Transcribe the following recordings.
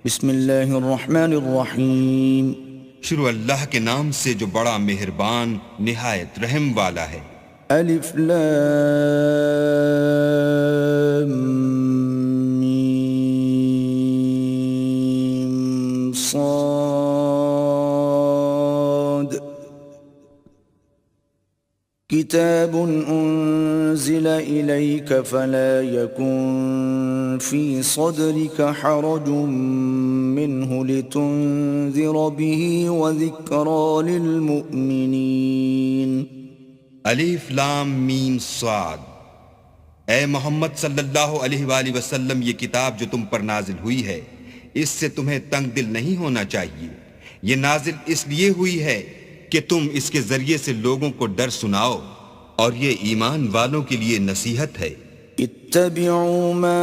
بسم اللہ الرحمن الرحیم. شروع اللہ کے نام سے جو بڑا مہربان نہایت رحم والا ہے. الف لام میم صاد. کتاب انزل الیک فلا یکن فی صدرک حرج منه لتنذر به وذکرى للمؤمنین. الف لام میم صاد. اے محمد صلی اللہ علیہ وآلہ وسلم، یہ کتاب جو تم پر نازل ہوئی ہے اس سے تمہیں تنگ دل نہیں ہونا چاہیے. یہ نازل اس لیے ہوئی ہے کہ تم اس کے ذریعے سے لوگوں کو ڈر سناؤ، اور یہ ایمان والوں کے لیے نصیحت ہے. اتبعوا ما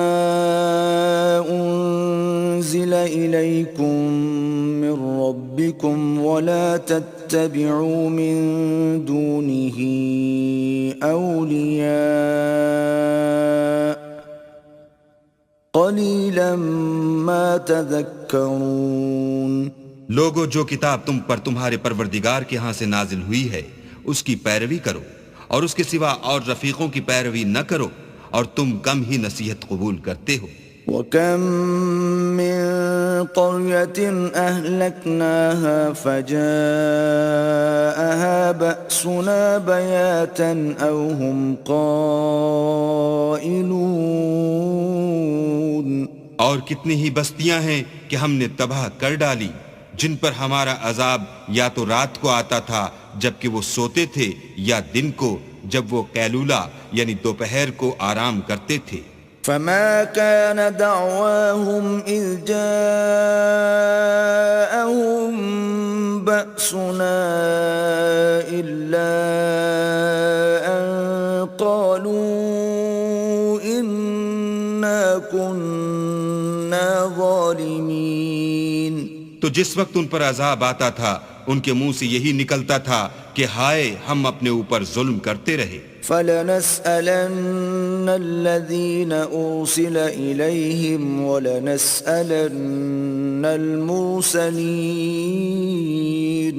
انزل الیکم من ربکم ولا تتبعوا من دونه اولیاء قلیلا ما تذکرون. لوگو، جو کتاب تم پر تمہارے پروردگار کے ہاں سے نازل ہوئی ہے اس کی پیروی کرو، اور اس کے سوا اور رفیقوں کی پیروی نہ کرو، اور تم کم ہی نصیحت قبول کرتے ہو. وَكَم مِّن قَرْيَةٍ أَهْلَكْنَاهَا فَجَاءَهَا بَأْسُنَا بَيَاتًا أَوْ هُمْ قَائِلُونَ. اور کتنی ہی بستیاں ہیں کہ ہم نے تباہ کر ڈالی، جن پر ہمارا عذاب یا تو رات کو آتا تھا جبکہ وہ سوتے تھے، یا دن کو جب وہ قیلولہ یعنی دوپہر کو آرام کرتے تھے. فما كان دعواهم إذ جاءهم بأسنا إلا أن قالوا إنا كنا ظالمين. تو جس وقت ان پر عذاب آتا تھا ان کے منہ سے یہی نکلتا تھا کہ ہائے، ہم اپنے اوپر ظلم کرتے رہے. فَلَنَسْأَلَنَّ الَّذِينَ أُرْسِلَ إِلَيْهِمْ وَلَنَسْأَلَنَّ الْمُرْسَلِينَ.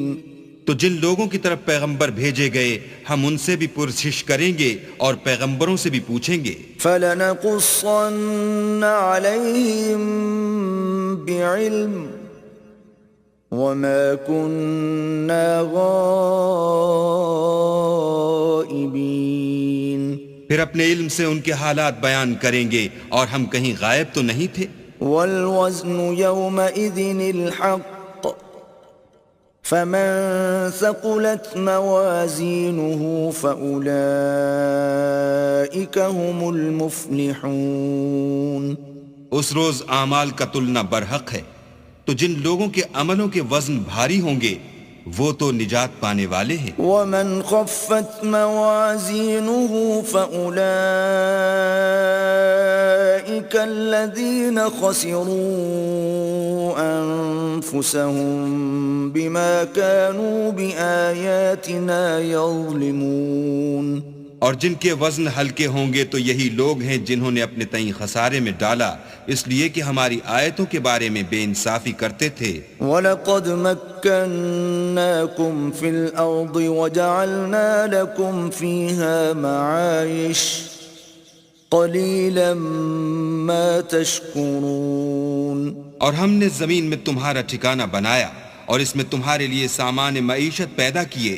تو جن لوگوں کی طرف پیغمبر بھیجے گئے ہم ان سے بھی پرسش کریں گے اور پیغمبروں سے بھی پوچھیں گے. فَلَنَقُصَّنَّ عَلَيْهِمْ بِعِلْمٍ وَمَا كُنَّا غَائِبِينَ. پھر اپنے علم سے ان کے حالات بیان کریں گے، اور ہم کہیں غائب تو نہیں تھے. وَالْوَزْنُ يَوْمَئِذٍ الْحَقُّ فَمَنْ ثَقُلَتْ مَوَازِينُهُ فَأُولَئِكَ هُمُ الْمُفْلِحُونَ. اس روز اعمال کا تلنا برحق ہے، تو جن لوگوں کے عملوں کے وزن بھاری ہوں گے وہ تو نجات پانے والے ہیں. وَمَنْ خَفَّتْ مَوَازِينُهُ فَأُولَئِكَ الَّذِينَ خَسِرُوا أَنفُسَهُمْ بِمَا كَانُوا بِآيَاتِنَا يَظْلِمُونَ. اور جن کے وزن ہلکے ہوں گے تو یہی لوگ ہیں جنہوں نے اپنے تئیں خسارے میں ڈالا اس لیے کہ ہماری آیتوں کے بارے میں بے انصافی کرتے تھے. وَلَقَدْ مَكَّنَّاكُمْ فِي الْأَرْضِ وَجَعَلْنَا لَكُمْ فِيهَا مَعَايِشَ قَلِيلًا مَا تَشْكُرُونَ. اور ہم نے زمین میں تمہارا ٹھکانہ بنایا اور اس میں تمہارے لیے سامان معیشت پیدا کیے،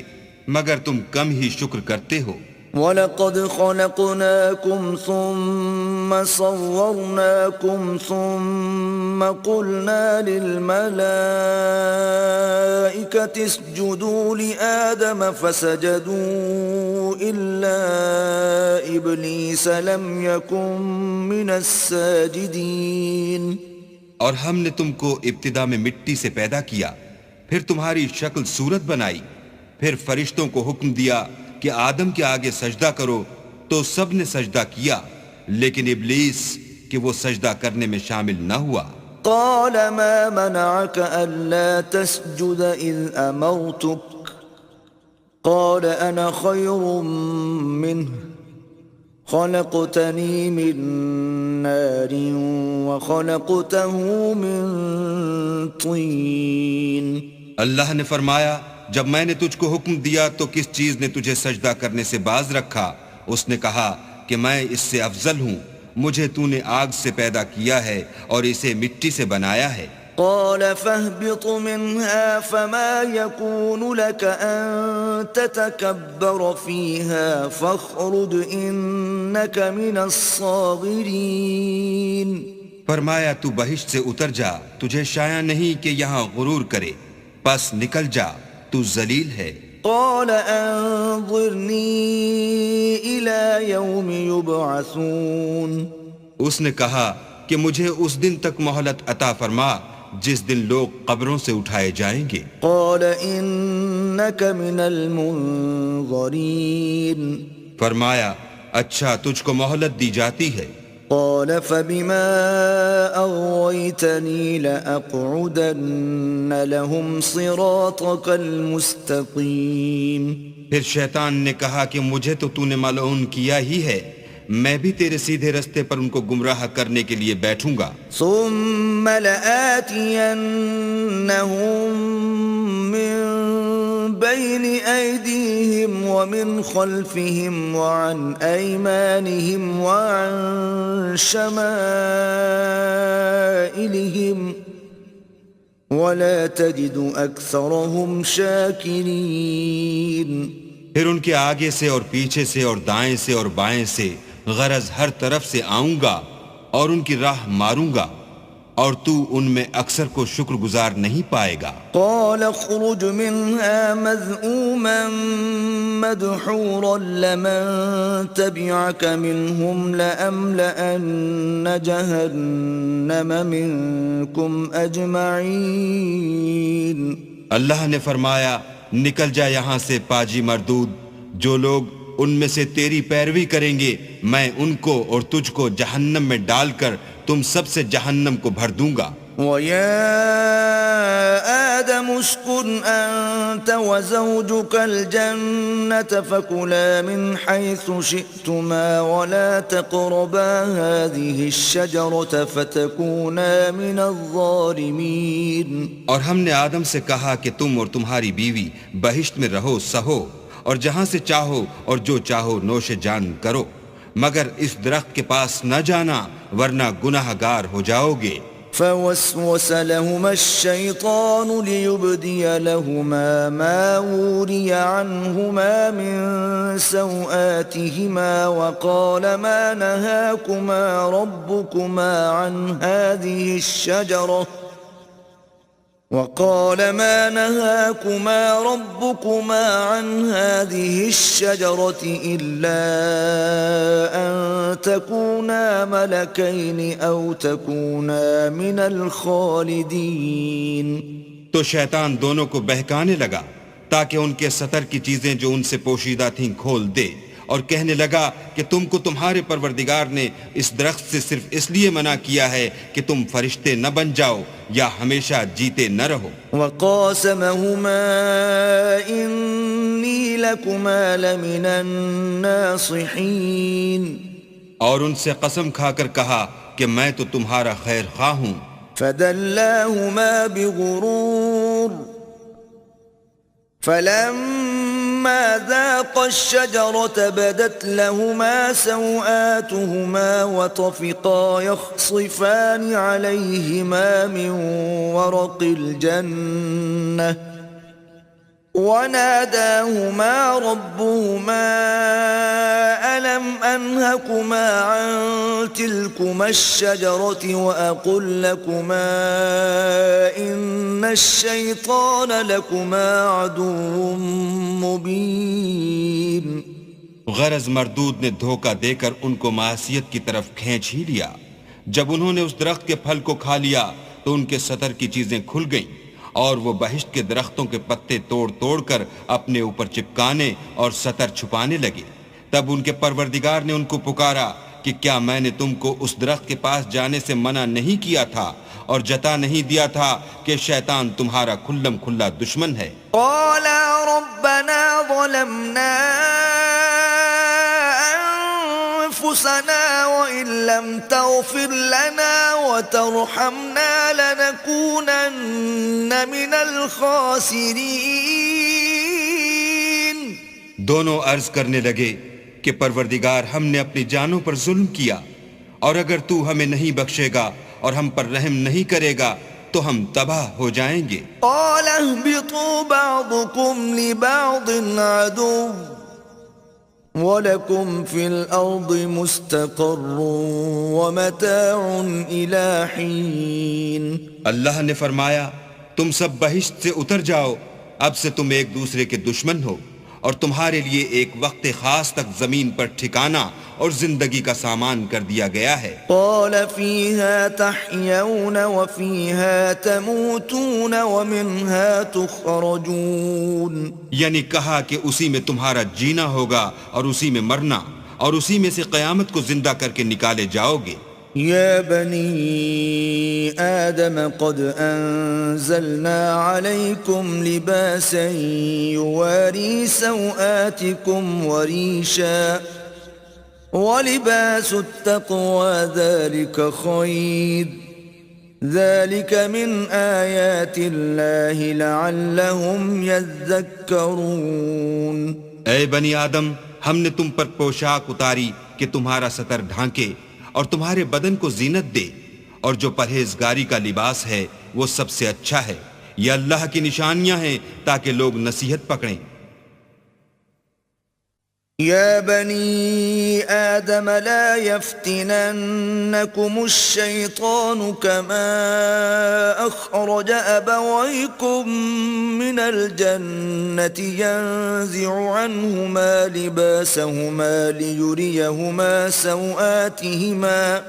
مگر تم کم ہی شکر کرتے ہو. وَلَقَدْ خَلَقْنَاكُمْ ثُمَّ صَوَّرْنَاكُمْ ثُمَّ قُلْنَا لِلْمَلَائِكَةِ اسْجُدُوا لِآدَمَ فَسَجَدُوا إِلَّا إِبْلِيسَ لَمْ يَكُنْ مِنَ السَّاجِدِينَ. اور ہم نے تم کو ابتدا میں مٹی سے پیدا کیا، پھر تمہاری شکل صورت بنائی، پھر فرشتوں کو حکم دیا کہ آدم کے آگے سجدہ کرو، تو سب نے سجدہ کیا، لیکن ابلیس کہ وہ سجدہ کرنے میں شامل نہ ہوا. قال ما منعك ألا تسجد إذ أمرتك قال أنا خير منه خلقتني من نار وخلقته من طين. اللہ نے فرمایا جب میں نے تجھ کو حکم دیا تو کس چیز نے تجھے سجدہ کرنے سے باز رکھا؟ اس نے کہا کہ میں اس سے افضل ہوں، مجھے تو نے آگ سے پیدا کیا ہے اور اسے مٹی سے بنایا ہے۔ قال فاهبط منها فما يكون لك أن تتكبر فيها فاخرج إنك من الصاغرين۔ فرمایا تو بہشت سے اتر جا، تجھے شایع نہیں کہ یہاں غرور کرے، پس نکل جا، تو ذلیل ہے۔ قال انظرني إلى يوم يبعثون۔ اس نے کہا کہ مجھے اس دن تک مہلت عطا فرما جس دن لوگ قبروں سے اٹھائے جائیں گے۔ قال إنك من المنظرين۔ فرمایا اچھا تجھ کو مہلت دی جاتی ہے۔ قال فبما أغويتني لأقعدن لهم صراطك المستقيم۔ پھر شیطان نے کہا کہ مجھے تو نے ملعون کیا ہی ہے، میں بھی تیرے سیدھے رستے پر ان کو گمراہ کرنے کے لیے بیٹھوں گا۔ ثم لآتينهم من بين أيديهم ومن خلفهم وعن أيمانهم وعن شمائلهم ولا تجد أكثرهم شاكرين۔ پھر ان کے آگے سے اور پیچھے سے اور دائیں سے اور بائیں سے، غرض ہر طرف سے آؤں گا اور ان کی راہ ماروں گا، اور تو ان میں اکثر کو شکر گزار نہیں پائے گا۔ قال اخرج منها مذءوما مدحورا لمن تبعك منهم لأملأن جهنم منكم أجمعين۔ اللہ نے فرمایا نکل جا یہاں سے پاجی مردود، جو لوگ ان میں سے تیری پیروی کریں گے میں ان کو اور تجھ کو جہنم میں ڈال کر تم سب سے جہنم کو بھر دوں گا۔ وَيَا آدَمُ اسْكُنْ أَنْتَ وَزَوْجُكَ الْجَنَّةَ فَكُلَا مِنْ حَيْثُ شِئْتُمَا وَلَا تَقْرَبَا هَذِهِ الشَّجَرَةَ فَتَكُونَا مِنَ الظَّالِمِينَ۔ اور ہم نے آدم سے کہا کہ تم اور تمہاری بیوی بہشت میں رہو سہو، اور جہاں سے چاہو اور جو چاہو نوش جان کرو، مگر اس درخت کے پاس نہ جانا ورنہ گناہ گار ہو جاؤ گے۔ فوسوس لهما الشيطان ليبدي لهما ما وري عنهما من سوآتهما وقال ما نهاكما ربكما عن هذه الشجرة إلا أن تكونا ملكين أو تكونا من الخالدين۔ تو شیطان دونوں کو بہکانے لگا تاکہ ان کے سطر کی چیزیں جو ان سے پوشیدہ تھیں کھول دے، اور کہنے لگا کہ تم کو تمہارے پروردگار نے اس درخت سے صرف اس لیے منع کیا ہے کہ تم فرشتے نہ بن جاؤ یا ہمیشہ جیتے نہ رہو۔ وَقَاسَمَهُمَا إِنِّي لَكُمَا لَمِنَ النَّاصِحِينَ۔ اور ان سے قسم کھا کر کہا کہ میں تو تمہارا خیر خواہ ہوں۔ فَدَلَّاهُمَا بِغُرُورٍ فَلَمَّا ذَاقَا الشَّجَرَةَ بَدَتْ لَهُمَا سَوْآتُهُمَا وَطَفِقَا يَخْصِفَانِ عَلَيْهِمَا مِنْ وَرَقِ الْجَنَّةِ وناداهما ربهما ألم أنهكما عن تلكما الشجرة وأقل لكما إن الشيطان لكما عدو مبين۔ غرض مردود نے دھوکہ دے کر ان کو معصیت کی طرف کھینچ ہی لیا۔ جب انہوں نے اس درخت کے پھل کو کھا لیا تو ان کے سطر کی چیزیں کھل گئیں، اور وہ بہشت کے درختوں کے پتے توڑ توڑ کر اپنے اوپر چپکانے اور سطر چھپانے لگے۔ تب ان کے پروردگار نے ان کو پکارا کہ کیا میں نے تم کو اس درخت کے پاس جانے سے منع نہیں کیا تھا اور جتا نہیں دیا تھا کہ شیطان تمہارا کھلم کھلا دشمن ہے؟ قالا ربنا ظلمنا أنفسنا وإن لم تغفر لنا وترحمنا لنكونن من الخاسرين. دونوں عرض کرنے لگے کہ پروردگار ہم نے اپنی جانوں پر ظلم کیا، اور اگر تو ہمیں نہیں بخشے گا اور ہم پر رحم نہیں کرے گا تو ہم تباہ ہو جائیں گے. قال اهبطوا بعضكم لبعض عدو وَلَكُمْ فِي الْأَرْضِ مُسْتَقَرٌّ وَمَتَاعٌ إِلَى حِينٍ. اللہ نے فرمایا تم سب بہشت سے اتر جاؤ، اب سے تم ایک دوسرے کے دشمن ہو، اور تمہارے لیے ایک وقت خاص تک زمین پر ٹھکانہ اور زندگی کا سامان کر دیا گیا ہے. قال فيها تحيون وفيها تموتون ومنها تخرجون. یعنی کہا کہ اسی میں تمہارا جینا ہوگا اور اسی میں مرنا، اور اسی میں سے قیامت کو زندہ کر کے نکالے جاؤ گے. يا بني آدم قد أنزلنا عليكم لباسا يواري سوآتكم وريشا ولباس التقوى ذلك خير ذلك من آيات الله لعلهم يذكرون. اے بنی آدم، ہم نے تم پر پوشاک اتاری کہ تمہارا ستر ڈھانکے اور تمہارے بدن کو زینت دے، اور جو پرہیزگاری کا لباس ہے وہ سب سے اچھا ہے. یہ اللہ کی نشانیاں ہیں تاکہ لوگ نصیحت پکڑیں. يا بني آدم لا يفتننكم الشيطان كما أخرج أبويكم من الجنة ينزع عنهما لباسهما ليريهما سوآتهما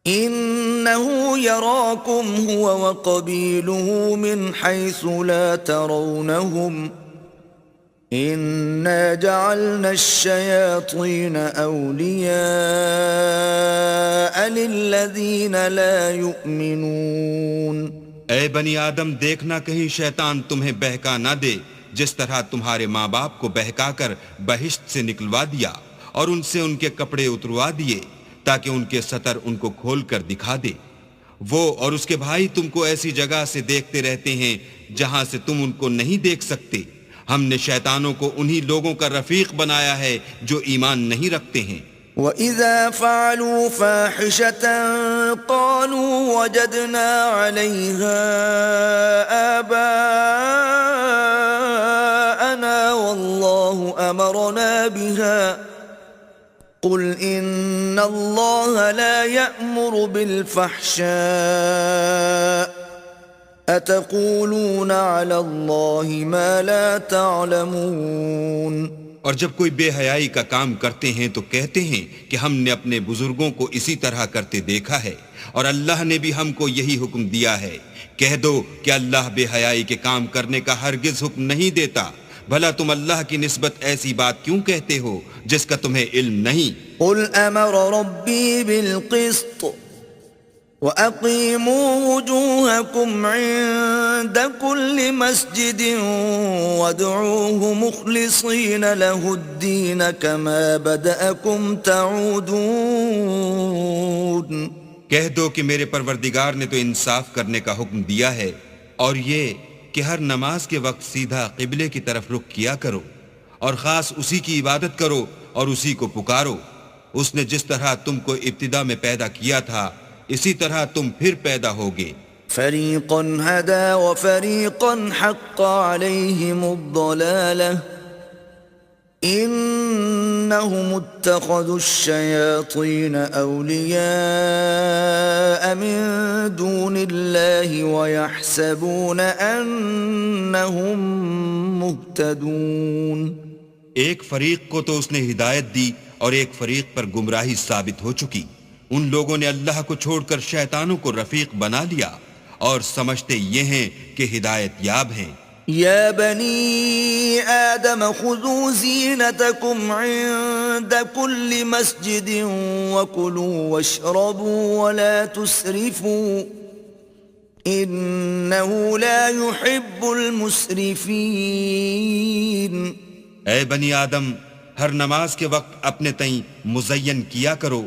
إنه يراكم هو وقبيله من حيث لا ترونهم إِنَّا جَعَلْنَا الشَّيَاطِينَ أَوْلِيَاءَ لِلَّذِينَ لَا يُؤْمِنُونَ. اے بنی آدم، دیکھنا کہیں شیطان تمہیں بہکا نہ دے، جس طرح تمہارے ماں باپ کو بہکا کر بہشت سے نکلوا دیا اور ان سے ان کے کپڑے اتروا دیے تاکہ ان کے ستر ان کو کھول کر دکھا دے. وہ اور اس کے بھائی تم کو ایسی جگہ سے دیکھتے رہتے ہیں جہاں سے تم ان کو نہیں دیکھ سکتے. ہم نے شیطانوں کو انہی لوگوں کا رفیق بنایا ہے جو ایمان نہیں رکھتے ہیں. وَإِذَا فَعَلُوا فَاحِشَةً قَالُوا وَجَدْنَا عَلَيْهَا آبَاءَنَا وَاللَّهُ أَمَرَنَا بِهَا قُلْ إِنَّ اللَّهَ لَا يَأْمُرُ بِالْفَحْشَاءِ أَتَقُولُونَ عَلَى اللَّهِ مَا لَا تَعْلَمُونَ. اور جب کوئی بے حیائی کا کام کرتے ہیں تو کہتے ہیں کہ ہم نے اپنے بزرگوں کو اسی طرح کرتے دیکھا ہے، اور اللہ نے بھی ہم کو یہی حکم دیا ہے. کہہ دو کہ اللہ بے حیائی کے کام کرنے کا ہرگز حکم نہیں دیتا. بھلا تم اللہ کی نسبت ایسی بات کیوں کہتے ہو جس کا تمہیں علم نہیں؟ قُلْ أَمَرَ رَبِّي بِالْقِسْطِ وَأَقِيمُوا وُجُوهَكُمْ عِندَ كُلِّ مَسْجِدٍ وَادْعُوهُ مُخْلِصِينَ لَهُ الدِّينَ كَمَا بَدَأَكُمْ تَعُودُونَ. کہہ دو کہ میرے پروردگار نے تو انصاف کرنے کا حکم دیا ہے، اور یہ کہ ہر نماز کے وقت سیدھا قبلے کی طرف رخ کیا کرو، اور خاص اسی کی عبادت کرو اور اسی کو پکارو. اس نے جس طرح تم کو ابتدا میں پیدا کیا تھا اسی طرح تم پھر پیدا ہوگے. فَرِيقًا هَدَى وَفَرِيقًا حَقَّ عَلَيْهِمُ الضَّلَالَةُ إِنَّهُمُ اتَّخَذُوا الشَّيَاطِينَ أَوْلِيَاءَ مِن دُونِ اللَّهِ وَيَحْسَبُونَ أَنَّهُمْ مُهْتَدُونَ. ایک فریق کو تو اس نے ہدایت دی اور ایک فریق پر گمراہی ثابت ہو چکی. ان لوگوں نے اللہ کو چھوڑ کر شیطانوں کو رفیق بنا لیا اور سمجھتے یہ ہیں کہ ہدایت یاب ہیں. یا بنی آدم خذوا زینتکم عند کل مسجد وکلوا واشربوا ولا تسرفوا انه لا يحب المسرفین. اے بنی آدم، ہر نماز کے وقت اپنے تئیں مزین کیا کرو،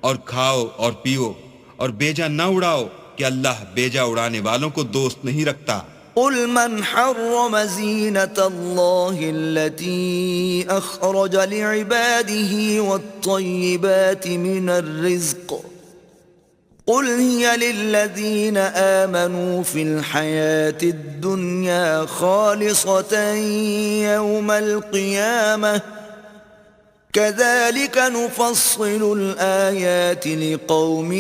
اور کھاؤ اور پیو، اور بیجا نہ اڑاؤ کہ اللہ بیجا اڑانے والوں کو دوست نہیں رکھتا۔ قل من حرم زينة الله التي أخرج لعباده والطيبات من الرزق قل هي للذين آمنوا في الحياة الدنيا خالصة يوم القيامة كذلك نفصل الآيات لقوم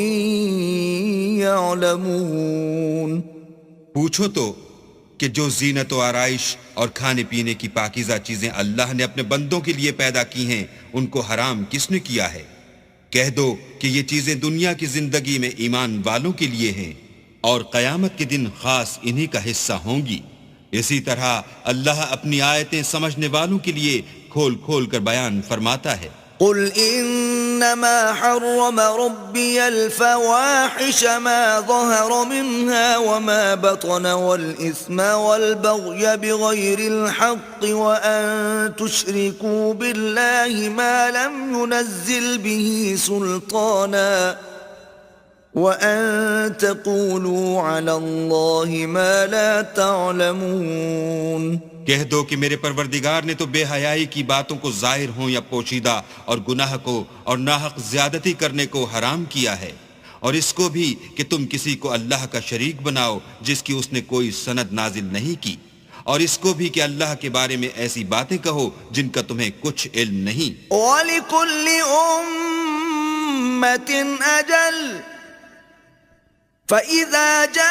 يعلمون۔ پوچھو تو کہ جو زینت و آرائش اور کھانے پینے کی پاکیزہ چیزیں اللہ نے اپنے بندوں کے لیے پیدا کی ہیں ان کو حرام کس نے کیا ہے؟ کہہ دو کہ یہ چیزیں دنیا کی زندگی میں ایمان والوں کے لیے ہیں، اور قیامت کے دن خاص انہی کا حصہ ہوں گی۔ اسی طرح اللہ اپنی آیتیں سمجھنے والوں کے لیے کھول کھول کر بیان فرماتا ہے۔ قل انما حرم ربي الفواحش ما ظهر منها وما بطن والاثم والبغي بغير الحق وان تشركوا بالله ما لم ينزل به سلطانا وان تقولوا على الله ما لا تعلمون۔ کہہ دو کہ میرے پروردگار نے تو بے حیائی کی باتوں کو ظاہر ہوں یا پوشیدہ، اور گناہ کو اور ناحق زیادتی کرنے کو حرام کیا ہے، اور اس کو بھی کہ تم کسی کو اللہ کا شریک بناؤ جس کی اس نے کوئی سند نازل نہیں کی، اور اس کو بھی کہ اللہ کے بارے میں ایسی باتیں کہو جن کا تمہیں کچھ علم نہیں۔ وَلِكُلِّ أُمَّةٍ أَجَلٌ فَإِذَا جَاءَ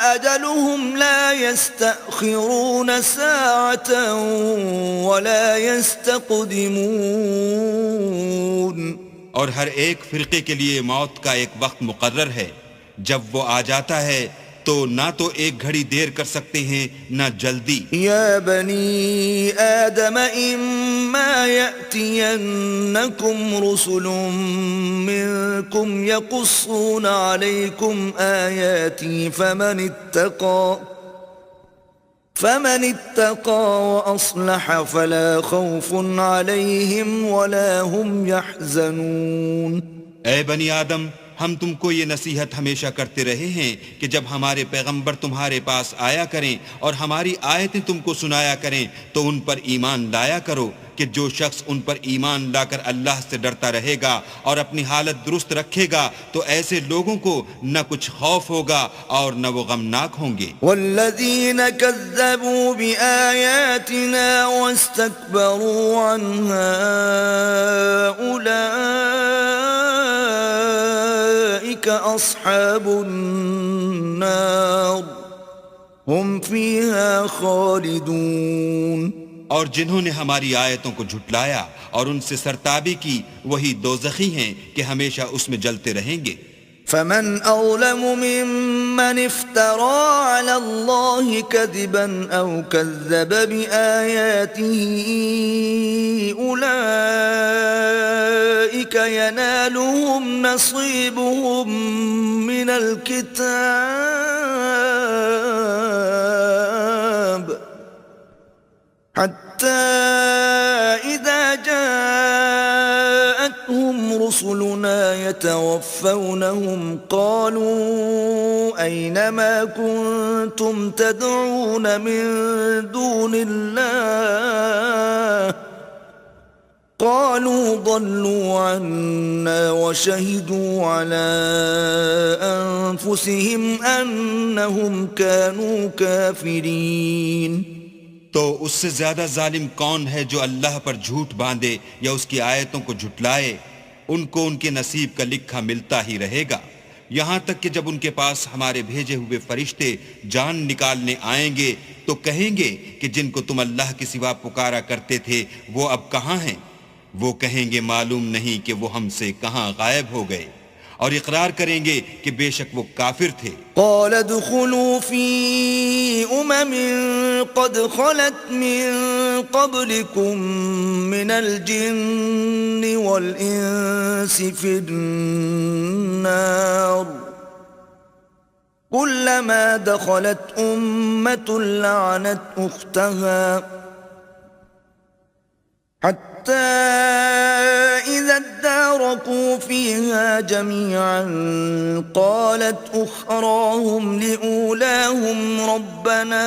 أَجَلُهُمْ لَا يَسْتَأْخِرُونَ سَاعَةً وَلَا يَسْتَقْدِمُونَ۔ اور ہر ایک فرقے کے لیے موت کا ایک وقت مقرر ہے، جب وہ آ جاتا ہے تو نہ تو ایک گھڑی دیر کر سکتے ہیں نہ جلدی۔ یا بنی آدم اما یأتینکم رسل منکم یقصون علیکم آیاتی فمن اتقى وأصلح فلا خوف عليهم ولا هم يحزنون۔ اے بنی آدم، ہم تم کو یہ نصیحت ہمیشہ کرتے رہے ہیں کہ جب ہمارے پیغمبر تمہارے پاس آیا کریں اور ہماری آیتیں تم کو سنایا کریں تو ان پر ایمان لایا کرو، کہ جو شخص ان پر ایمان لا کر اللہ سے ڈرتا رہے گا اور اپنی حالت درست رکھے گا تو ایسے لوگوں کو نہ کچھ خوف ہوگا اور نہ وہ غمناک ہوں گے۔ والذین کذبوا بآیاتنا واستکبروا عنها اولئک اصحاب النار هم فیها خالدون۔ اور جنہوں نے ہماری آیتوں کو جھٹلایا اور ان سے سرتابی کی وہی دوزخی ہیں کہ ہمیشہ اس میں جلتے رہیں گے۔ فمن أظلم ممن افترى على الله كذبا أو كذب بآياته أولئك ينالهم نصيبهم من الكتاب حتى إذا جاءتهم رسلنا يتوفونهم قالوا أين ما كنتم تدعون من دون الله قالوا ضلوا عنا وشهدوا على أنفسهم أنهم كانوا كافرين۔ تو اس سے زیادہ ظالم کون ہے جو اللہ پر جھوٹ باندھے یا اس کی آیتوں کو جھٹلائے؟ ان کو ان کے نصیب کا لکھا ملتا ہی رہے گا، یہاں تک کہ جب ان کے پاس ہمارے بھیجے ہوئے فرشتے جان نکالنے آئیں گے تو کہیں گے کہ جن کو تم اللہ کے سوا پکارا کرتے تھے وہ اب کہاں ہیں؟ وہ کہیں گے معلوم نہیں کہ وہ ہم سے کہاں غائب ہو گئے، اور اقرار کریں گے کہ بے شک وہ کافر تھے۔ قال ادخلوا في قد خلت من قبلكم من الجن والإنس في النار كلما دخلت أمة لعنت أختها حتى إذا اداركوا فيها جميعا قالت أخراهم لأولاهم ربنا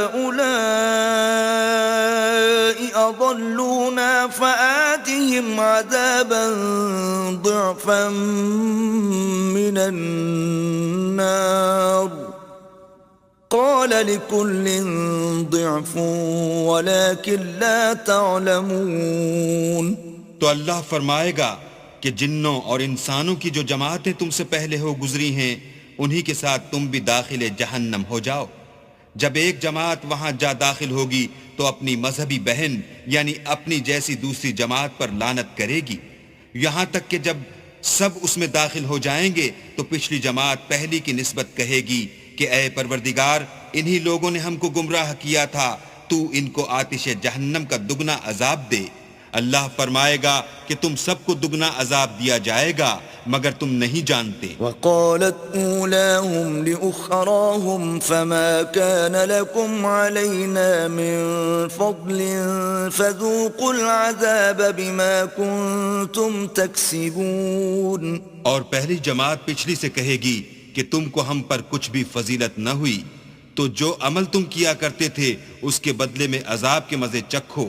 هؤلاء أضلونا فآتهم عذابا ضعفا من النار قال لكل ضعف ولكن لا تعلمون۔ تو اللہ فرمائے گا کہ جنوں اور انسانوں کی جو جماعتیں تم سے پہلے ہو گزری ہیں انہی کے ساتھ تم بھی داخل جہنم ہو جاؤ۔ جب ایک جماعت وہاں جا داخل ہوگی تو اپنی مذہبی بہن یعنی اپنی جیسی دوسری جماعت پر لعنت کرے گی، یہاں تک کہ جب سب اس میں داخل ہو جائیں گے تو پچھلی جماعت پہلی کی نسبت کہے گی کہ اے پروردگار انہی لوگوں نے ہم کو گمراہ کیا تھا، تو ان کو آتش جہنم کا دگنا عذاب دے۔ اللہ فرمائے گا کہ تم سب کو دگنا عذاب دیا جائے گا مگر تم نہیں جانتے۔ وقالت أولاهم لأخراهم فما كان لكم علينا من فضل فذوقوا العذاب بما كنتم تكسبون۔ اور پہلی جماعت پچھلی سے کہے گی کہ تم کو ہم پر کچھ بھی فضیلت نہ ہوئی، تو جو عمل تم کیا کرتے تھے اس کے بدلے میں عذاب کے مزے چکھو۔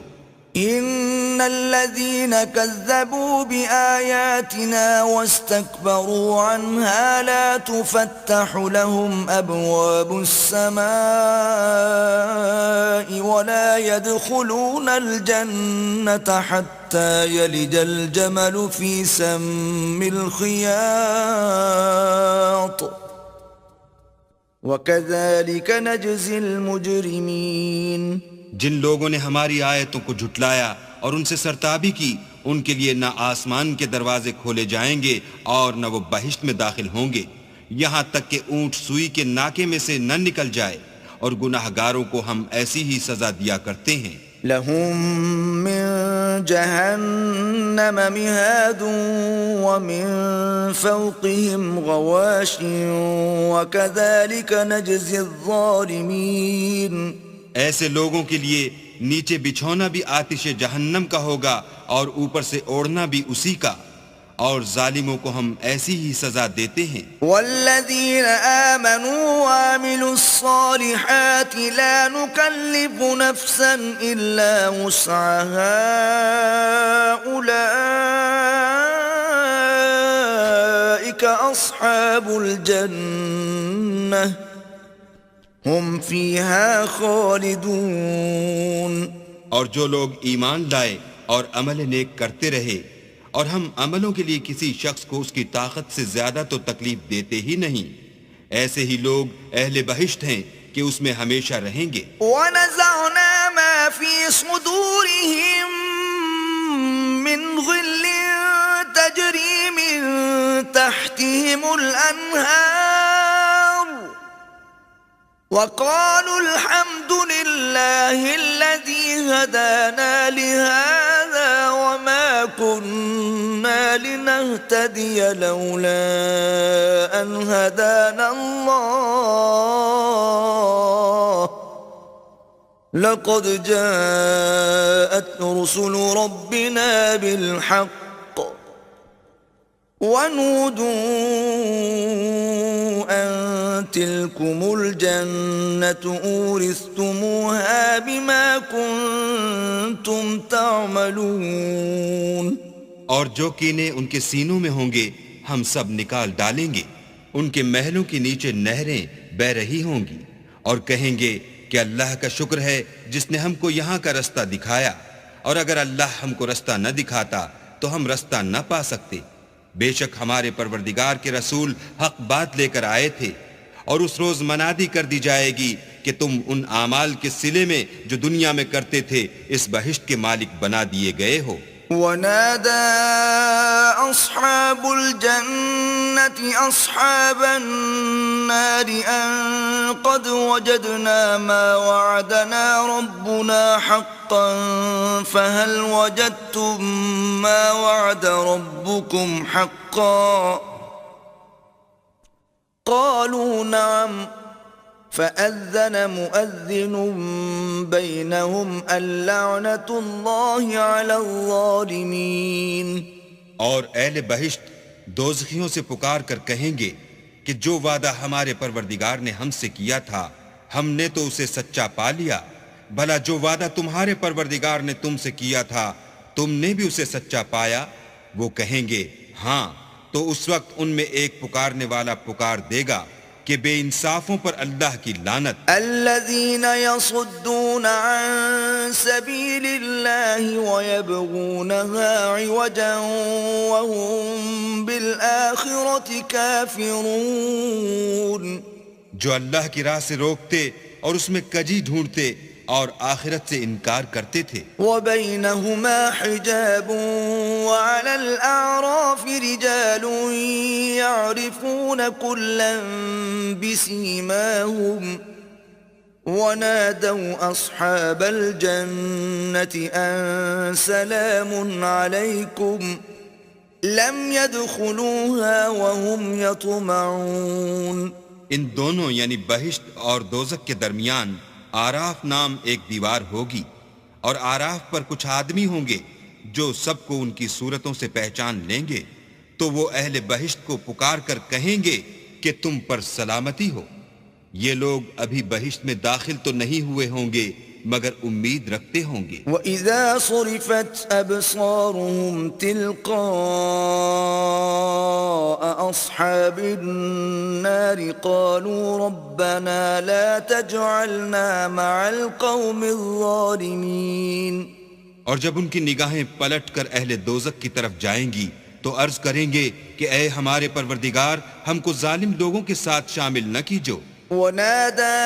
ان الذين كذبوا بآياتنا واستكبروا عنها لا تفتح لهم ابواب السماء ولا يدخلون الجنة حتى يلج الجمل في سم الخياط وكذلك نجزي المجرمين۔ جن لوگوں نے ہماری آیتوں کو جھٹلایا اور ان سے سرتابی کی ان کے لیے نہ آسمان کے دروازے کھولے جائیں گے اور نہ وہ بہشت میں داخل ہوں گے یہاں تک کہ اونٹ سوئی کے ناکے میں سے نہ نکل جائے، اور گناہ گاروں کو ہم ایسی ہی سزا دیا کرتے ہیں۔ لهم من جهنم مهاد ومن فوقهم غواش وكذلك نجزي الظالمين۔ ایسے لوگوں کے لیے نیچے بچھونا بھی آتش جہنم کا ہوگا اور اوپر سے اوڑھنا بھی اسی کا، اور ظالموں کو ہم ایسی ہی سزا دیتے ہیں۔ والذین آمنوا وعملوا الصالحات لا نکلف نفسا الا وسعها اولئک اصحاب الجنہ ہم فیہا خالدون۔ اور جو لوگ ایمان لائے اور عمل نیک کرتے رہے اور ہم عملوں کے لیے کسی شخص کو اس کی طاقت سے زیادہ تو تکلیف دیتے ہی نہیں، ایسے ہی لوگ اہل بہشت ہیں کہ اس میں ہمیشہ رہیں گے۔ وَنَزَعْنَا مَا فِي صُدُورِهِم مِّن غِلٍّ تَجْرِي مِن تَحْتِهِمُ الْأَنْهَارُ وَقَالُوا الْحَمْدُ لِلَّهِ الَّذِي هَدَانَا لِهَذَا وَمَا كُنَّا لِنَهْتَدِيَ لَوْلَا أَنْ هَدَانَا اللَّهُ لَقَدْ جَاءَتْ رُسُلُ رَبِّنَا بِالْحَقِّ وَنُودُوا أَن تِلْكُمُ الْجَنَّةُ أُورِثْتُمُوهَا بِمَا كُنتُمْ تَعْمَلُونَ۔ اور جو کینے ان کے سینوں میں ہوں گے ہم سب نکال ڈالیں گے، ان کے محلوں کے نیچے نہریں بہ رہی ہوں گی، اور کہیں گے کہ اللہ کا شکر ہے جس نے ہم کو یہاں کا رستہ دکھایا، اور اگر اللہ ہم کو رستہ نہ دکھاتا تو ہم رستہ نہ پا سکتے۔ بے شک ہمارے پروردگار کے رسول حق بات لے کر آئے تھے، اور اس روز منادی کر دی جائے گی کہ تم ان اعمال کے صلے میں جو دنیا میں کرتے تھے اس بہشت کے مالک بنا دیے گئے ہو۔ وَنَادَى أَصْحَابُ الْجَنَّةِ أَصْحَابَ النَّارِ أَن قَدْ وَجَدْنَا مَا وَعَدَنَا رَبُّنَا حَقًّا فَهَلْ وَجَدتُّم مَّا وَعَدَ رَبُّكُمْ حَقًّا قَالُوا نَعَمْ فأذن مؤذن بينهم اللعنة الله على الظالمين. اور اہل بہشت دوزخیوں سے پکار کر کہیں گے کہ جو وعدہ ہمارے پروردگار نے ہم سے کیا تھا ہم نے تو اسے سچا پا لیا، بھلا جو وعدہ تمہارے پروردگار نے تم سے کیا تھا تم نے بھی اسے سچا پایا؟ وہ کہیں گے ہاں، تو اس وقت ان میں ایک پکارنے والا پکار دے گا کہ بے انصافوں پر اللہ کی لعنت. الذين يصدون عن سبيل الله ويبغونها عوجا وهم بالآخرة كافرون. جو اللہ کی راہ سے روکتے اور اس میں کجی ڈھونڈتے اور آخرت سے انکار کرتے تھے. وبينهما حجاب وعلى الأعراف رجال يعرفون كلا بسيماهم ونادوا أصحاب الجنة أن سلام عليكم لم يدخلوها وهم يطمعون. ان دونوں یعنی بہشت اور دوزخ کے درمیان آراف نام ایک دیوار ہوگی، اور آراف پر کچھ آدمی ہوں گے جو سب کو ان کی صورتوں سے پہچان لیں گے، تو وہ اہل بہشت کو پکار کر کہیں گے کہ تم پر سلامتی ہو. یہ لوگ ابھی بہشت میں داخل تو نہیں ہوئے ہوں گے مگر امید رکھتے ہوں گے. وَإِذَا صُرِفَتْ أَبْصَارُهُمْ تِلْقَاءَ أَصْحَابِ النَّارِ قَالُوا رَبَّنَا لَا تَجْعَلْنَا مَعَ الْقَوْمِ الظَّالِمِينَ. اور جب ان کی نگاہیں پلٹ کر اہل دوزخ کی طرف جائیں گی تو عرض کریں گے کہ اے ہمارے پروردگار ہم کو ظالم لوگوں کے ساتھ شامل نہ کیجو. ونادى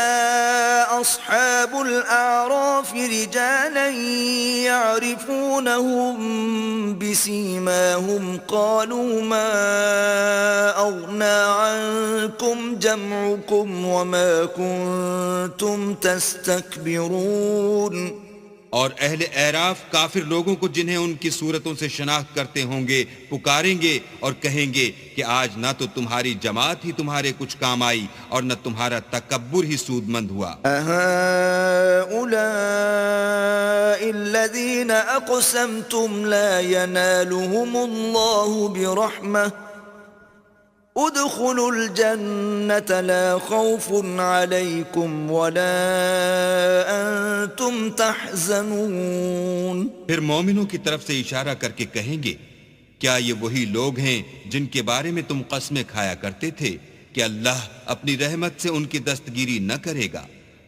أصحاب الأعراف رجالا يعرفونهم بسيماهم قالوا ما أغنى عنكم جمعكم وما كنتم تستكبرون. اور اہل اعراف کافر لوگوں کو جنہیں ان کی صورتوں سے شناخت کرتے ہوں گے پکاریں گے اور کہیں گے کہ آج نہ تو تمہاری جماعت ہی تمہارے کچھ کام آئی اور نہ تمہارا تکبر ہی سود مند ہوا. أهؤلاء الذين أقسمتم لا ينالهم الله برحمة ادخلوا الجنة لا خوف عليكم ولا أنتم تحزنون. پھر مومنوں کی طرف سے اشارہ کر کے کہیں گے کیا یہ وہی لوگ ہیں جن کے بارے میں تم قسمیں کھایا کرتے تھے کہ اللہ اپنی رحمت سے ان کی دستگیری نہ کرے گا؟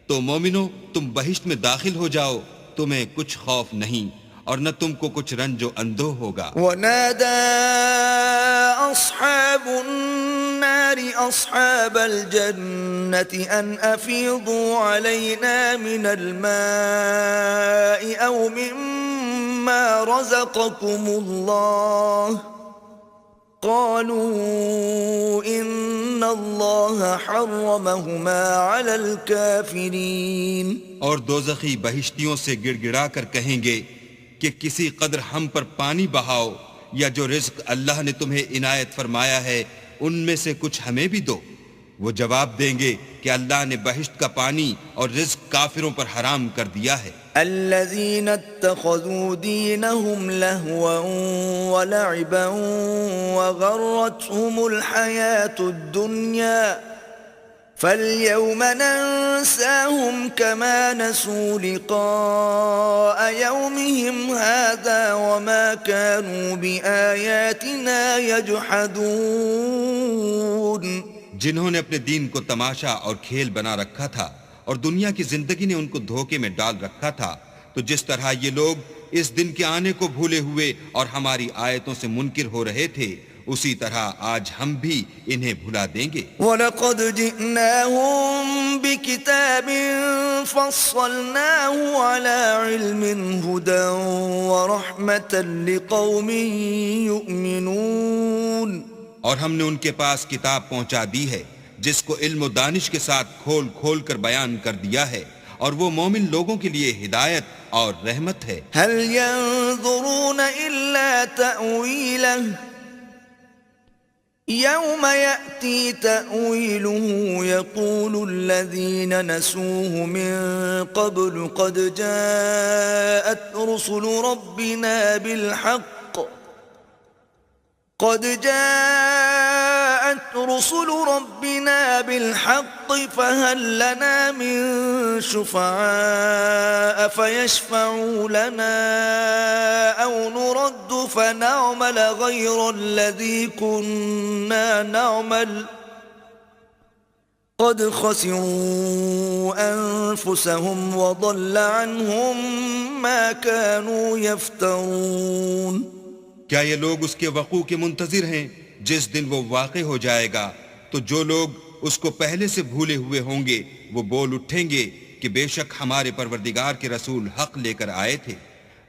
تو مومنوں تم بہشت میں داخل ہو جاؤ، تمہیں کچھ خوف نہیں اور نہ تم کو کچھ رنج و اندوہ ہوگا. ونادى أصحاب النار أصحاب الجنة أن أفيضوا علينا من الماء أو مما رزقكم الله قالوا إن الله حرمهما على الكافرين. اور دوزخی بہشتیوں سے گڑ گڑا کر کہیں گے کہ کسی قدر ہم پر پانی بہاؤ یا جو رزق اللہ نے تمہیں عنایت فرمایا ہے ان میں سے کچھ ہمیں بھی دو. وہ جواب دیں گے کہ اللہ نے بہشت کا پانی اور رزق کافروں پر حرام کر دیا ہے. الذين اتخذوا دينهم لهوا ولعبا وغرتهم الحياة الدنيا فاليوم ننساهم كما نسوا لقاء يومهم هذا وما كانوا بآياتنا يجحدون. جنہوں نے اپنے دین کو تماشا اور کھیل بنا رکھا تھا اور دنیا کی زندگی نے ان کو دھوکے میں ڈال رکھا تھا، تو جس طرح یہ لوگ اس دن کے آنے کو بھولے ہوئے اور ہماری آیتوں سے منکر ہو رہے تھے اسی طرح آج ہم بھی انہیں بھلا دیں گے. وَلَقَدْ جِئْنَاهُمْ بِكِتَابٍ فَصَّلْنَاهُ عَلَى عِلْمٍ هُدًى وَرَحْمَةً لِقَوْمٍ يُؤْمِنُونَ. اور ہم نے ان کے پاس کتاب پہنچا دی ہے جس کو علم و دانش کے ساتھ کھول کھول کر بیان کر دیا ہے اور وہ مومن لوگوں کے لیے ہدایت اور رحمت ہے. هَلْ يَنظُرُونَ إِلَّا تَأْوِيلَهُ يوم يأتي تأويله يقول الذين نسوه من قبل قد جاءت رسل ربنا بالحق فهل لنا من شفعاء فيشفعوا لنا أو نرد فنعمل غير الذي كنا نعمل قد خسروا أنفسهم وضل عنهم ما كانوا يفترون. کیا یہ لوگ اس کے وقوع کے منتظر ہیں؟ جس دن وہ واقع ہو جائے گا تو جو لوگ اس کو پہلے سے بھولے ہوئے ہوں گے وہ بول اٹھیں گے کہ بے شک ہمارے پروردگار کے رسول حق لے کر آئے تھے.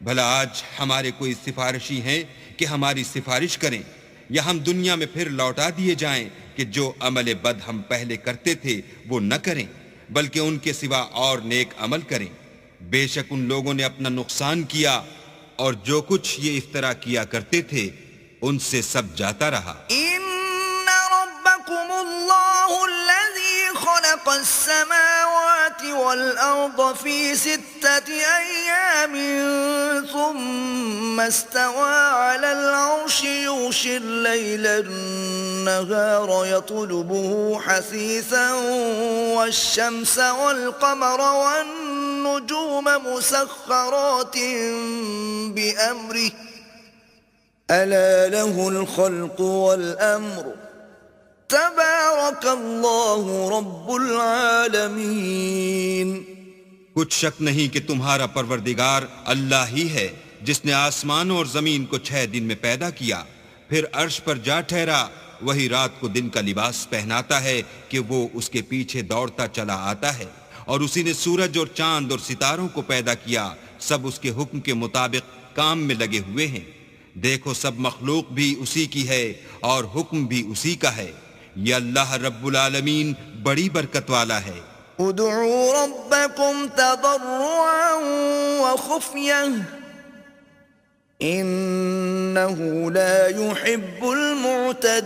بھلا آج ہمارے کوئی سفارشی ہیں کہ ہماری سفارش کریں، یا ہم دنیا میں پھر لوٹا دیے جائیں کہ جو عمل بد ہم پہلے کرتے تھے وہ نہ کریں بلکہ ان کے سوا اور نیک عمل کریں. بے شک ان لوگوں نے اپنا نقصان کیا اور جو کچھ یہ افترا کیا کرتے تھے ان سے سب جاتا رہا. ان ربکم اللہ الذی خلق السماوات والارض فی 6 ایام ثم استوى على العرش يغشي الليل النهار يطلبه حثيثا والشمس والقمر والنجوم مسخرات بأمره ألا له الخلق والأمر تبارك الله رب العالمين. کچھ شک نہیں کہ تمہارا پروردگار اللہ ہی ہے جس نے آسمانوں اور زمین کو 6 دن میں پیدا کیا، پھر عرش پر جا ٹھہرا. وہی رات کو دن کا لباس پہناتا ہے کہ وہ اس کے پیچھے دوڑتا چلا آتا ہے، اور اسی نے سورج اور چاند اور ستاروں کو پیدا کیا، سب اس کے حکم کے مطابق کام میں لگے ہوئے ہیں. دیکھو سب مخلوق بھی اسی کی ہے اور حکم بھی اسی کا ہے. یہ اللہ رب العالمین بڑی برکت والا ہے. ادعوا ربكم تضرعا وخفية إنه لا يحب المعتدين.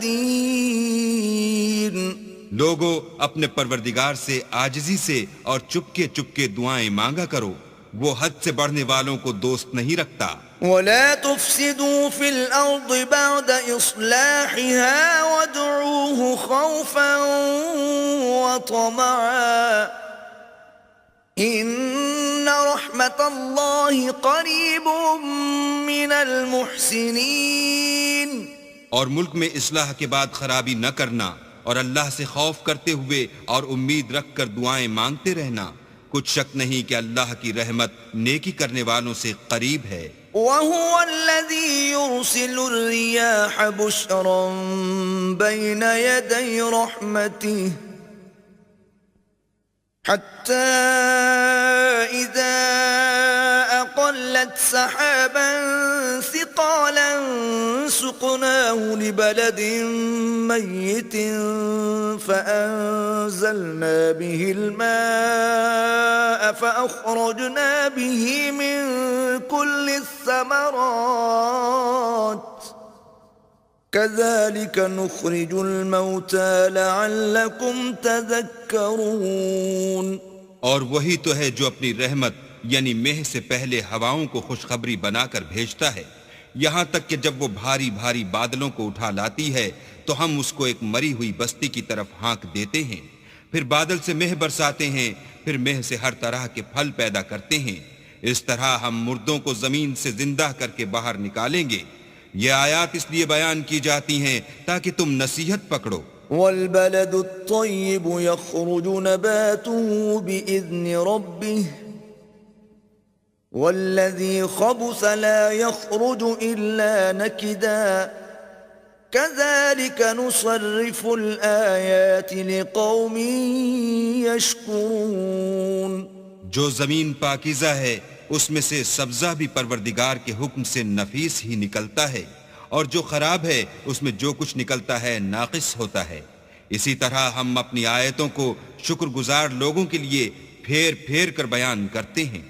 لوگو اپنے پروردگار سے عاجزی سے اور چپکے چپکے دعائیں مانگا کرو، وہ حد سے بڑھنے والوں کو دوست نہیں رکھتا. ولا تفسدوا في الأرض بعد إصلاحها وادعوه خوفا وطمعا إن رحمة الله قريب من المحسنين. اور ملک میں اصلاح کے بعد خرابی نہ کرنا، اور اللہ سے خوف کرتے ہوئے اور امید رکھ کر دعائیں مانگتے رہنا. کچھ شک نہیں کہ اللہ کی رحمت نیکی کرنے والوں سے قریب ہے. وهو الذي يرسل الرياح بشرا بين يدي رحمته حتى إذا أقلت سحابا ثقالا سقناه لبلد ميت فأنزلنا به الماء فأخرجنا به من كل الثمرات كذلك نخرج الموتى لعلكم تذكرون. اور وہی تو ہے جو اپنی رحمت یعنی مہ سے پہلے ہواؤں کو خوشخبری بنا کر بھیجتا ہے، یہاں تک کہ جب وہ بھاری بھاری بادلوں کو اٹھا لاتی ہے تو ہم اس کو ایک مری ہوئی بستی کی طرف ہانک دیتے ہیں، پھر بادل سے مہ برساتے ہیں، پھر مہ سے ہر طرح کے پھل پیدا کرتے ہیں. اس طرح ہم مردوں کو زمین سے زندہ کر کے باہر نکالیں گے. یہ آیات اس لیے بیان کی جاتی ہیں تاکہ تم نصیحت پکڑو. والبلد الطيب يخرج نباته بإذن ربه والذي خبث لا يخرج إلا نكدا كذلك نصرف الآيات لقوم يشكرون. جو زمین پاکیزہ ہے اس میں سے سبزہ بھی پروردگار کے حکم سے نفیس ہی نکلتا ہے، اور جو خراب ہے اس میں جو کچھ نکلتا ہے ناقص ہوتا ہے. اسی طرح ہم اپنی آیتوں کو شکر گزار لوگوں کے لیے پھیر پھیر کر بیان کرتے ہیں.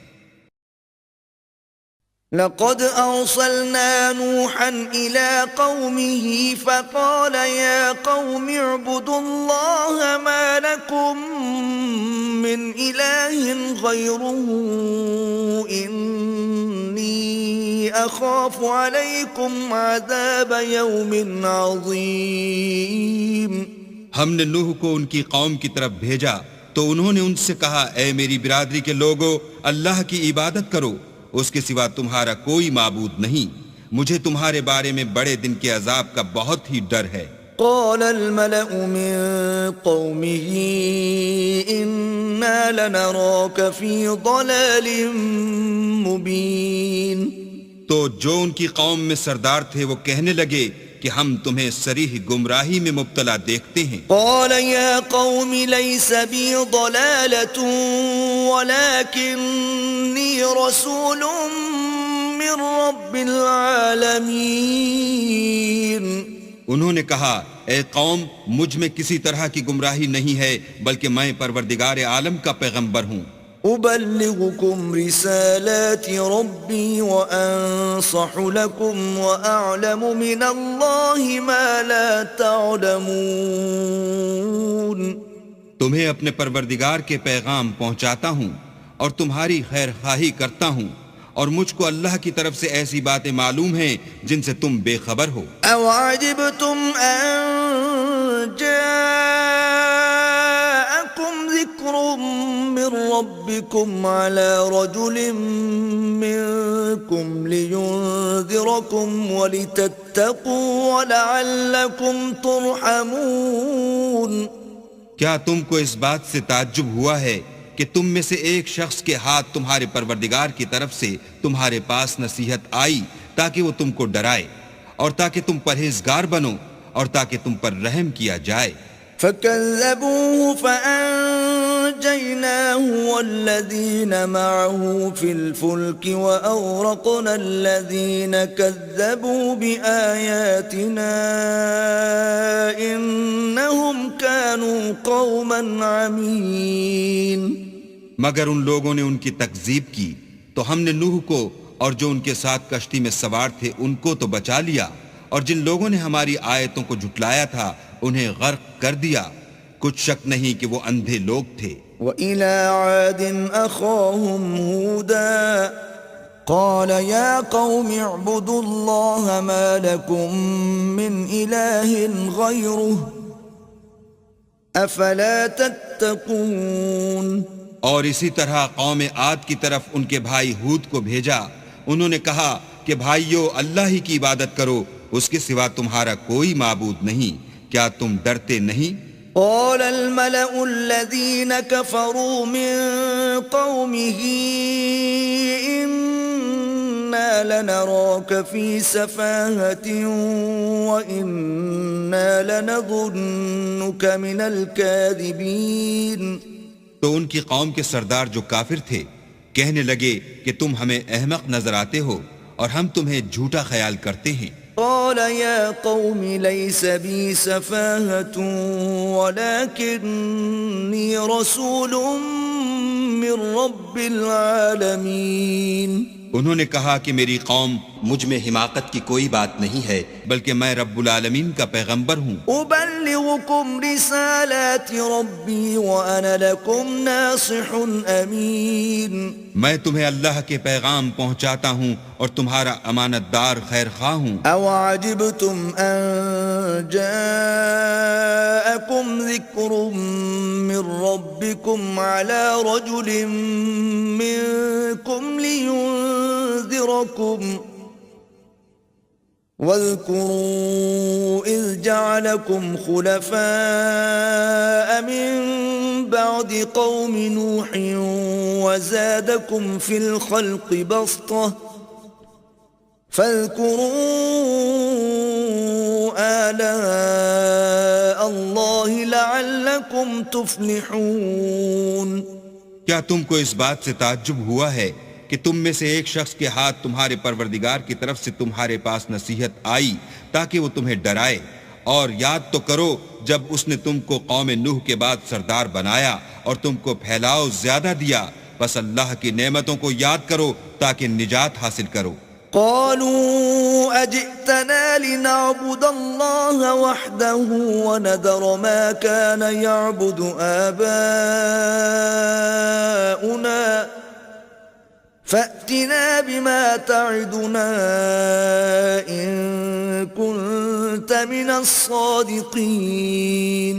لقد أرسلنا نوحا إلى قومه فقال يا قوم اعبدوا الله ما لكم من إله غيره إني أخاف عليكم عذاب يوم عظيم. ہم نے نوح کو ان کی قوم کی طرف بھیجا تو انہوں نے ان سے کہا اے میری برادری کے لوگو اللہ کی عبادت کرو، اس کے سوا تمہارا کوئی معبود نہیں، مجھے تمہارے بارے میں بڑے دن کے عذاب کا بہت ہی ڈر ہے. قال الملأ من قومه إنا لنراك في ضلال مبين. تو جو ان کی قوم میں سردار تھے وہ کہنے لگے کہ ہم تمہیں صریح گمراہی میں مبتلا دیکھتے ہیں. قال يا قوم ليس بي ضلالة ولكني رسول من رب العالمين. انہوں نے کہا اے قوم مجھ میں کسی طرح کی گمراہی نہیں ہے بلکہ میں پروردگار عالم کا پیغمبر ہوں. أبلغكم رسالات ربي وأنصح لكم وأعلم من الله ما لا تعلمون. تمہیں اپنے پروردگار کے پیغام پہنچاتا ہوں اور تمہاری خیر خواہی کرتا ہوں، اور مجھ کو اللہ کی طرف سے ایسی باتیں معلوم ہیں جن سے تم بے خبر ہو. أَوَعَجِبْتُمْ أَن جَاءَكُمْ ذِكْرٌ مِّن رَّبِّكُمْ عَلَى رَجُلٍ مِّنكُمْ لِيُنذِرَكُمْ وَلِتَتَّقُوا وَلَعَلَّكُمْ تُرْحَمُونَ. کیا تم کو اس بات سے تعجب ہوا ہے کہ تم میں سے ایک شخص کے ہاتھ تمہارے پروردگار کی طرف سے تمہارے پاس نصیحت آئی تاکہ وہ تم کو ڈرائے اور تاکہ تم پرہیزگار بنو اور تاکہ تم پر رحم کیا جائے. فَكَذَّبُوهُ فَأَنجَيْنَاهُ وَالَّذِينَ مَعَهُ فِي الْفُلْكِ وَأَغْرَقْنَا الَّذِينَ كَذَّبُوا بِآيَاتِنَا إِنَّهُمْ كَانُوا قَوْمًا عَمِينَ. مگر ان لوگوں نے ان کی تکذیب کی تو ہم نے نوح کو اور جو ان کے ساتھ کشتی میں سوار تھے ان کو تو بچا لیا، اور جن لوگوں نے ہماری آیتوں کو جھٹلایا تھا انہیں غرق کر دیا. کچھ شک نہیں کہ وہ اندھے لوگ تھے. وَإِلَىٰ عَادٍ أَخَاهُمْ هُودًا قَالَ يَا قَوْمِ اعْبُدُوا اللَّهَ مَا لَكُمْ مِنْ إِلَٰهٍ غَيْرُهُ أَفَلَا تَتَّقُونَ. اور اسی طرح قوم عاد کی طرف ان کے بھائی ہود کو بھیجا، انہوں نے کہا کہ بھائیو اللہ ہی کی عبادت کرو، اس کے سوا تمہارا کوئی معبود نہیں، کیا تم ڈرتے نہیں؟ قال الملأ الذين كفروا من قومه إنا لنراك في سفاهة وإنا لنظنك من الكاذبين. تو ان کی قوم کے سردار جو کافر تھے کہنے لگے کہ تم ہمیں احمق نظر آتے ہو اور ہم تمہیں جھوٹا خیال کرتے ہیں. قال يا قوم ليس بي سفاهة ولكني رسول من رب العالمين. انہوں نے کہا کہ میری قوم مجھ میں حماقت کی کوئی بات نہیں ہے بلکہ میں رب العالمین کا پیغمبر ہوں. أبلغكم رسالات ربي وأنا لكم ناصح أمين. میں تمہیں اللہ کے پیغام پہنچاتا ہوں اور تمہارا امانت دار خیر خواہ ہوں. أَوَعَجِبْتُمْ أَن جَاءَكُمْ ذِكْرٌ مِّن رَّبِّكُمْ عَلَى رَجُلٍ مِّنكُمْ لِيُنذِرَكُمْ وَاذْكُرُوا إِذْ جَعَلَكُمْ خُلَفَاءَ مِن بَعْدِ قَوْمِ نُوحٍ وَزَادَكُمْ فِي الْخَلْقِ بَسْطَةً فاذكروا آلاء الله لعلكم تفلحون. کیا تم کو اس بات سے تعجب ہوا ہے کہ تم میں سے ایک شخص کے ہاتھ تمہارے پروردگار کی طرف سے تمہارے پاس نصیحت آئی تاکہ وہ تمہیں ڈرائے؟ اور یاد تو کرو جب اس نے تم کو قوم نوح کے بعد سردار بنایا اور تم کو پھیلاؤ زیادہ دیا بس اللہ کی نعمتوں کو یاد کرو تاکہ نجات حاصل کرو۔ قالوا أجئتنا لنعبد الله وحده ونذر ما كان يعبد آباؤنا فأتنا بما تعدنا إن كنت من الصادقين۔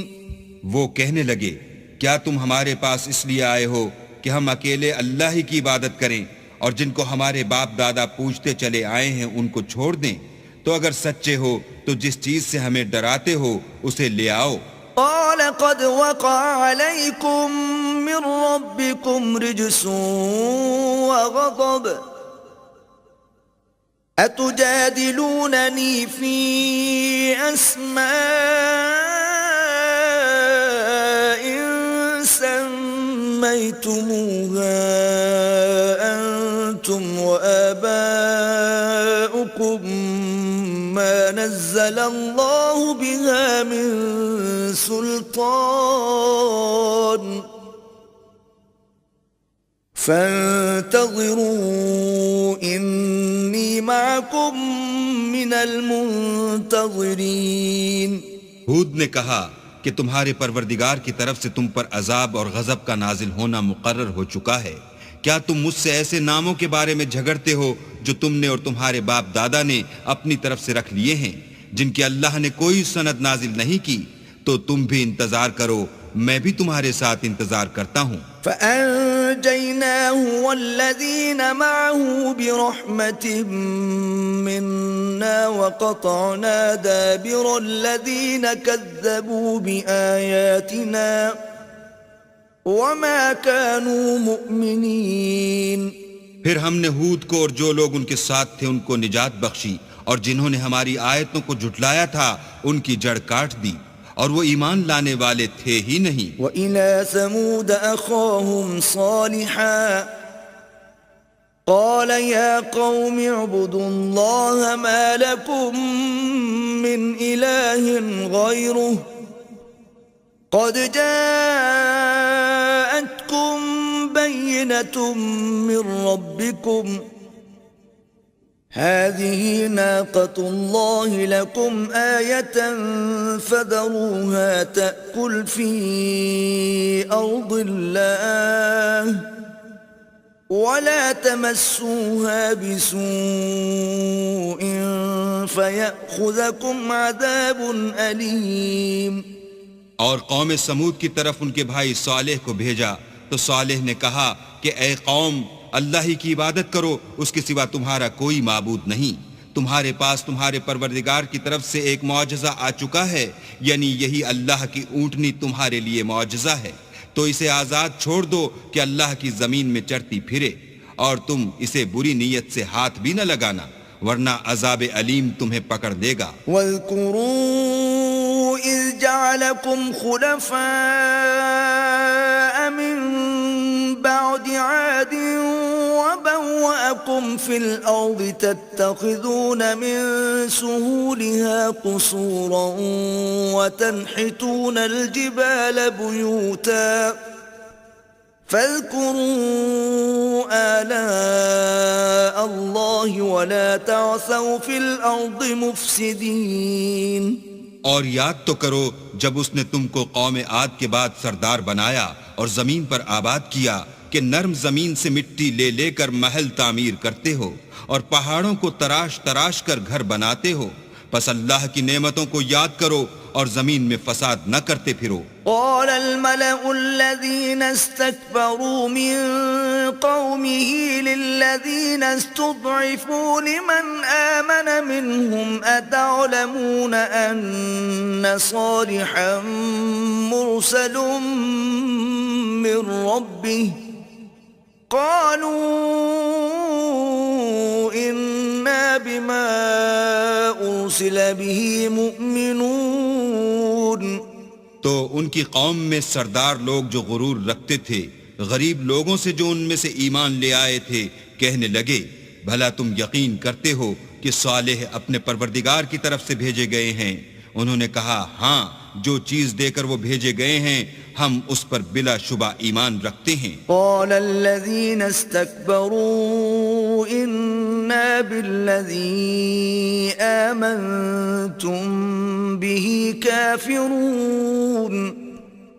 وہ کہنے لگے کیا تم ہمارے پاس اس لیے آئے ہو کہ ہم اکیلے اللہ ہی کی عبادت کریں اور جن کو ہمارے باپ دادا پوچھتے چلے آئے ہیں ان کو چھوڑ دیں؟ تو اگر سچے ہو تو جس چیز سے ہمیں ڈراتے ہو اسے لے آؤ۔ قال قد وقع عليكم من ربكم رجس وغضب أتجادلونني في أسماء سميتموها أنتم وآباؤكم ما نزل الله بها من سلطان فانتظروا إني معكم من المنتظرين۔ ہود نے کہا کہ تمہارے پروردگار کی طرف سے تم پر عذاب اور غضب کا نازل ہونا مقرر ہو چکا ہے۔ کیا تم مجھ سے ایسے ناموں کے بارے میں جھگڑتے ہو جو تم نے اور تمہارے باپ دادا نے اپنی طرف سے رکھ لیے ہیں جن کی اللہ نے کوئی سند نازل نہیں کی؟ تو تم بھی انتظار کرو، میں بھی تمہارے ساتھ انتظار کرتا ہوں۔ فأنجيناه والذين معه برحمة منا وقطعنا دابر الذين كذبوا بآياتنا وما كانوا مؤمنين۔ پھر ہم نے ہود کو اور جو لوگ ان کے ساتھ تھے ان کو نجات بخشی، اور جنہوں نے ہماری آیتوں کو جھٹلایا تھا ان کی جڑ کاٹ دی، اور وہ ایمان لانے والے تھے ہی نہیں۔ وَإِلَى ثَمُودَ أَخَاهُمْ صَالِحًا قَالَ يَا قَوْمِ اعْبُدُوا اللَّهَ مَا لَكُمْ مِنْ إِلَٰهٍ غَيْرُهُ قَدْ جَاءَتْكُمْ بَيِّنَةٌ مِّن رَّبِّكُمْ هذه ناقة الله لكم آية فذروها تأكل في أرض الله ولا تمسوها بسوء فيأخذكم عذاب أليم۔ اور قوم سمود کی طرف ان کے بھائی صالح کو بھیجا تو صالح نے کہا کہ اے قوم، اللہ ہی کی عبادت کرو، اس کے سوا تمہارا کوئی معبود نہیں۔ تمہارے پاس تمہارے پروردگار کی طرف سے ایک معجزہ آ چکا ہے، یعنی یہی اللہ کی اونٹنی تمہارے لیے معجزہ ہے، تو اسے آزاد چھوڑ دو کہ اللہ کی زمین میں چرتی پھرے، اور تم اسے بری نیت سے ہاتھ بھی نہ لگانا ورنہ عذاب علیم تمہیں پکڑ دے گا۔ وَاذْكُرُوا إِذْ جَعَلَكُمْ خُلَفَاءَ مِنْ بَعْدِ عَادٍ وَبَوَّأَكُمْ فِي الْأَرْضِ تَتَّخِذُونَ مِنْ سُهُولِهَا قُصُورًا وَتَنْحِتُونَ الْجِبَالَ بُيُوتًا فاذكروا آلاء الله ولا تعثوا في الأرض مفسدين۔ اور یاد تو کرو جب اس نے تم کو قوم عاد کے بعد سردار بنایا اور زمین پر آباد کیا کہ نرم زمین سے مٹی لے لے کر محل تعمیر کرتے ہو اور پہاڑوں کو تراش تراش کر گھر بناتے ہو، پس اللہ کی نعمتوں کو یاد کرو اور زمین میں فساد نہ کرتے پھرو۔ قال الملأ الذين استكبروا من قومه للذين استضعفوا لمن آمن منهم أتعلمون أن صالحا مرسل من ربه قالوا إنا بما أرسل به مؤمنون۔ تو ان کی قوم میں سردار لوگ جو غرور رکھتے تھے غریب لوگوں سے جو ان میں سے ایمان لے آئے تھے کہنے لگے بھلا تم یقین کرتے ہو کہ صالح اپنے پروردگار کی طرف سے بھیجے گئے ہیں؟ انہوں نے کہا ہاں، جو چیز دے کر وہ بھیجے گئے ہیں ہم اس پر بلا شبہ ایمان رکھتے ہیں۔ قال الذين استكبروا إنا بالذي آمنتم به كافرون۔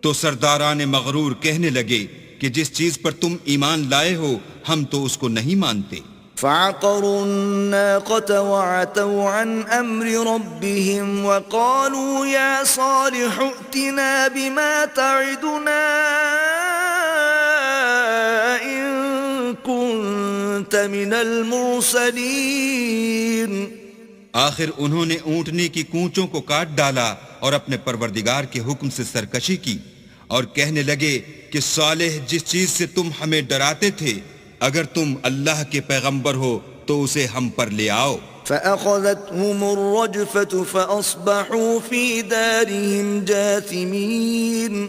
تو سرداران مغرور کہنے لگے کہ جس چیز پر تم ایمان لائے ہو ہم تو اس کو نہیں مانتے۔ فعقروا الناقة وعتوا عن أمر ربهم وقالوا يا صالح ائتنا بما تعدنا إن كنت من المرسلين۔ آخر انہوں نے اونٹنے کی کونچوں کو کاٹ ڈالا اور اپنے پروردگار کے حکم سے سرکشی کی اور کہنے لگے کہ صالح جس چیز سے تم ہمیں ڈراتے تھے اگر تم اللہ کے پیغمبر ہو تو اسے ہم پر لے آؤ۔ فأخذتهم الرجفة فأصبحوا في دارهم جاثمين۔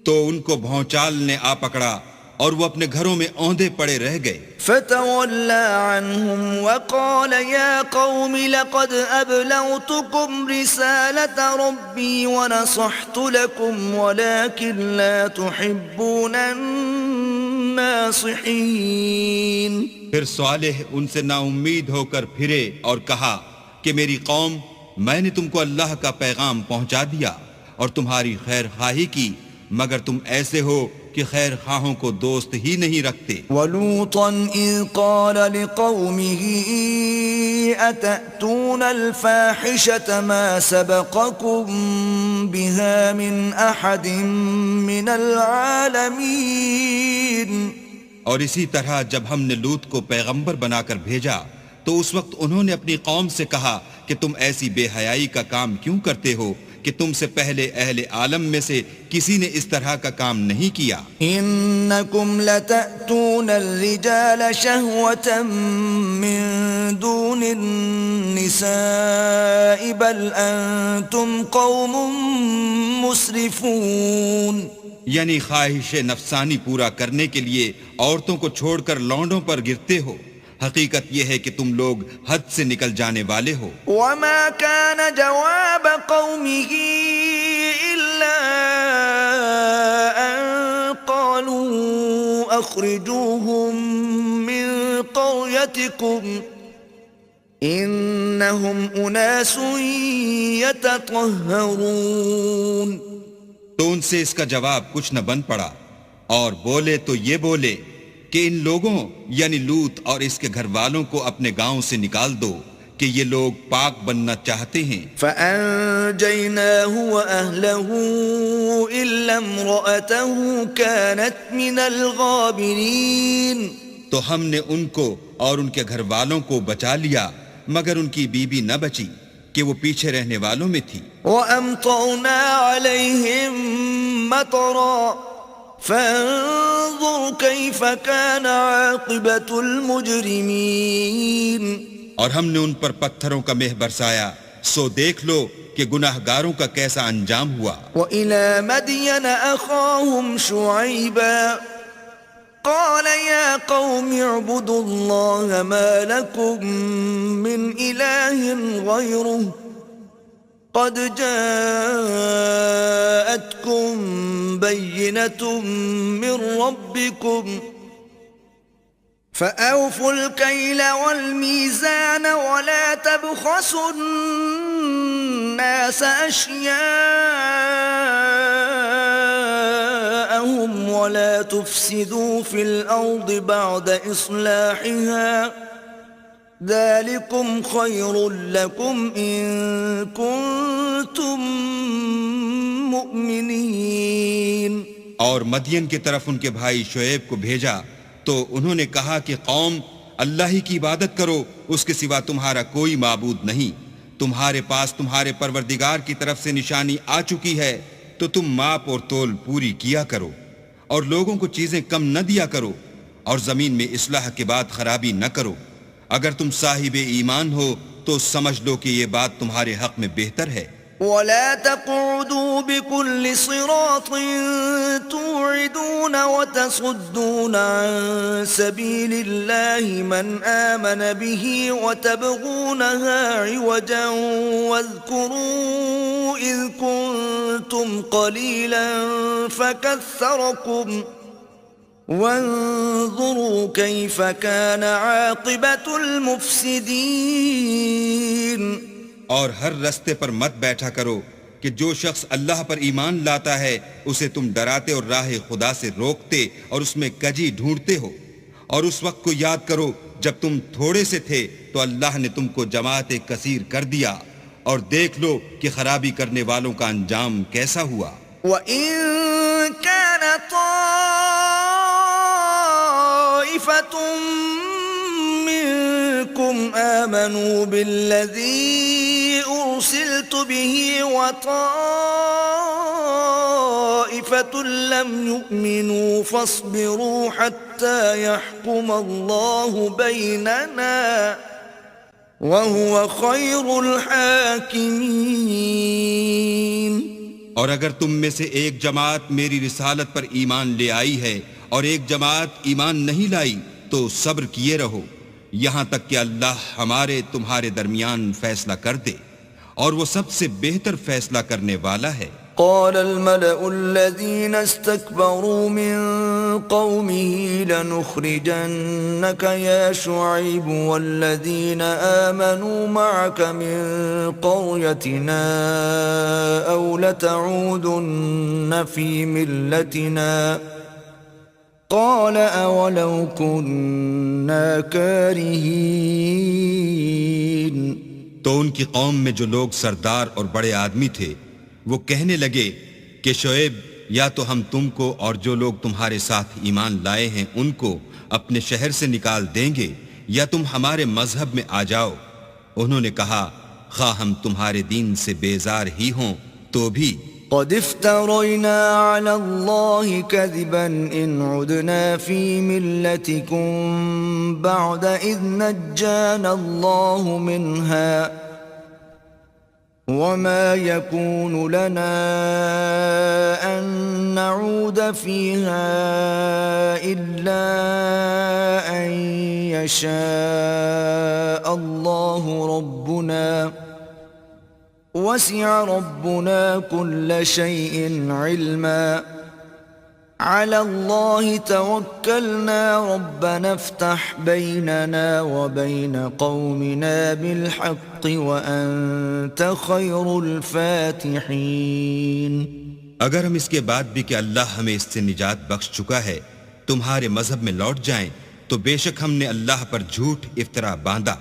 تو ان کو بھونچال نے آ پکڑا اور وہ اپنے گھروں میں اوندے پڑے رہ گئے۔ فتولى عنهم وقال يا قوم لقد أبلغتكم رسالة ربي ونصحت لكم ولكن لا تحبون الناصحين۔ پھر صالح ان سے نا امید ہو کر پھرے اور کہا کہ میری قوم، میں نے تم کو اللہ کا پیغام پہنچا دیا اور تمہاری خیر خواہی کی، مگر تم ایسے ہو کہ خیر خواہوں کو دوست ہی نہیں رکھتے۔ وَلُوطًا إِذْ قَالَ لِقَوْمِهِ أَتَأْتُونَ الْفَاحِشَةَ مَا سَبَقَكُمْ بِهَا مِنْ أَحَدٍ مِّنَ الْعَالَمِينَ۔ اور اسی طرح جب ہم نے لوط کو پیغمبر بنا کر بھیجا تو اس وقت انہوں نے اپنی قوم سے کہا کہ تم ایسی بے حیائی کا کام کیوں کرتے ہو کہ تم سے پہلے اہل عالم میں سے کسی نے اس طرح کا کام نہیں کیا۔ انکم لتأتون الرجال شہوة من دون النساء بل انتم قوم مسرفون۔ یعنی خواہش نفسانی پورا کرنے کے لیے عورتوں کو چھوڑ کر لونڈوں پر گرتے ہو، حقیقت یہ ہے کہ تم لوگ حد سے نکل جانے والے ہو۔ وما كان جواب قومه إلا أن قالوا أخرجوهم من قريتكم إنهم أناس يتطهرون۔ تو ان سے اس کا جواب کچھ نہ بن پڑا، اور بولے تو یہ بولے کہ ان لوگوں یعنی لوط اور اس کے گھر والوں کو اپنے گاؤں سے نکال دو کہ یہ لوگ پاک بننا چاہتے ہیں۔ فَأَنْجَيْنَاهُ وَأَهْلَهُ إِلَّا امْرَأَتَهُ كَانَتْ مِنَ الْغَابِرِينَ۔ تو ہم نے ان کو اور ان کے گھر والوں کو بچا لیا مگر ان کی بیوی نہ بچی کہ وہ پیچھے رہنے والوں میں تھی۔ وَأَمْطَرْنَا عَلَيْهِمْ مَطَرًا فَانظُرْ كَيْفَ كَانَ عَاقِبَةُ الْمُجْرِمِينَ۔ اور ہم نے ان پر پتھروں کا مہ برسایا، سو دیکھ لو کہ گناہ گاروں کا کیسا انجام ہوا۔ وَإِلَى مَدْيَنَ أَخَاهُمْ شُعَيْبًا قَالَ يَا قَوْمِ اعْبُدُوا اللَّهَ مَا لَكُمْ مِنْ إِلَٰهٍ غَيْرُهُ قَدْ جَاءَتْكُمْ بَيِّنَةٌ مِّن رَّبِّكُمْ فَأَوْفُوا الْكَيْلَ وَالْمِيزَانَ وَلَا تَبْخَسُوا النَّاسَ أَشْيَاءَهُمْ وَلَا تُفْسِدُوا فِي الْأَرْضِ بَعْدَ إِصْلَاحِهَا ذَلِكُمْ خَيْرٌ لَكُمْ إِن كُنتُم مُؤْمِنِينَ۔ اور مدین کی طرف ان کے بھائی شعیب کو بھیجا تو انہوں نے کہا کہ قوم، اللہ ہی کی عبادت کرو، اس کے سوا تمہارا کوئی معبود نہیں۔ تمہارے پاس تمہارے پروردگار کی طرف سے نشانی آ چکی ہے تو تم ماپ اور تول پوری کیا کرو اور لوگوں کو چیزیں کم نہ دیا کرو اور زمین میں اصلاح کے بعد خرابی نہ کرو۔ اگر تم صاحب ایمان ہو تو سمجھ لو کہ یہ بات تمہارے حق میں بہتر ہے۔ ولا تقعدوا بكل صراط توعدون وتصدون عن سبيل الله من آمن به وتبغونها عوجا واذكروا إذ كنتم قليلا فكثركم وانظروا كيف كان عاقبة المفسدين. اور ہر رستے پر مت بیٹھا کرو کہ جو شخص اللہ پر ایمان لاتا ہے اسے تم ڈراتے اور راہ خدا سے روکتے اور اس میں کجی ڈھونڈتے ہو. اور اس وقت کو یاد کرو جب تم تھوڑے سے تھے تو اللہ نے تم کو جماعت کثیر کر دیا، اور دیکھ لو کہ خرابی کرنے والوں کا انجام کیسا ہوا. وَإِن كَانَ طَائِفَةٌ مِّنكُمْ آمَنُوا بِالَّذِي أُرْسِلْتُ بِهِ وَطَائِفَةٌ لَّمْ يُؤْمِنُوا فَاصْبِرُوا حَتَّى يَحْكُمَ اللَّهُ بَيْنَنَا وَهُوَ خَيْرُ الْحَاكِمِينَ. اور اگر تم میں سے ایک جماعت میری رسالت پر ایمان لے آئی ہے اور ایک جماعت ایمان نہیں لائی تو صبر کیے رہو یہاں تک کہ اللہ ہمارے تمہارے درمیان فیصلہ کر دے، اور وہ سب سے بہتر فیصلہ کرنے والا ہے. قال الملأ الذين استكبروا من قومه لنخرجنك يا شعيب والذين آمنوا معك من قريتنا أو لتعودن في ملتنا قال أولو كنا كارهين. تو ان کی قوم میں جو لوگ سردار اور بڑے آدمی تھے وہ کہنے لگے کہ شعیب یا تو ہم تم کو اور جو لوگ تمہارے ساتھ ایمان لائے ہیں ان کو اپنے شہر سے نکال دیں گے یا تم ہمارے مذہب میں آ جاؤ. انہوں نے کہا خواہ ہم تمہارے دین سے بیزار ہی ہوں تو بھی قد افترينا على الله كذبا إن عدنا في ملتكم بعد إذ نجانا الله منها وما يكون لنا أن نعود فيها إلا أن يشاء الله ربنا وسع ربنا كل شيء علما على الله توكلنا ربنا افتح بيننا وبين قومنا بالحق وأنت خير الفاتحين. اگر ہم اس کے بعد بھی کہ اللہ ہمیں اس سے نجات بخش چکا ہے تمہارے مذہب میں لوٹ جائیں تو بے شک ہم نے اللہ پر جھوٹ افطرا باندھا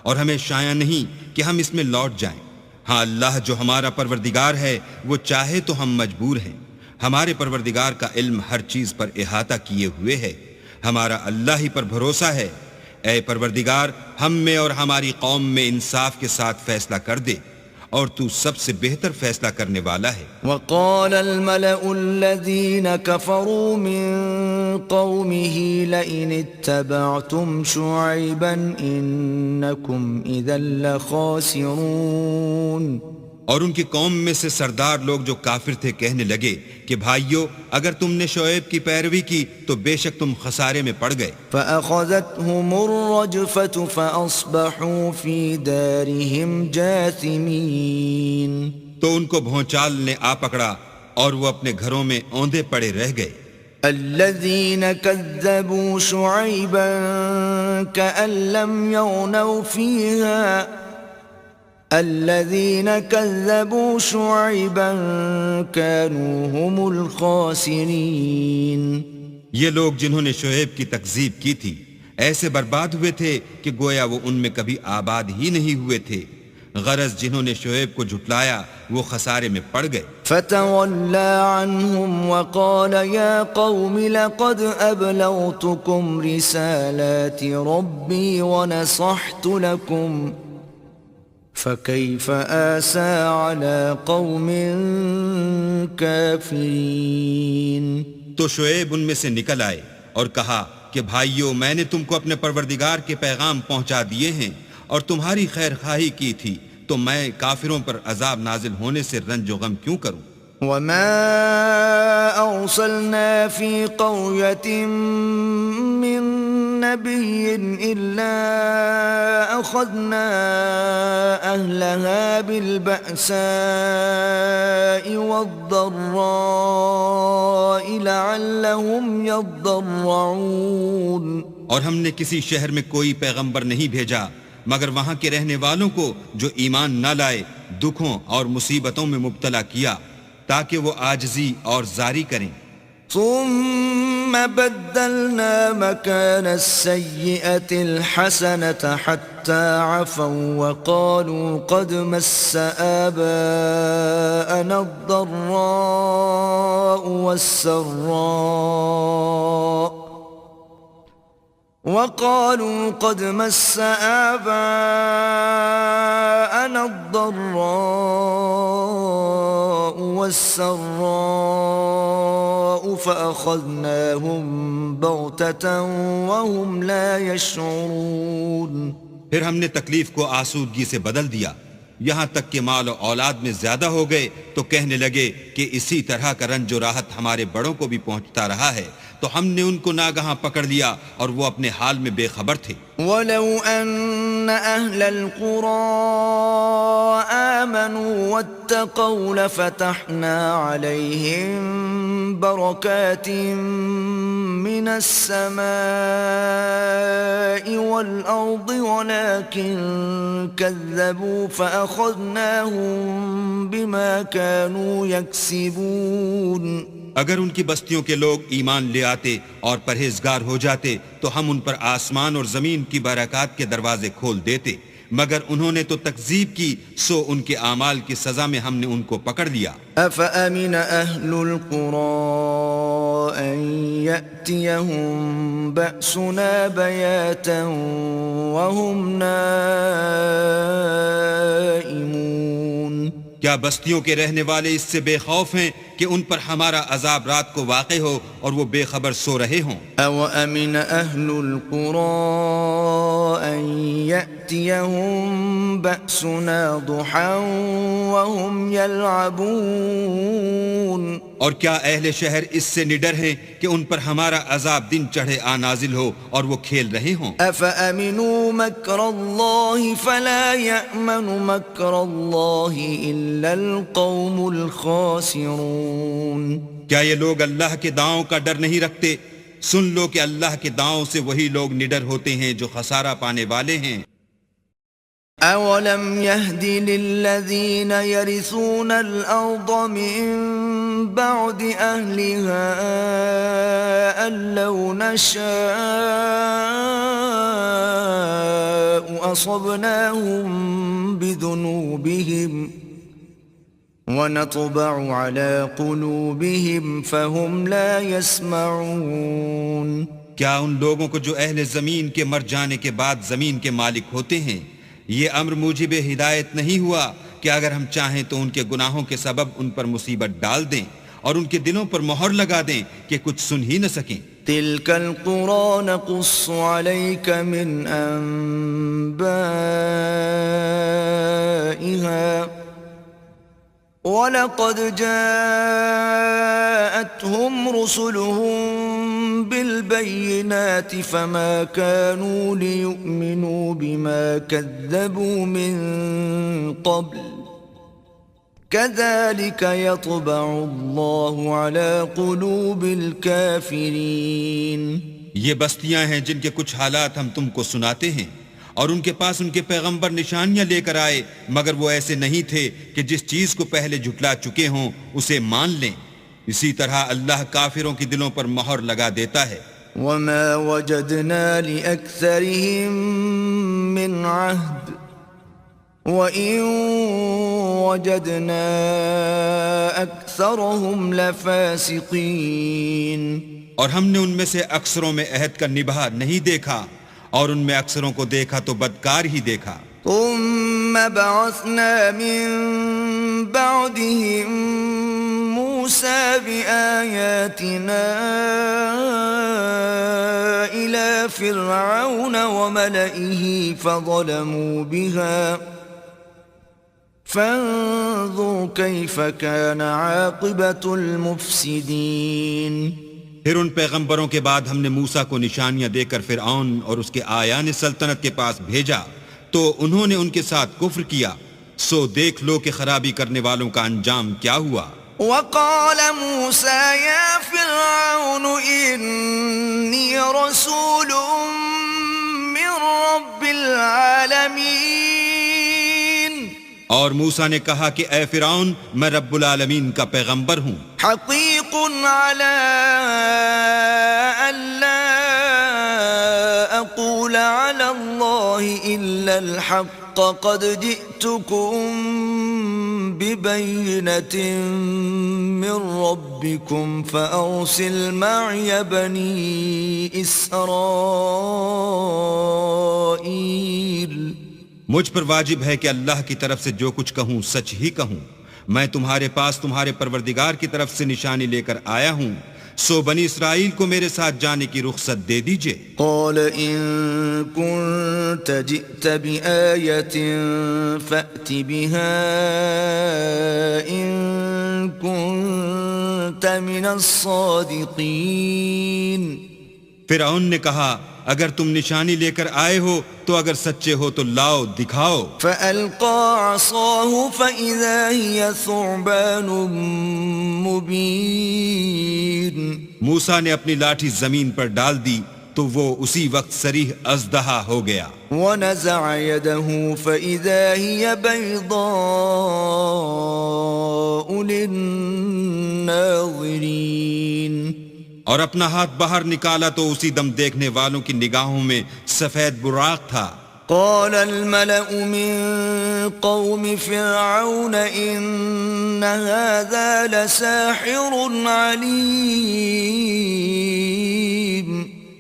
اور ہمیں شایع نہیں کہ ہم اس میں لوٹ جائیں. ہاں اللہ جو ہمارا پروردگار ہے وہ چاہے تو ہم مجبور ہیں. ہمارے پروردگار کا علم ہر چیز پر احاطہ کیے ہوئے ہے. ہمارا اللہ ہی پر بھروسہ ہے. اے پروردگار ہم میں اور ہماری قوم میں انصاف کے ساتھ فیصلہ کر دے اور تو سب سے بہتر فیصلہ کرنے والا ہے. وقال الملأ الذين كفروا من قومه لئن اتبعتم شعيبا إنكم إذا لخاسرون. اور ان کی قوم میں سے سردار لوگ جو کافر تھے کہنے لگے کہ بھائیو اگر تم نے شعیب کی پیروی کی تو بے شک تم خسارے میں پڑ گئے. فأخذتهم الرجفة فأصبحوا في دارهم جاثمين. تو ان کو بھونچال نے آ پکڑا اور وہ اپنے گھروں میں اوندے پڑے رہ گئے. الذين كذبوا شعيبا كأن لم يغنوا فيها الذين كذبوا شعيبا كانوا هم الخاسرين. یہ لوگ جنہوں نے شعیب کی تکذیب کی تھی ایسے برباد ہوئے تھے کہ گویا وہ ان میں کبھی آباد ہی نہیں ہوئے تھے. غرض جنہوں نے شعیب کو جھٹلایا وہ خسارے میں پڑ گئے. فتولى عنهم وقال يا قوم لقد أبلغتكم رسالات ربي ونصحت لكم فكيف آسى على قوم كافرين. تو شعیب ان میں سے نکل آئے اور کہا کہ بھائیو میں نے تم کو اپنے پروردگار کے پیغام پہنچا دیے ہیں اور تمہاری خیر خواہی کی تھی تو میں کافروں پر عذاب نازل ہونے سے رنج و غم کیوں کروں؟ وما أرسلنا في قرية من نبي إلا أخذنا أهلها بالبأساء والضراء لعلهم يضرعون. اور ہم نے کسی شہر میں کوئی پیغمبر نہیں بھیجا مگر وہاں کے رہنے والوں کو جو ایمان نہ لائے دکھوں اور مصیبتوں میں مبتلا کیا تاکہ وہ عاجزی اور زاری کریں. ثم بدلنا مكان السيئة الحسنة حتى عفوا وقالوا قد مس آباءنا الضراء والسراء وقالوا قد مس آباءنا الضراء والسراء فأخذناهم بغتة وهم لا يشعرون. پھر ہم نے تکلیف کو آسودگی سے بدل دیا یہاں تک کہ مال و اولاد میں زیادہ ہو گئے تو کہنے لگے کہ اسی طرح کا رنج و راحت ہمارے بڑوں کو بھی پہنچتا رہا ہے تو ہم نے ان کو ناگہاں پکڑ لیا اور وہ اپنے حال میں بے خبر تھے. وَلَوْ أَنَّ أَهْلَ الْقُرَىٰ آمَنُوا وَاتَّقَوْا لَفَتَحْنَا عَلَيْهِمْ بَرَكَاتٍ مِّنَ السَّمَاءِ وَالْأَرْضِ وَلَٰكِن كَذَّبُوا فَأَخَذْنَاهُم بِمَا كَانُوا يَكْسِبُونَ. اگر ان کی بستیوں کے لوگ ایمان لے آتے اور پرہیزگار ہو جاتے تو ہم ان پر آسمان اور زمین کی برکات کے دروازے کھول دیتے مگر انہوں نے تو تکذیب کی سو ان کے اعمال کی سزا میں ہم نے ان کو پکڑ لیا. أَفَأَمِنَ أَهْلُ الْقُرَىٰ أَن يَأْتِيَهُم بَأْسُنَا بَيَاتًا وَهُمْ نَائِمُونَ. کیا بستیوں کے رہنے والے اس سے بے خوف ہیں کہ ان پر ہمارا عذاب رات کو واقع ہو اور وہ بے خبر سو رہے ہوں؟ أَوَأَمِنَ أَهْلُ الْقُرَىٰ أَن يَأْتِيَهُم بَأْسُنَا ضُحًى وَهُمْ يَلْعَبُونَ. اور کیا اہل شہر اس سے نڈر ہیں کہ ان پر ہمارا عذاب دن چڑھے آ نازل ہو اور وہ کھیل رہے ہوں؟ أَفَأَمِنُوا مَكْرَ اللَّهِ فَلَا يَأْمَنُ مَكْرَ اللَّهِ إِلَّا الْقَوْمُ الْخَاسِرُونَ. کیا یہ لوگ اللہ کے داؤں کا ڈر نہیں رکھتے؟ سن لو کہ اللہ کے داؤں سے وہی لوگ نڈر ہوتے ہیں جو خسارہ پانے والے ہیں. أَوَلَمْ يَهْدِ لِلَّذِينَ يَرِثُونَ الْأَرْضَ مِن بَعْدِ أَهْلِهَا أَن لَّوْ نَشَاءُ أَصَبْنَاهُم بِذُنُوبِهِمْ وَنَطْبَعُ عَلَىٰ قُلُوبِهِمْ فَهُمْ لَا يَسْمَعُونَ. کیا ان لوگوں کو جو اہل زمین کے مر جانے کے بعد زمین کے مالک ہوتے ہیں یہ امر موجب ہدایت نہیں ہوا کہ اگر ہم چاہیں تو ان کے گناہوں کے سبب ان پر مصیبت ڈال دیں اور ان کے دلوں پر مہر لگا دیں کہ کچھ سن ہی نہ سکیں؟ تِلْكَ الْقُرَىٰ نَقُصُّ عَلَيْكَ مِنْ أَنبَائِهَا وَلَقَدْ جَاءَتْهُمْ رُسُلُهُم بِالْبَيِّنَاتِ فَمَا كَانُوا لِيُؤْمِنُوا بِمَا كَذَّبُوا مِن قَبْلُ كَذَلِكَ يَطْبَعُ اللَّهُ عَلَىٰ قُلُوبِ الْكَافِرِينَ. یہ بستیاں ہیں جن کے کچھ حالات ہم تم کو سناتے ہیں اور ان کے پاس ان کے پیغمبر نشانیاں لے کر آئے مگر وہ ایسے نہیں تھے کہ جس چیز کو پہلے جھٹلا چکے ہوں اسے مان لیں. اسی طرح اللہ کافروں کی دلوں پر مہر لگا دیتا ہے. وَمَا وَجَدْنَا لِأَكْثَرِهِم مِّنْ عَهْدٍ وَإِن وَجَدْنَا أَكْثَرَهُمْ لَفَاسِقِينَ. اور ہم نے ان میں سے اکثروں میں عہد کا نبھا نہیں دیکھا اور ان میں اکثروں کو دیکھا تو بدکار ہی دیکھا. ثُمَّ بَعَثْنَا مِن بَعْدِهِم مُوسَىٰ بِآيَاتِنَا إِلَىٰ فِرْعَوْنَ وَمَلَئِهِ فانظر كيف كان عاقبة المفسدين. پھر ان پیغمبروں کے بعد ہم نے موسیٰ کو نشانیاں دے کر فرعون اور اس کے آیان سلطنت کے پاس بھیجا تو انہوں نے ان کے ساتھ کفر کیا، سو دیکھ لو کہ خرابی کرنے والوں کا انجام کیا ہوا. وقال موسى يا فرعون إني رسول من رب العالمين. اور موسیٰ نے کہا کہ اے فرعون میں رب العالمین کا پیغمبر ہوں، حقيق على ألا أقول على الله إلا الحق قد جئتكم ببينة من ربكم فأرسل معي بني إسرائيل. مجھ پر واجب ہے کہ اللہ کی طرف سے جو کچھ کہوں سچ ہی کہوں. میں تمہارے پاس تمہارے پروردگار کی طرف سے نشانی لے کر آیا ہوں، سو بنی اسرائیل کو میرے ساتھ جانے کی رخصت دے دیجئے. قال إن كنت جئت بآية فأت بها إن كنت من الصادقين. فرعون نے کہا اگر تم نشانی لے کر آئے ہو تو اگر سچے ہو تو لاؤ دکھاؤ. فألقى عصاه فإذا هي ثعبان مبين. موسیٰ نے اپنی لاٹھی زمین پر ڈال دی تو وہ اسی وقت صریح اژدہا ہو گیا. ونزع يده فإذا هي بيضاء للناظرين. اور اپنا ہاتھ باہر نکالا تو اسی دم دیکھنے والوں کی نگاہوں میں سفید براق تھا. قال الملأ من قوم فرعون إن هذا لساحر عليم.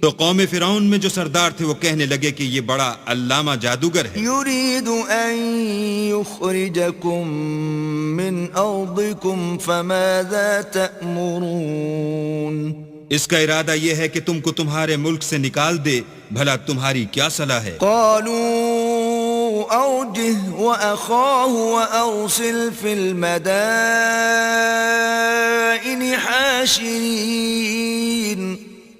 تو قوم فرعون میں جو سردار تھے وہ کہنے لگے کہ یہ بڑا علامہ جادوگر ہے. يريد أن يخرجكم من أرضكم فماذا تأمرون. اس کا ارادہ یہ ہے کہ تم کو تمہارے ملک سے نکال دے، بھلا تمہاری کیا صلاح ہے؟ قالوا أرجه وأخاه وأرسل في المدائن حاشرين.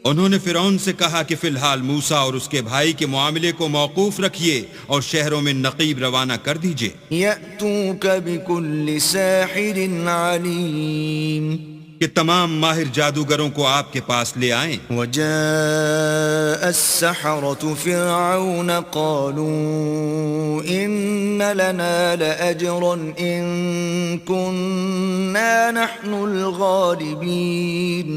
انہوں نے فرعون سے کہا کہ فی الحال موسیٰ اور اس کے بھائی کے معاملے کو موقوف رکھیے اور شہروں میں نقیب روانہ کر دیجئے. يأتوك بكل ساحر عليم. کہ تمام ماہر جادوگروں کو آپ کے پاس لے آئیں. وجاء السحرة فرعون قالوا إن لنا لأجرا إن كنا نحن الغالبين.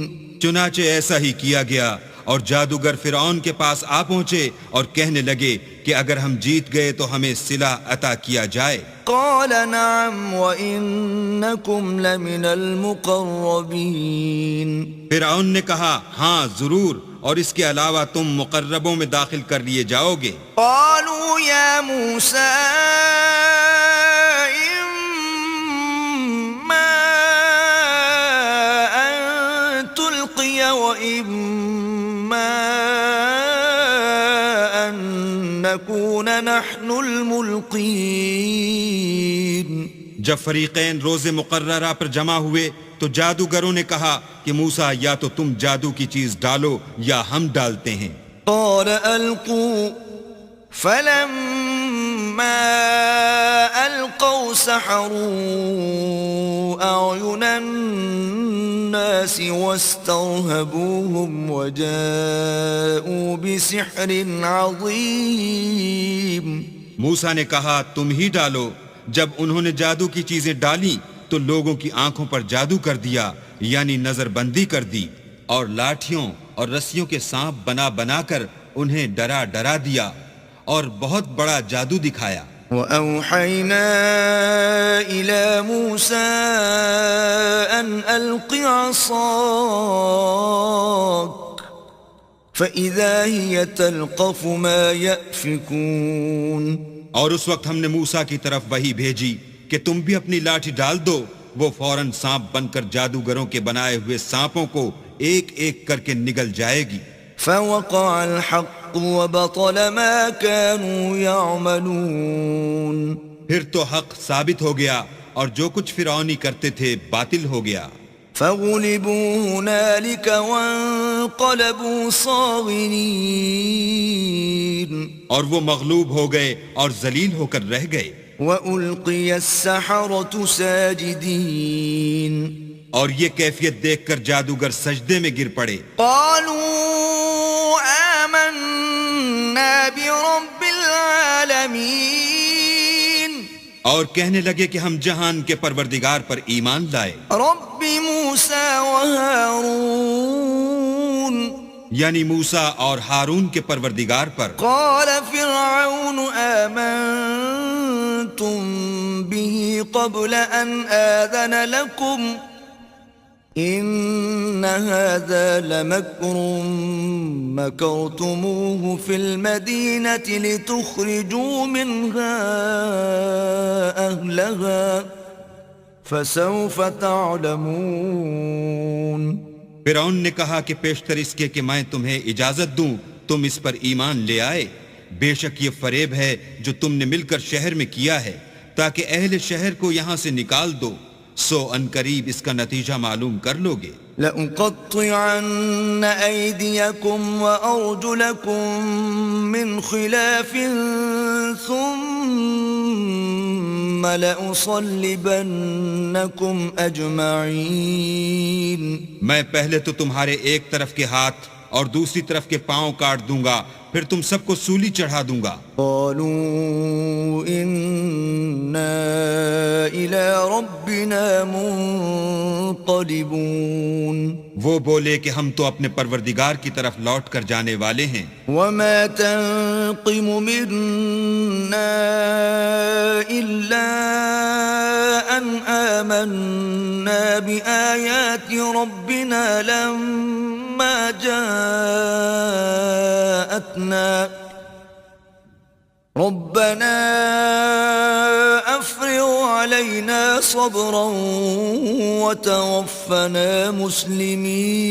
چنانچہ ایسا ہی کیا گیا اور جادوگر فرعون کے پاس آ پہنچے اور کہنے لگے کہ اگر ہم جیت گئے تو ہمیں صلہ عطا کیا جائے. قال نعم وإنكم لمن المقربين. فرعون نے کہا ہاں ضرور، اور اس کے علاوہ تم مقربوں میں داخل کر لیے جاؤ گے. قالوا يا موسى وإما أن نكون نحن الملقين. جب فریقین روز مقررہ پر جمع ہوئے تو جادوگروں نے کہا کہ موسیٰ یا تو تم جادو کی چیز ڈالو یا ہم ڈالتے ہیں. قال ألقوا فلما ألقوا سحروا أعين الناس واسترهبوهم وجاءوا بسحر عظيم. موسیٰ نے کہا تم ہی ڈالو. جب انہوں نے جادو کی چیزیں ڈالی تو لوگوں کی آنکھوں پر جادو کر دیا، یعنی نظر بندی کر دی، اور لاٹھیوں اور رسیوں کے سانپ بنا بنا کر انہیں ڈرا ڈرا دیا اور بہت بڑا جادو دکھایا. وَأَوْحَيْنَا إِلَى مُوسَىٰ أَنْ أَلْقِ عَصَاكَ فَإِذَا هِيَ تَلْقَفُ مَا يَأْفِكُونَ. اور اس وقت ہم نے موسیٰ کی طرف وحی بھیجی کہ تم بھی اپنی لاٹھی ڈال دو. وہ فوراً سانپ بن کر جادوگروں کے بنائے ہوئے سانپوں کو ایک ایک کر کے نگل جائے گی. فَوَقَعَ الْحَقُّ وَبَطَلَ مَا كَانُوا يَعْمَلُونَ. پھر تو حق ثابت ہو گیا اور جو کچھ فرعونی کرتے تھے باطل ہو گیا. فغلبوا هنالك وانقلبوا صاغرين اور وہ مغلوب ہو گئے اور ذلیل ہو کر رہ گئے. وألقي السحرة ساجدين اور یہ کیفیت دیکھ کر جادوگر سجدے میں گر پڑے. قالوا آمنا برب العالمين اور کہنے لگے کہ ہم جہان کے پروردگار پر ایمان لائے. رب موسى وهارون یعنی موسیٰ اور ہارون کے پروردگار پر. قال فرعون آمنتم به قبل أن آذن لكم إن هذا لمكر مكرتموه في المدينة لتخرجوا منها أهلها فسوف تعلمون. فرعون نے کہا کہ پیشتر اس کے کہ میں تمہیں اجازت دوں تم اس پر ایمان لے آئے. بے شک یہ فریب ہے جو تم نے مل کر شہر میں کیا ہے تاکہ اہل شہر کو یہاں سے نکال دو. سو ان قریب اس کا نتیجہ معلوم کر لو گے. لأقطعن أيديكم وأرجلكم من خلاف ثم لأصلبنكم أجمعين. میں پہلے تو تمہارے ایک طرف کے ہاتھ اور دوسری طرف کے پاؤں کاٹ دوں گا پھر تم سب کو سولی چڑھا دوں گا. قالوا إنا إلى ربنا منقلبون. وہ بولے کہ ہم تو اپنے پروردگار کی طرف لوٹ کر جانے والے ہیں. وما تنقم منا إلا أن آمنا بآيات ربنا لما جاءتنا ربنا أفرغ علينا صبرا وتوفنا مسلمين.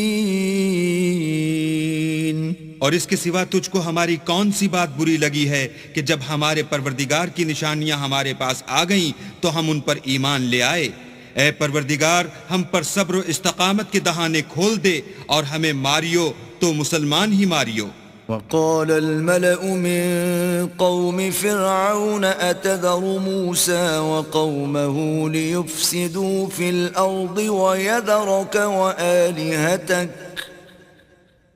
اور اس کے سوا تجھ کو ہماری کون سی بات بری لگی ہے کہ جب ہمارے پروردگار کی نشانیاں ہمارے پاس آ گئیں تو ہم ان پر ایمان لے آئے. اے پروردگار ہم پر صبر و استقامت کے دہانے کھول دے اور ہمیں ماریو تو مسلمان ہی ماریو. وقال الملأ من قوم فرعون أتذر موسى وقومه ليفسدوا في الأرض ويذرك وآلهتك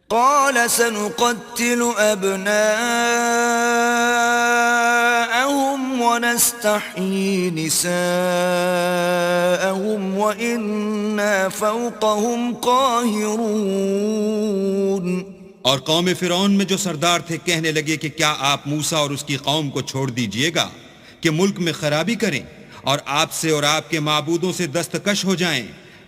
قال سنقتل أبناءهم ونستحيي نساءهم وإنا فوقهم قاهرون. اور قوم فرعون میں جو سردار تھے کہنے لگے کہ کیا آپ موسیٰ اور اس کی قوم کو چھوڑ دیجئے گا کہ ملک میں خرابی کریں اور آپ سے اور آپ کے معبودوں سے دستکش ہو جائیں.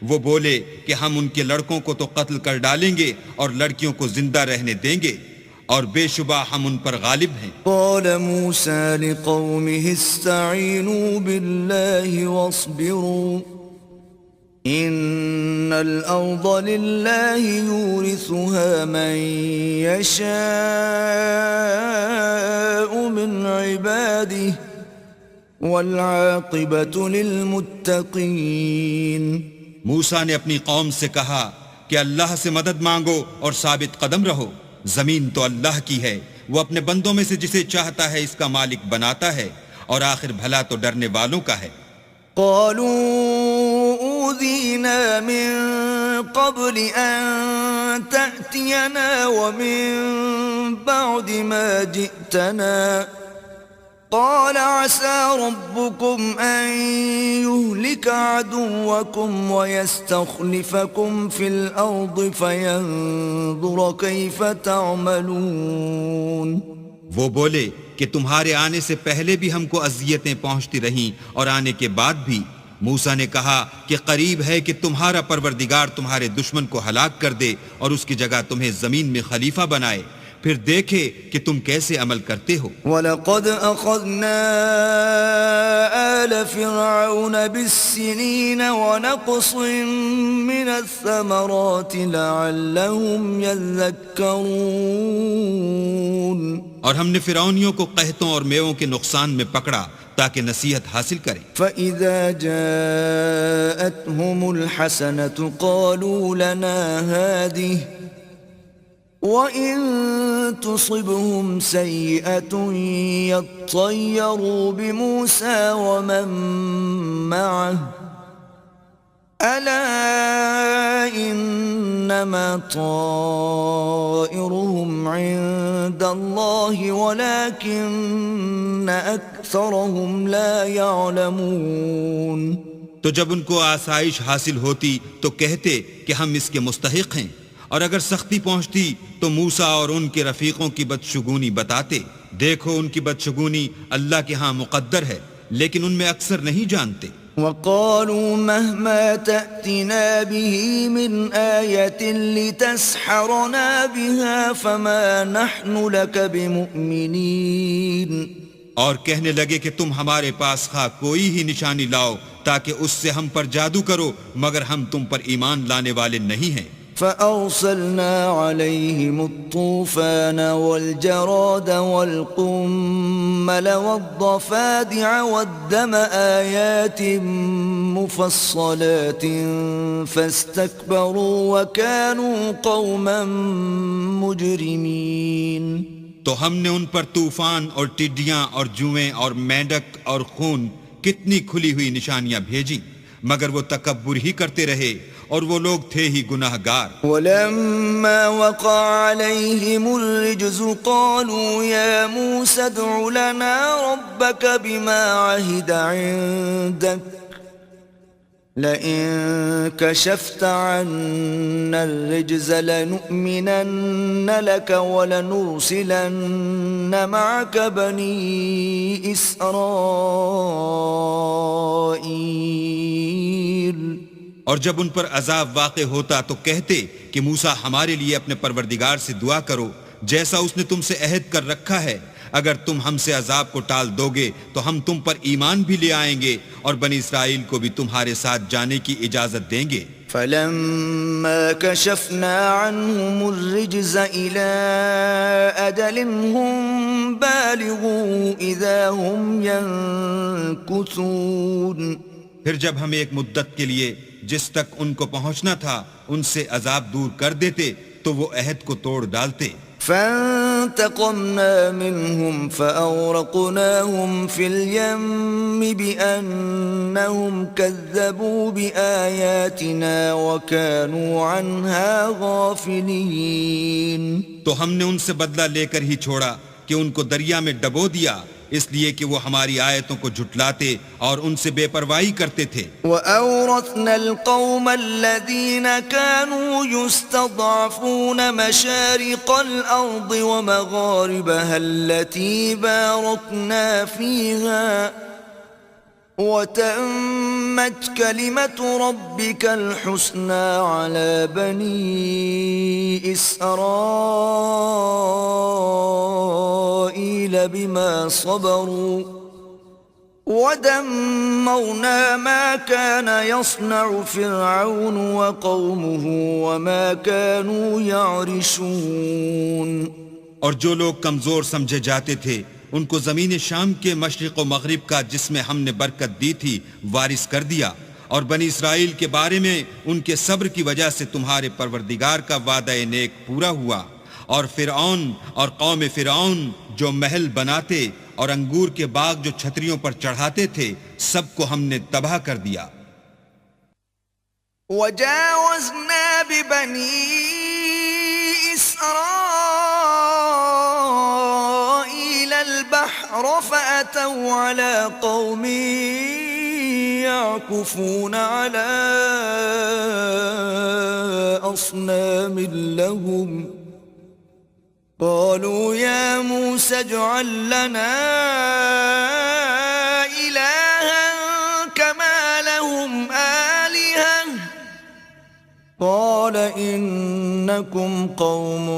وہ بولے کہ ہم ان کے لڑکوں کو تو قتل کر ڈالیں گے اور لڑکیوں کو زندہ رہنے دیں گے اور بے شبہ ہم ان پر غالب ہیں. قال موسى لقومه استعينوا بالله واصبروا إن الأرض لله يورثها من يشاء من عباده والعاقبة للمتقين. موسیٰ نے اپنی قوم سے کہا کہ اللہ سے مدد مانگو اور ثابت قدم رہو. زمین تو اللہ کی ہے، وہ اپنے بندوں میں سے جسے چاہتا ہے اس کا مالک بناتا ہے اور آخر بھلا تو ڈرنے والوں کا ہے. قالوا أوذينا من قبل أن تأتينا ومن بعد ما جئتنا قال عسى ربكم أن يهلك عدوكم ويستخلفكم في الأرض فينظر كيف تعملون. وہ بولے کہ تمہارے آنے سے پہلے بھی ہم کو اذیتیں پہنچتی رہیں اور آنے کے بعد بھی. موسیٰ نے کہا کہ قریب ہے کہ تمہارا پروردگار تمہارے دشمن کو ہلاک کر دے اور اس کی جگہ تمہیں زمین میں خلیفہ بنائے، پھر دیکھے کہ تم کیسے عمل کرتے ہو. وَلَقَدْ أَخَذْنَا آلَ فِرْعَوْنَ بِالسِّنِينَ وَنَقْصٍ مِّنَ الثَّمَرَاتِ لَعَلَّهُمْ يَذَّكَّرُونَ. اور ہم نے فرعونیوں کو قحطوں اور میووں کے نقصان میں پکڑا تاکہ نصیحت حاصل کریں۔ فَإِذَا جَاءَتْهُمُ الْحَسَنَةُ قَالُوا لَنَا هَٰذِهِ وَإِن تُصِبْهُمْ سَيِّئَةٌ يَطَّيَّرُوا بِمُوسَىٰ وَمَن مَّعَهُ أَلَا إِنَّمَا طَائِرُهُمْ عِندَ اللَّهِ وَلَٰكِنَّ أَكْثَرَهُمْ لَا يَعْلَمُونَ۔ تو جب ان کو آسائش حاصل ہوتی تو کہتے کہ ہم اس کے مستحق ہیں، اور اگر سختی پہنچتی تو موسیٰ اور ان کے رفیقوں کی بدشگونی بتاتے۔ دیکھو ان کی بدشگونی اللہ کے ہاں مقدر ہے، لیکن ان میں اکثر نہیں جانتے۔ وَقَالُوا مَهْمَا تَأْتِنَا بِهِ مِنْ آيَةٍ لِتَسْحَرَنَا بِهَا فَمَا نَحْنُ لَكَ بِمُؤْمِنِينَ۔ اور کہنے لگے کہ تم ہمارے پاس خواہ کوئی ہی نشانی لاؤ تاکہ اس سے ہم پر جادو کرو، مگر ہم تم پر ایمان لانے والے نہیں ہیں۔ فَأَرْسَلْنَا عَلَيْهِمُ الطُّوفَانَ وَالْجَرَادَ وَالْقُمَّلَ وَالضَّفَادِعَ وَالدَّمَ آيَاتٍ مُفَصَّلَاتٍ فَاسْتَكْبَرُوا وَكَانُوا قَوْمًا مُجْرِمِينَ۔ تو ہم نے ان پر طوفان اور ٹڈیاں اور جوئیں اور مینڈک اور خون کتنی کھلی ہوئی نشانیاں بھیجیں، مگر وہ تکبر ہی کرتے رہے، اور وہ لوگ تھے ہی گناہ گار۔ وَلَمَّا وَقَعَ عَلَيْهِمُ الرِّجْزُ قَالُوا يَا مُوسَى ادْعُ لَنَا رَبَّكَ بِمَا عَهِدَ عِندَكَ لَئِن كَشَفْتَ عَنَّا الرِّجْزَ لَنُؤْمِنَنَّ لَكَ وَلَنُرْسِلَنَّ مَعَكَ بَنِي إِسْرَائِيلَ۔ اور جب ان پر عذاب واقع ہوتا تو کہتے کہ موسیٰ ہمارے لیے اپنے پروردگار سے دعا کرو جیسا اس نے تم سے عہد کر رکھا ہے، اگر تم ہم سے عذاب کو ٹال دو گے تو ہم تم پر ایمان بھی لے آئیں گے اور بنی اسرائیل کو بھی تمہارے ساتھ جانے کی اجازت دیں گے۔ فَلَمَّا كَشَفْنَا عَنْهُمُ الرِّجْزَ إِلَىٰ أَجَلٍ هُمْ بَالِغُوهُ إِذَا هُمْ يَنكُثُونَ۔ پھر جب ہم ایک مدت کے لیے جس تک ان کو پہنچنا تھا ان سے عذاب دور کر دیتے تو وہ عہد کو توڑ ڈالتے۔ فَانْتَقَمْنَا مِنْهُمْ فَأَغْرَقْنَاهُمْ فِي الْيَمِّ بِأَنَّهُمْ كَذَّبُوا بِآيَاتِنَا وَكَانُوا عَنْهَا غَافِلِينَ۔ تو ہم نے ان سے بدلہ لے کر ہی چھوڑا کہ ان کو دریا میں ڈبو دیا، اس لیے کہ وہ ہماری آیتوں کو جھٹلاتے اور ان سے بے پرواہی کرتے تھے۔ وَأَوْرَثْنَا الْقَوْمَ الَّذِينَ كَانُوا يُسْتَضْعَفُونَ مَشَارِقَ الْأَرْضِ وَمَغَارِبَهَا الَّتِي بَارَكْنَا فِيهَا وَتَمَّتْ كَلِمَةُ رَبِّكَ الْحُسْنَى عَلَى بَنِي إِسْرَائِيلَ بِمَا صَبَرُوا وَدَمَّرْنَا مَا كَانَ يَصْنَعُ فِرْعَوْنُ وَقَوْمُهُ وَمَا كَانُوا يَعْرِشُونَ۔ اور جو لوگ کمزور سمجھے جاتے تھے ان کو زمین شام کے مشرق و مغرب کا جس میں ہم نے برکت دی تھی وارث کر دیا، اور بنی اسرائیل کے بارے میں ان کے صبر کی وجہ سے تمہارے پروردگار کا وعدہ نیک پورا ہوا، اور فرعون اور قوم فرعون جو محل بناتے اور انگور کے باغ جو چھتریوں پر چڑھاتے تھے سب کو ہم نے تباہ کر دیا۔ وَجَاوَزْنَا بِبَنِي إِسْرَائِيلَ الْبَحْرَ فَأَتَوْا عَلَى قَوْمٍ يَعْكُفُونَ عَلَى أَصْنَامٍ لَهُمْ قَالُوا يَا مُوسَى اجْعَل لَّنَا إِلَٰهًا كَمَا لَهُمْ آلِهَةٌ قَالَ إِنَّكُمْ قَوْمٌ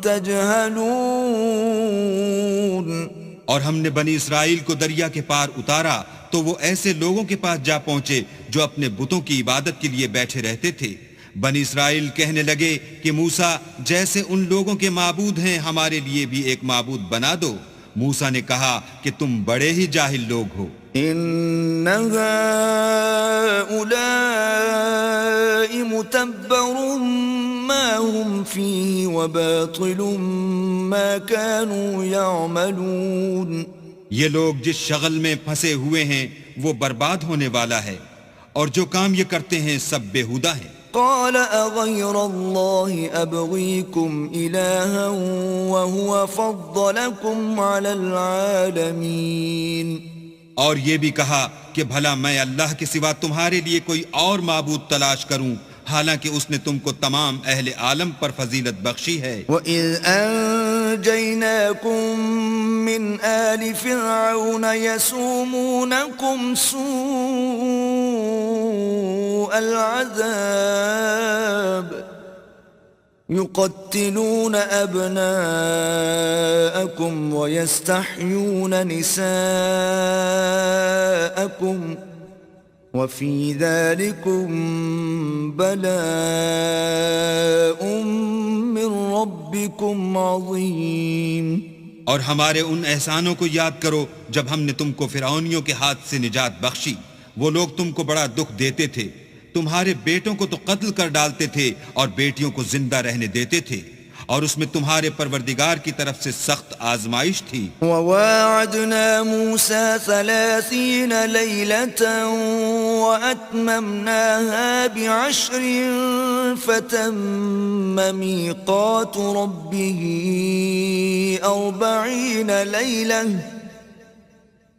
تَجْهَلُونَ۔ اور ہم نے بنی اسرائیل کو دریا کے پار اتارا تو وہ ایسے لوگوں کے پاس جا پہنچے جو اپنے بتوں کی عبادت کے لیے بیٹھے رہتے تھے۔ بنی اسرائیل کہنے لگے کہ موسیٰ جیسے ان لوگوں کے معبود ہیں ہمارے لیے بھی ایک معبود بنا دو، موسیٰ نے کہا کہ تم بڑے ہی جاہل لوگ ہو. إن هؤلاء متبر ما هم فيه وباطل ما كانوا يعملون. یہ لوگ جس شغل میں پھنسے ہوئے ہیں وہ برباد ہونے والا ہے، اور جو کام یہ کرتے ہیں سب بیہودہ ہیں. قال أغير الله أبغيكم إلها وهو فضلكم على العالمين. اور یہ بھی کہا کہ بھلا میں اللہ کے سوا تمہارے لیے کوئی اور معبود تلاش کروں، حالانکہ اس نے تم کو تمام اہل عالم پر فضیلت بخشی ہے. وَإِذْ أَنْجَيْنَاكُمْ مِنْ آلِ فِرْعَوْنَ يَسُومُونَكُمْ سُوءَ الْعَذَابِ يُقَتِّلُونَ أَبْنَاءَكُمْ وَيَسْتَحْيُونَ نِسَاءَكُمْ وَفِي ذَلِكُمْ بَلَاءٌ مِّن رَبِّكُمْ عَظِيمٌ. اور ہمارے ان احسانوں کو یاد کرو جب ہم نے تم کو فرعونیوں کے ہاتھ سے نجات بخشی. وہ لوگ تم کو بڑا دکھ دیتے تھے، تمہارے بیٹوں کو تو قتل کر ڈالتے تھے اور بیٹیوں کو زندہ رہنے دیتے تھے، اور اس میں تمہارے پروردگار کی طرف سے سخت آزمائش تھی. وَوَاعَدْنَا مُوسَى 30 لَيْلَةً وَأَتْمَمْنَاهَا ب10 فَتَمَّ مِيقَاتُ رَبِّهِ 40 لَيْلَةً.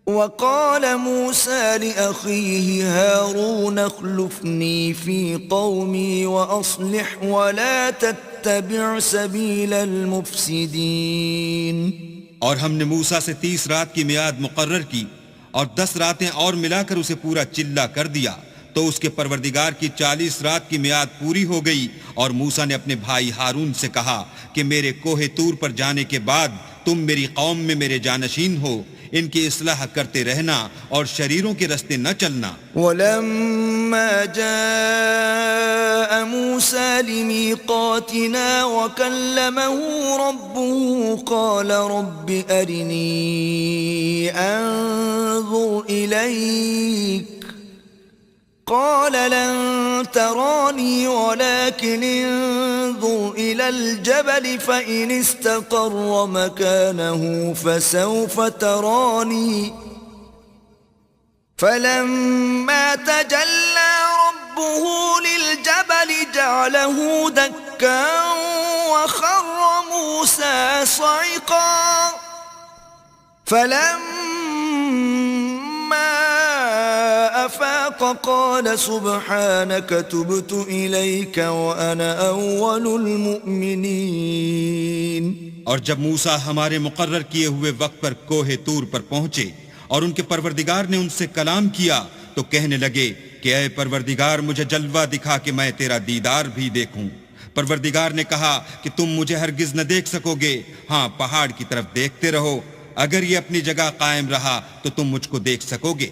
وقال موسى لأخيه هارون اخلفني في قومي وأصلح ولا تتبع سبيل المفسدين. اور ہم نے موسیٰ سے 30 رات کی میعاد مقرر کی اور 10 راتیں اور ملا کر اسے پورا چلہ کر دیا، تو اس کے پروردگار کی 40 رات کی میعاد پوری ہو گئی. اور موسیٰ نے اپنے بھائی ہارون سے کہا کہ میرے کوہ طور پر جانے کے بعد تم میری قوم میں میرے جانشین ہو، ان کی اصلاح کرتے رہنا اور شریروں کے رستے نہ چلنا. ولما جاء موسى لميقاتنا وكلمه ربه قال رب أرني أنظر إليك قال لن تراني ولكن انظر إلى الجبل فإن استقر مكانه فسوف تراني فلما تجلى ربه للجبل جعله دكا وخر موسى صعقا فلما أفاق قال سبحانك تبت إليك وأنا أول المؤمنين. اور جب موسیٰ ہمارے مقرر کیے ہوئے وقت پر کوہ طور پر پہنچے اور ان کے پروردگار نے ان سے کلام کیا تو کہنے لگے کہ اے پروردگار مجھے جلوہ دکھا کہ میں تیرا دیدار بھی دیکھوں. پروردگار نے کہا کہ تم مجھے ہرگز نہ دیکھ سکو گے، ہاں پہاڑ کی طرف دیکھتے رہو، اگر یہ اپنی جگہ قائم رہا تو تم مجھ کو دیکھ سکو گے.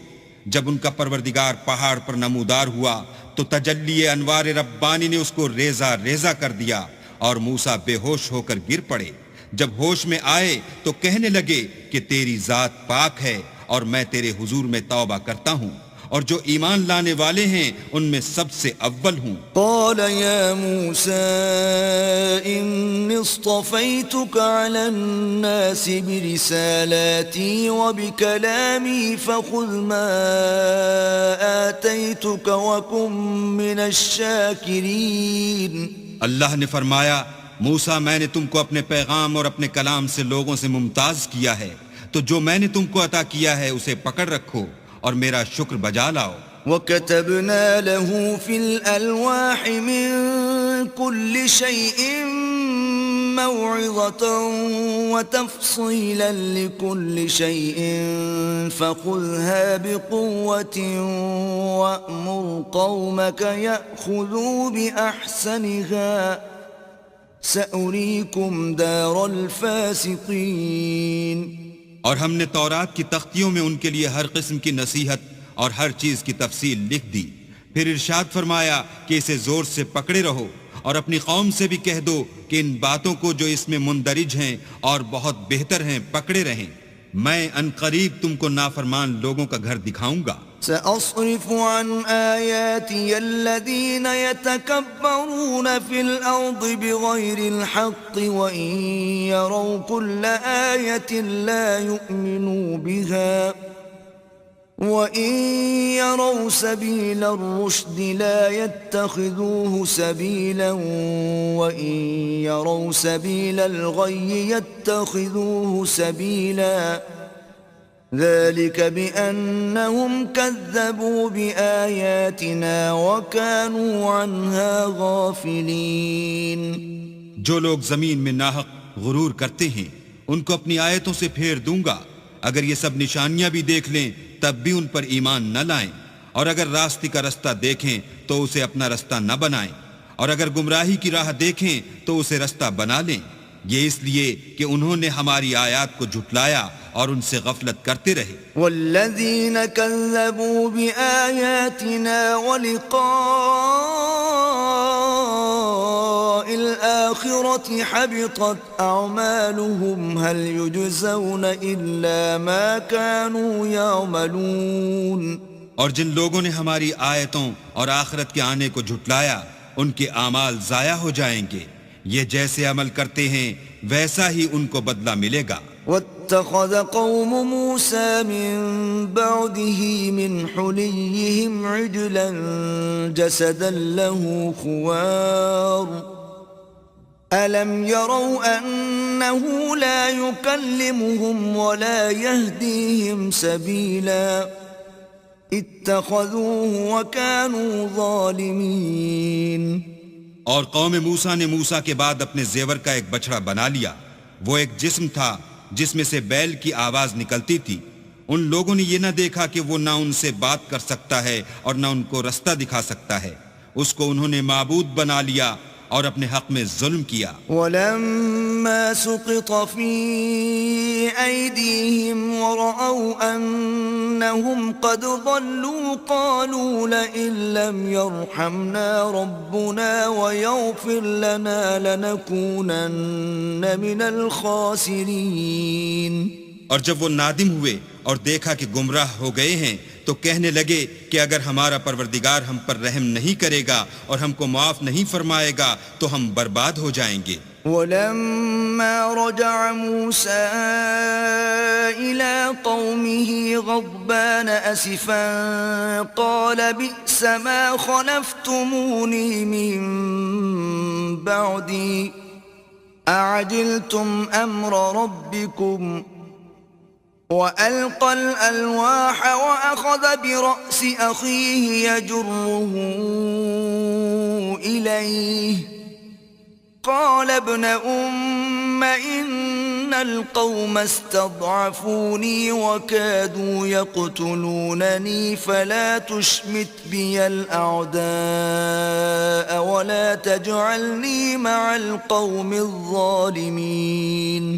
جب ان کا پروردگار پہاڑ پر نمودار ہوا تو تجلی انوار ربانی نے اس کو ریزہ ریزہ کر دیا اور موسیٰ بے ہوش ہو کر گر پڑے. جب ہوش میں آئے تو کہنے لگے کہ تیری ذات پاک ہے اور میں تیرے حضور میں توبہ کرتا ہوں، اور جو ایمان لانے والے ہیں ان میں سب سے اول ہوں. قال يا موسى إني اصطفيتك على الناس برسالاتي وبكلامي فخذ ما آتيتك وكن من الشاكرين. اللہ نے فرمایا موسیٰ میں نے تم کو اپنے پیغام اور اپنے کلام سے لوگوں سے ممتاز کیا ہے، تو جو میں نے تم کو عطا کیا ہے اسے پکڑ رکھو اور میرا شکر بجا لاؤ. وَكَتَبْنَا لَهُ فِي الْأَلْوَاحِ مِنْ كُلِّ شَيْءٍ مَوْعِظَةً وَتَفْصِيلًا لِكُلِّ شَيْءٍ فَخُذْهَا بِقُوَّةٍ وَأْمُرْ قَوْمَكَ يَأْخُذُوا بِأَحْسَنِهَا سَأُرِيكُمْ دَارَ الْفَاسِقِينَ. اور ہم نے تورات کی تختیوں میں ان کے لیے ہر قسم کی نصیحت اور ہر چیز کی تفصیل لکھ دی. پھر ارشاد فرمایا کہ اسے زور سے پکڑے رہو اور اپنی قوم سے بھی کہہ دو کہ ان باتوں کو جو اس میں مندرج ہیں اور بہت بہتر ہیں پکڑے رہیں. میں ان قریب تم کو نافرمان لوگوں کا گھر دکھاؤں گا۔ سأصرف عن آياتي الذين يتكبرون في الأرض بغير الحق وإن يروا كل آية لا يؤمنوا بها وَإِن يَرَوْا سَبِيلَ الرُّشْدِ لَا يَتَّخِذُوهُ سَبِيلًا وَإِن يَرَوْا سَبِيلَ الْغَيِّ يَتَّخِذُوهُ سَبِيلًا ذَلِكَ بِأَنَّهُمْ كَذَّبُوا بِآيَاتِنَا وَكَانُوا عَنْهَا غَافِلِينَ۔ جو لوگ زمین میں ناحق غرور کرتے ہیں ان کو اپنی آیتوں سے پھیر دوں گا، اگر یہ سب نشانیاں بھی دیکھ لیں تب بھی ان پر ایمان نہ لائیں، اور اگر راستے کا رستہ دیکھیں تو اسے اپنا رستہ نہ بنائیں، اور اگر گمراہی کی راہ دیکھیں تو اسے رستہ بنا لیں، یہ اس لیے کہ انہوں نے ہماری آیات کو جھٹلایا اور ان سے غفلت کرتے رہے۔ والذین کذبوا بآیاتنا ولقاء الآخرة حبطت اعمالهم هل یجزون الا ما كانوا یعملون۔ اور جن لوگوں نے ہماری آیتوں اور آخرت کے آنے کو جھٹلایا ان کے اعمال ضائع ہو جائیں گے، یہ جیسے عمل کرتے ہیں ویسا ہی ان کو بدلہ ملے گا۔ واتخذ قوم موسى من بعده من حليهم عجلا جسدا له خوار ألم يروا أنه لا يكلمهم ولا يهديهم سبيلا اتخذوه وكانوا ظالمين۔ اور قوم موسیٰ نے موسیٰ کے بعد اپنے زیور کا ایک بچڑا بنا لیا، وہ ایک جسم تھا جس میں سے بیل کی آواز نکلتی تھی۔ ان لوگوں نے یہ نہ دیکھا کہ وہ نہ ان سے بات کر سکتا ہے اور نہ ان کو رستہ دکھا سکتا ہے، اس کو انہوں نے معبود بنا لیا اور اپنے حق میں ظلم کیا۔ وَلَمَّا سُقِطَ فِي أَيْدِيهِمْ وَرَأَوْا أَنَّهُمْ قَدْ ضَلُّوا قَالُوا لَئِن لَّمْ يَرْحَمْنَا رَبُّنَا وَيَغْفِرْ لَنَا لَنَكُونَنَّ مِنَ الْخَاسِرِينَ۔ اور جب وہ نادم ہوئے اور دیکھا کہ گمراہ ہو گئے ہیں تو کہنے لگے کہ اگر ہمارا پروردگار ہم پر رحم نہیں کرے گا اور ہم کو معاف نہیں فرمائے گا تو ہم برباد ہو جائیں گے۔ وَلَمَّا رَجَعَ مُوسَىٰ إِلَىٰ قَوْمِهِ غَضْبَانَ أَسِفًا قَالَ بِئْسَ مَا خَلَفْتُمُونِي مِن بَعْدِي أَعَجِلْتُمْ أَمْرَ رَبِّكُمْ وَأَلْقَى الْأَلْوَاحَ وَأَخَذَ بِرَأْسِ أَخِيهِ يَجُرُّهُ إِلَيْهِ قَالَ ابْنَ أُمَّ إِنَّ الْقَوْمَ اسْتَضْعَفُونِي وَكَادُوا يَقْتُلُونَنِي فَلَا تُشْمِتْ بِيَ الْأَعْدَاءَ وَلَا تَجْعَلْنِي مَعَ الْقَوْمِ الظَّالِمِينَ۔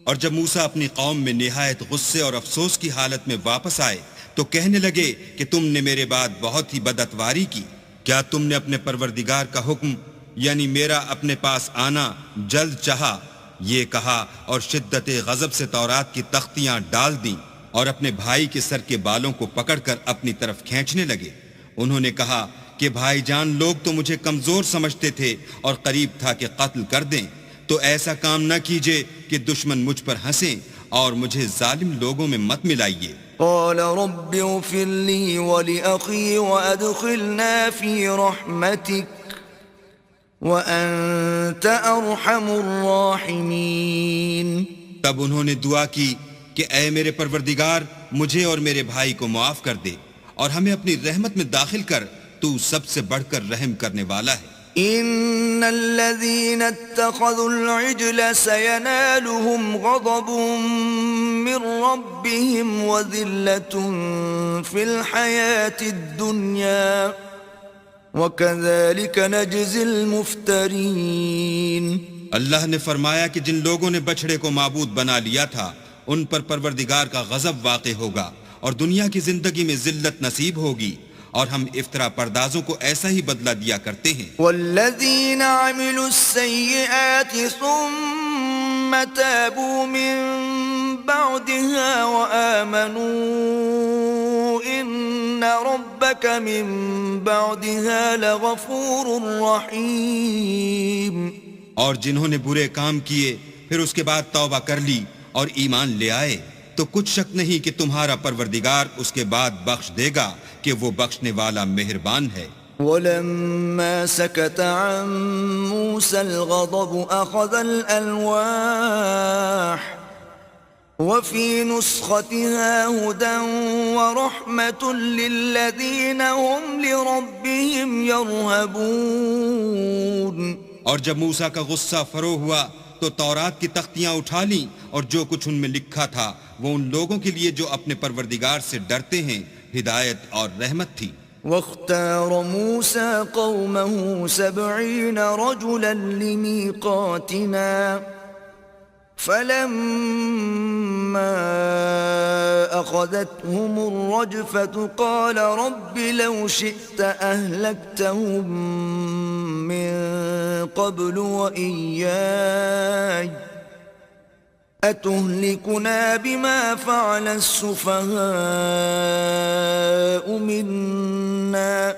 اور جب موسیٰ اپنی قوم میں نہایت غصے اور افسوس کی حالت میں واپس آئے تو کہنے لگے کہ تم نے میرے بعد بہت ہی بدعتواری کی، کیا تم نے اپنے پروردگار کا حکم یعنی میرا اپنے پاس آنا جلد چاہا؟ یہ کہا اور شدت غضب سے تورات کی تختیاں ڈال دیں اور اپنے بھائی کے سر کے بالوں کو پکڑ کر اپنی طرف کھینچنے لگے۔ انہوں نے کہا کہ بھائی جان لوگ تو مجھے کمزور سمجھتے تھے اور قریب تھا کہ قتل کر دیں، تو ایسا کام نہ کیجئے کہ دشمن مجھ پر ہنسیں اور مجھے ظالم لوگوں میں مت ملائیے۔ قال رب اغفر لي ولأخي وأدخلنا في رحمتك وأنت أرحم الراحمين۔ تب انہوں نے دعا کی کہ اے میرے پروردگار مجھے اور میرے بھائی کو معاف کر دے اور ہمیں اپنی رحمت میں داخل کر، تو سب سے بڑھ کر رحم کرنے والا ہے۔ ان الذين اتخذوا العجل سينالهم غضب من ربهم وذلة في الحياة الدنيا وكذلك نجزي المفترين۔ اللہ نے فرمایا کہ جن لوگوں نے بچڑے کو معبود بنا لیا تھا ان پر پروردگار کا غضب واقع ہوگا اور دنیا کی زندگی میں ذلت نصیب ہوگی، اور ہم افطرا پردازوں کو ایسا ہی بدلہ دیا کرتے ہیں۔ والذین عملوا السیئات ثم تابوا من بعدها وآمنوا إن ربك من بعدها لغفور رحيم. اور جنہوں نے برے کام کیے پھر اس کے بعد توبہ کر لی اور ایمان لے آئے تو کچھ شک نہیں کہ تمہارا پروردگار اس کے بعد بخش دے گا کہ وہ بخشنے والا مہربان ہے. ولما سكت عن موسى الغضب أخذ الألواح وفي نسختها هدى ورحمة للذين هم لربهم يرهبون. اور جب موسیٰ کا غصہ فرو ہوا تو تورات کی تختیاں اٹھا لیں اور جو کچھ ان میں لکھا تھا وہ ان لوگوں کے لیے جو اپنے پروردگار سے ڈرتے ہیں ہدایت اور رحمت تھی. واختار موسى قومه 70 رجلا لميقاتنا فلما أخذتهم الرجفة قال رب لو شئت أهلكتهم من قبل وإياي أتهلكنا بما فعل السفهاء منا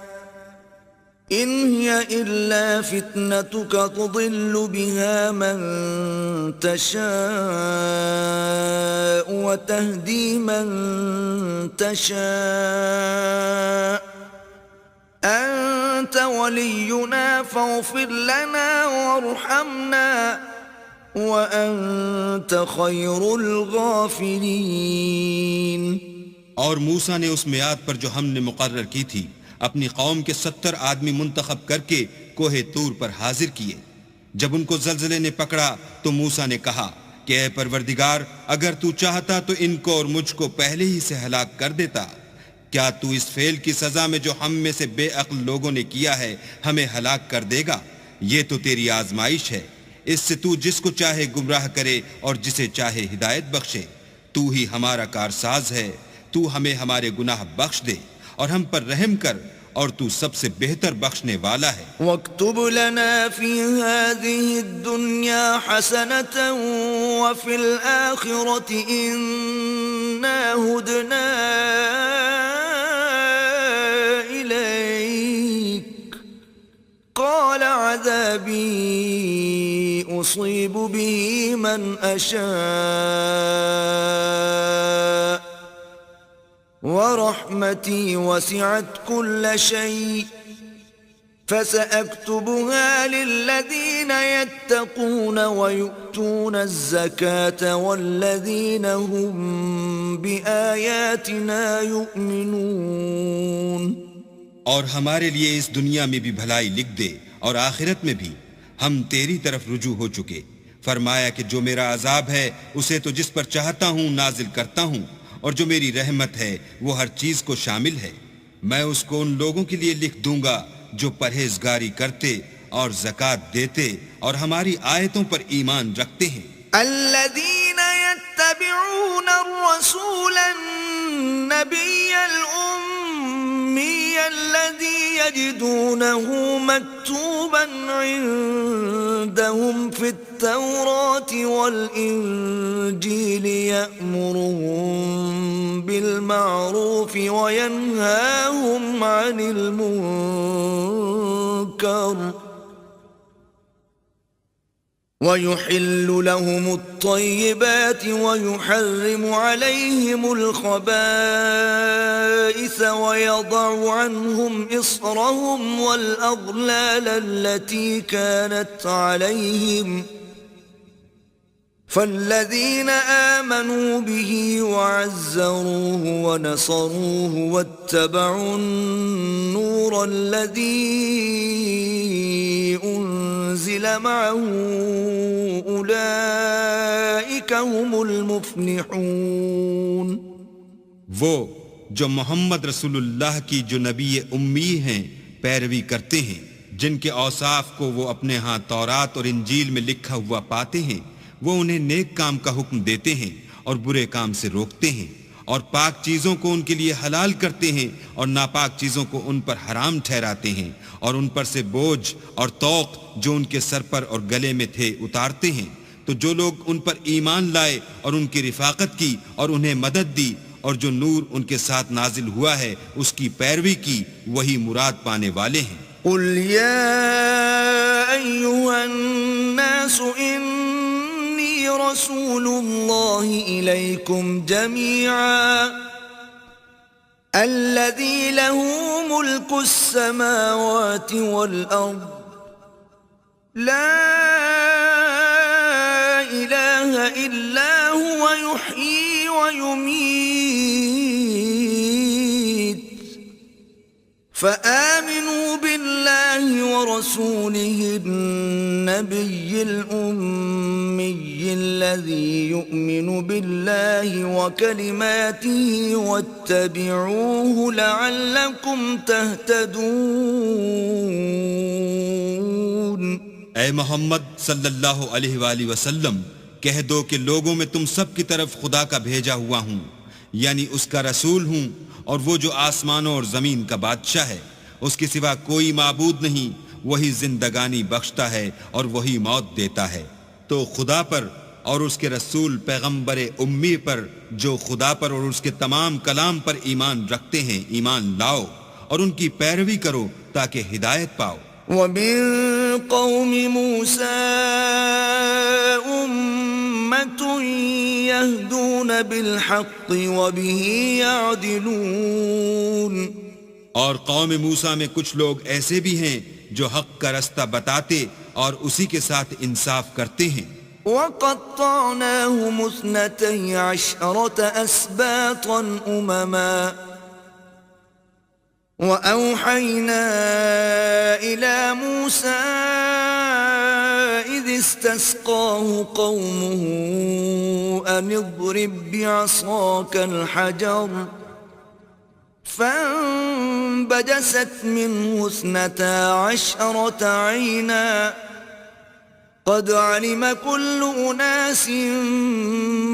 إن هي إلا فتنتك تضل بها من تشاء وتهدي من تشاء أنت ولينا فاغفر لنا وارحمنا وَأَنْتَ خَيْرُ الْغَافِرِينَ. اور موسیٰ نے اس میعاد پر جو ہم نے مقرر کی تھی اپنی قوم کے 70 آدمی منتخب کر کے کوہ طور پر حاضر کیے. جب ان کو زلزلے نے پکڑا تو موسیٰ نے کہا کہ اے پروردگار اگر تو چاہتا تو ان کو اور مجھ کو پہلے ہی سے ہلاک کر دیتا. کیا تو اس فعل کی سزا میں جو ہم میں سے بے عقل لوگوں نے کیا ہے ہمیں ہلاک کر دے گا؟ یہ تو تیری آزمائش ہے، اس سے تو جس کو چاہے گمراہ کرے اور جسے چاہے ہدایت بخشے. تو ہی ہمارا کارساز ہے، تو ہمیں ہمارے گناہ بخش دے اور ہم پر رحم کر اور تو سب سے بہتر بخشنے والا ہے. واکتب لنا فی هذه الدنیا حسنة وفی الآخرة انا ہدنا الیک قال عذابی اصیب به من اشاء ورحمتي وسعت كل شيء فسأكتبها للذين يتقون ويؤتون الزكاة والذين هم بآياتنا يؤمنون. اور ہمارے لیے اس دنیا میں بھی بھلائی لکھ دے اور آخرت میں بھی. ہم تیری طرف رجوع ہو چکے. فرمایا کہ جو میرا عذاب ہے اسے تو جس پر چاہتا ہوں نازل کرتا ہوں اور جو میری رحمت ہے وہ ہر چیز کو شامل ہے. میں اس کو ان لوگوں کے لیے لکھ دوں گا جو پرہیزگاری کرتے اور زکوٰۃ دیتے اور ہماری آیتوں پر ایمان رکھتے ہیں. الذين يتبعون الرسول النبي الأمي الذي يجدونه مكتوبا عندهم في التوراة والإنجيل يأمرهم بالمعروف وينهاهم عن المنكر ويحل لهم الطيبات ويحرم عليهم الخبائث ويضع عنهم إصرهم والأغلال التي كانت عليهم فالذين آمنوا به وعزروه ونصروه واتبعوا النور الذي أنزل معه أولئك هم المفلحون. وہ جو محمد رسول اللہ کی جو نبی امی ہیں پیروی کرتے ہیں، جن کے اوصاف کو وہ اپنے ہاں تورات اور انجیل میں لکھا ہوا پاتے ہیں، وہ انہیں نیک کام کا حکم دیتے ہیں اور برے کام سے روکتے ہیں اور پاک چیزوں کو ان کے لیے حلال کرتے ہیں اور ناپاک چیزوں کو ان پر حرام ٹھہراتے ہیں اور ان پر سے بوجھ اور طوق جو ان کے سر پر اور گلے میں تھے اتارتے ہیں. تو تو جو لوگ ان پر ایمان لائے اور ان کی رفاقت کی اور انہیں مدد دی اور جو نور ان کے ساتھ نازل ہوا ہے اس کی پیروی کی، وہی مراد پانے والے ہیں۔ قل يا أيها الناس إني رسول الله إليكم جميعا الذي له ملك السماوات والأرض لا إله إلا هو يحيي ويميت فآمنوا بالله ورسوله النبي الأمي الذي يؤمن بالله وكلماته واتبعوه لعلكم تهتدون۔ اے محمد صلی اللہ علیہ وآلہ وسلم، کہہ دو کہ لوگوں میں تم سب کی طرف خدا کا بھیجا ہوا ہوں، یعنی اس کا رسول ہوں، اور وہ جو آسمانوں اور زمین کا بادشاہ ہے، اس کے سوا کوئی معبود نہیں، وہی زندگانی بخشتا ہے اور وہی موت دیتا ہے۔ تو خدا پر اور اس کے رسول پیغمبر امی پر، جو خدا پر اور اس کے تمام کلام پر ایمان رکھتے ہیں، ایمان لاؤ اور ان کی پیروی کرو تاکہ ہدایت پاؤ۔ وَمِن قَوْمِ مُوسَىٰ أُمَّةٌ يَهْدُونَ بِالْحَقِّ وَبِهِ يَعْدِلُونَ، اور قوم موسیٰ میں کچھ لوگ ایسے بھی ہیں جو حق کا رستہ بتاتے اور اسی کے ساتھ انصاف کرتے ہیں۔ وَقَطَّعْنَاهُمُ 12 أَسْبَاطًا أُمَمًا وَأَوْحَيْنَا إِلَى مُوسَىٰ إِذِ اسْتَسْقَاهُ قَوْمُهُ أَنِ اضْرِب بِّعَصَاكَ الْحَجَرَ فَانبَجَسَتْ مِنْهُ 12 عَيْنًا قَدْ عَلِمَ كُلُّ أُنَاسٍ